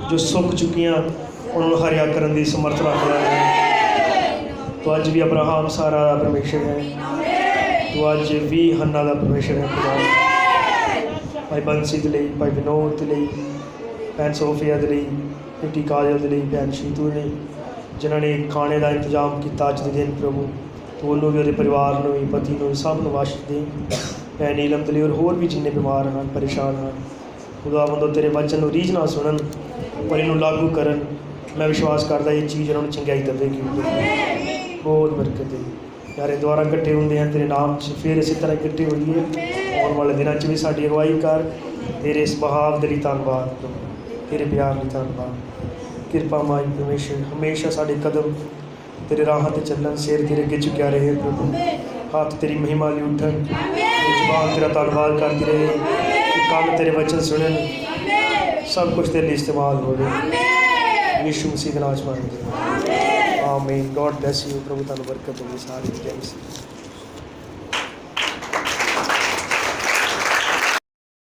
जो सुक चुकियां उन्होंने हरिया करने की समर्थ रखता है तो अज भी अब्राहम सारा का परमेश्वर है तो अज भी हन्ना का परमेश्वर है खुदा भाई बंसी के लिए भाई विनोद के लिए भैन सोफिया के लिए बेटी काजल के लिए भैन शीतू ने जिन्होंने खाने का इंतजाम किया अज के दिन प्रभु तो उन्होंने भी परिवार को भी पति को सब वाश दे भैन नीलम के लिए और होर भी जिन्हें बीमार हैं परेशान हैं खुदा बंदो तेरे वचन रीझ ना सुनन पर इन्हों लागू करन मैं विश्वास करता ये चीज़ उन्होंने चंगाई देगी बहुत बरकत है यारे द्वारा इकट्ठे होंगे हैं तेरे नाम से फिर इसी तरह इकट्ठे होइए ਆਉਣ ਵਾਲੇ ਦਿਨਾਂ 'ਚ ਵੀ ਸਾਡੀ ਅਗਵਾਈ ਕਰ। ਤੇਰੇ ਇਸ ਬਹਾਵ ਦੇ ਲਈ ਧੰਨਵਾਦ ਪ੍ਰਭੂ, ਤੇਰੇ ਪਿਆਰ ਲਈ ਧੰਨਵਾਦ। ਕਿਰਪਾ ਮਾਈ ਪਰਮੇਸ਼ਰ ਹਮੇਸ਼ਾ ਸਾਡੇ ਕਦਮ ਤੇਰੇ ਰਾਹਾਂ ਤੇ ਚੱਲਣ, ਸਿਰ ਤੇਰੇ ਅੱਗੇ ਝੁਕਿਆ ਰਹੇ ਪ੍ਰਭੂ, ਹੱਥ ਤੇਰੀ ਮਹਿਮਾ ਲਈ ਉੱਠਣ, ਜ਼ੁਬਾਨ ਤੇਰਾ ਧੰਨਵਾਦ ਕਰਦੀ ਰਹੇ, ਕੰਨ ਤੇਰੇ ਵਚਨ ਸੁਣਨ, ਸਭ ਕੁਝ ਤੇਰੇ ਲਈ ਇਸਤੇਮਾਲ ਹੋਵੇ। ਯਿਸੂ ਮਸੀਹ ਦੇ ਨਾਮ 'ਚ ਮੰਗਦੇ ਹਾਂ, ਆਮੀਨ। God bless you. प्रभु ਤੁਹਾਨੂੰ ਬਰਕਤ ਦੇਵੇ। ਸਾਰੇ ਜੈ ਮਸੀਹ।